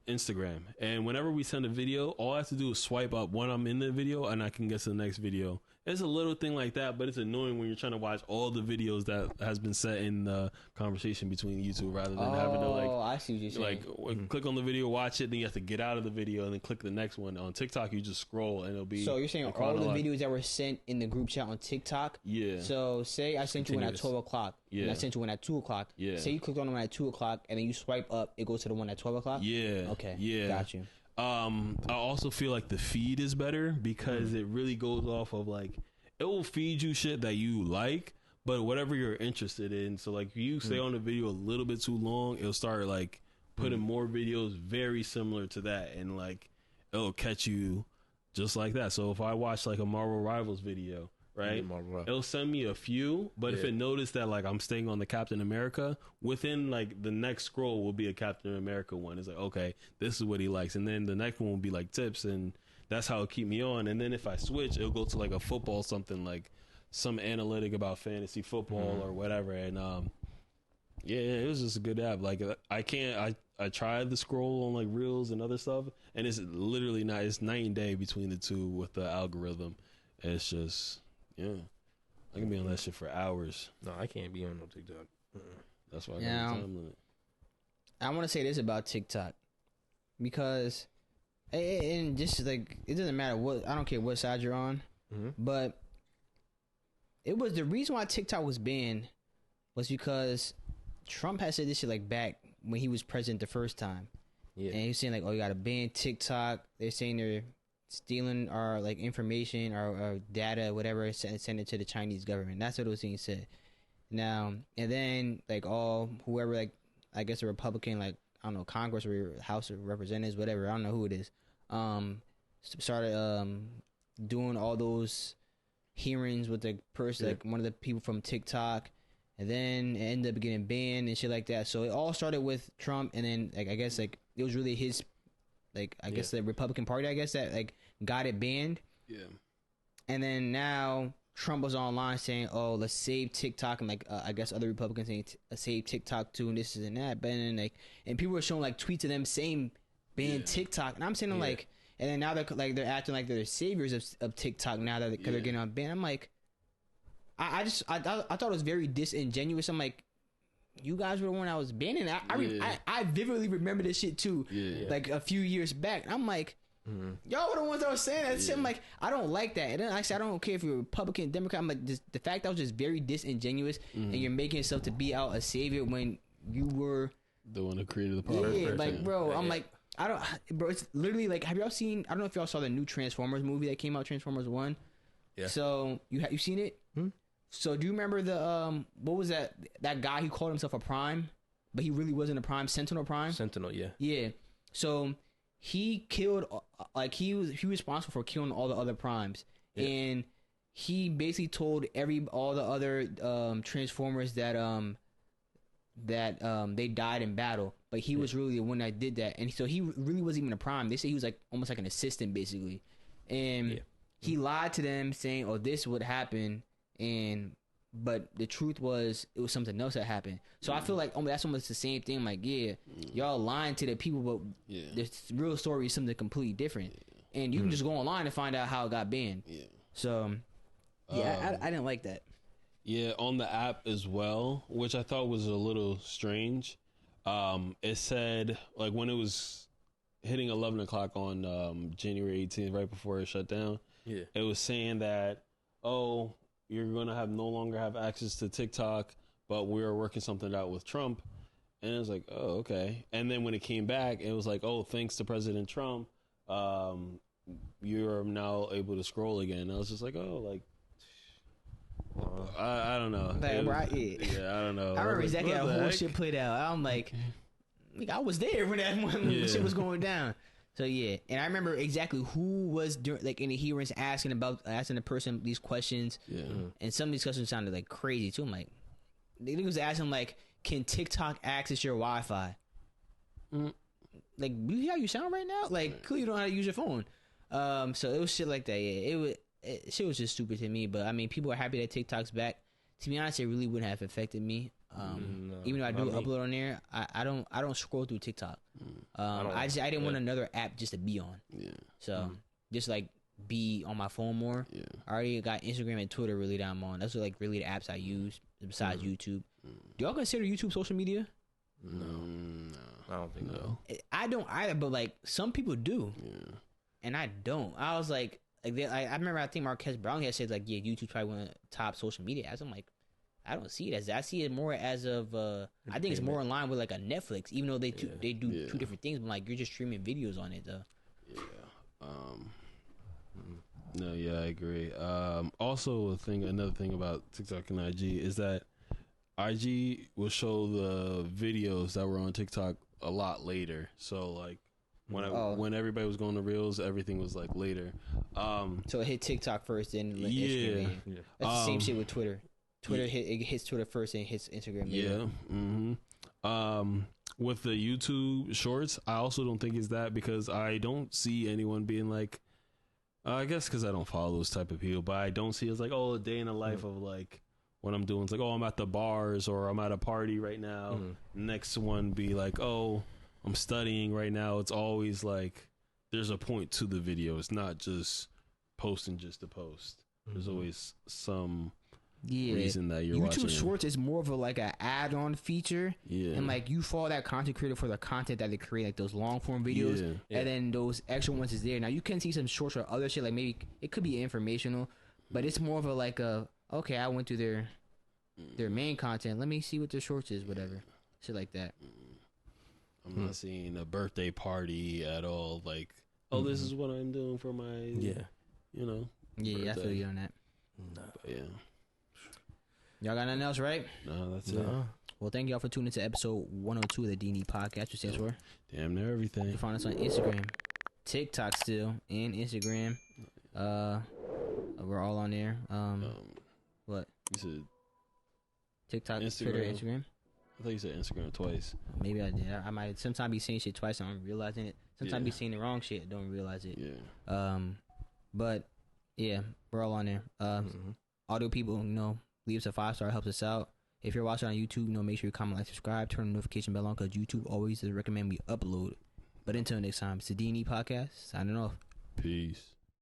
Instagram, and whenever we send a video, all I have to do is swipe up when I'm in the video and I can get to the next video. It's a little thing like that, but it's annoying when you're trying to watch all the videos that has been set in the conversation between you two rather than having to like, I see what you're saying. Like click on the video, watch it, then you have to get out of the video and then click the next one. On TikTok, you just scroll and it'll be. So you're saying all the videos that were sent in the group chat on TikTok? Yeah. So say I sent you one at 12 o'clock. Yeah. And I sent you one at 2 o'clock. Yeah. Say you clicked on the one at 2 o'clock and then you swipe up, it goes to the one at 12 o'clock? Yeah. Okay. Yeah. Got you. I also feel like the feed is better because it really goes off of like, it will feed you shit that you like, but whatever you're interested in. So like if you stay on the video a little bit too long, it'll start like putting more videos very similar to that, and like it'll catch you just like that. So if I watch like a Marvel Rivals video, right, it'll send me a few, but if it noticed that like I'm staying on the Captain America, within like the next scroll will be a Captain America one. It's like, okay, this is what he likes, and then the next one will be like tips, and that's how it'll keep me on. And then if I switch, it'll go to like a football something, like some analytic about fantasy football or whatever. And yeah, it was just a good app. Like I tried the scroll on like Reels and other stuff, and it's literally not. It's night and day between the two with the algorithm. It's just I can be on that shit for hours. No, I can't be on no TikTok. That's why I got a time limit. I want to say this about TikTok because. And just like it doesn't matter what, I don't care what side you're on, but it was the reason why TikTok was banned was because Trump had said this shit like back when he was president the first time. Yeah. And he was saying like, oh, you gotta ban TikTok. They're saying they're stealing our like information, our data, whatever, and send it to the Chinese government. That's what it was being said. Now and then like whoever, like I guess a Republican, like I don't know, Congress or House of Representatives, whatever, I don't know who it is, started doing all those hearings with the person, like one of the people from TikTok, and then it ended up getting banned and shit like that. So it all started with Trump, and then like I guess like it was really his, like I guess the Republican Party, I guess, that like got it banned. Yeah. And then now Trump was online saying, "Oh, let's save TikTok," and like I guess other Republicans saying save TikTok too, and this and that. But then like, and people were showing like tweets of them saying ban TikTok, and I'm saying like, and then now they're acting like they're saviors of TikTok now that they're getting on ban. I'm like, I thought it was very disingenuous. I'm like, you guys were the one I was banning. I vividly remember this shit too, like a few years back. I'm like. Y'all were the ones that were saying that shit. I'm like, I don't like that. And then actually, I don't care if you're Republican, Democrat. I'm like, the fact that was just very disingenuous, and you're making yourself to be out a savior when you were the one who created the problem. Yeah, like, bro, I'm like, I don't, bro. It's literally like, have y'all seen? I don't know if y'all saw the new Transformers movie that came out, Transformers 1. Yeah. So you seen it? So do you remember the what was that guy who called himself a Prime, but he really wasn't a Prime, Sentinel Prime? Sentinel, yeah. Yeah. So he killed, like he was responsible for killing all the other Primes, and he basically told all the other Transformers that they died in battle, but he was really the one that did that, and so he really wasn't even a Prime. They say he was like almost like an assistant basically, and he lied to them saying, "Oh, this would happen," but the truth was it was something else that happened. So I feel like that's almost the same thing. Like, y'all lying to the people, but the real story is something completely different. And you can just go online and find out how it got banned. So, I didn't like that. Yeah, on the app as well, which I thought was a little strange. It said, like, when it was hitting 11 o'clock on January 18th, right before it shut down, it was saying that, oh, you're going to no longer have access to TikTok, but we're working something out with Trump. And it was like, oh, okay. And then when it came back, it was like, oh, thanks to President Trump, you're now able to scroll again. I was just like, oh, like, I don't know. Like, I don't know. I remember exactly how the whole shit played out. I'm like, I was there when that shit was going down. So yeah, and I remember exactly who was like in the hearings asking the person these questions. Yeah, and some of these questions sounded like crazy too. I'm like, they was asking like, can TikTok access your Wi-Fi? Like, you hear how you sound right now? Like, clearly you don't know how to use your phone. So it was shit like that. Yeah, shit was just stupid to me. But I mean, people are happy that TikTok's back. To be honest, it really wouldn't have affected me. Even though I do upload on there, I don't scroll through TikTok. I didn't want another app just to be on. Yeah. So just like be on my phone more. Yeah. I already got Instagram and Twitter really that I'm on. Those are like really the apps I use besides YouTube. Do y'all consider YouTube social media? No, I don't think so. I don't either, but like some people do. Yeah. And I don't. I was like I remember I think Marquez Brown had said like, yeah, YouTube's probably one of the top social media apps. I'm like, I don't see it as that. I see it more as of I think it's more in line with like a Netflix, even though they do two different things. But like, you're just streaming videos on it though. Yeah. No, yeah, I agree. Also, another thing about TikTok and IG is that IG will show the videos that were on TikTok a lot later. So like when everybody was going to Reels, everything was like later. So it hit TikTok first, then Instagram. Yeah. That's the same shit with Twitter. Twitter hits Twitter first and hits Instagram later. Yeah. With the YouTube Shorts, I also don't think it's that, because I don't see anyone being like, I guess because I don't follow those type of people, but I don't see it's like, oh, a day in the life of like what I'm doing. It's like, oh, I'm at the bars or I'm at a party right now. Next one be like, oh, I'm studying right now. It's always like there's a point to the video. It's not just posting just to post. There's always some reason that you're watching. YouTube Shorts is more of a like an add-on feature, and like you follow that content creator for the content that they create, like those long form videos, and then those extra ones is there. Now you can see some shorts or other shit, like maybe it could be informational, but it's more of a like okay, I went through their main content, let me see what their shorts is, whatever, shit like that. I'm not seeing a birthday party at all. Like, oh, this is what I'm doing for my, you know. Yeah, I feel you on that. Nah. But yeah. Y'all got nothing else, right? No, that's it. Well, thank y'all for tuning into episode 102 of the D&D podcast, which stands for Damn near everything. You can find us on Instagram, TikTok still, and Instagram. We're all on there. What? You said TikTok, Instagram. Twitter, Instagram. I thought you said Instagram twice. Maybe I did. I might sometimes be saying shit twice and I'm realizing it. Sometimes be Yeah. saying the wrong shit and don't realize it. Yeah. But yeah, we're all on there. Audio people, leave us a 5-star, helps us out. If you're watching on YouTube, make sure you comment, like, subscribe, turn the notification bell on, because YouTube always recommend we upload. But until next time, it's the D&E podcast. Signing off. Peace.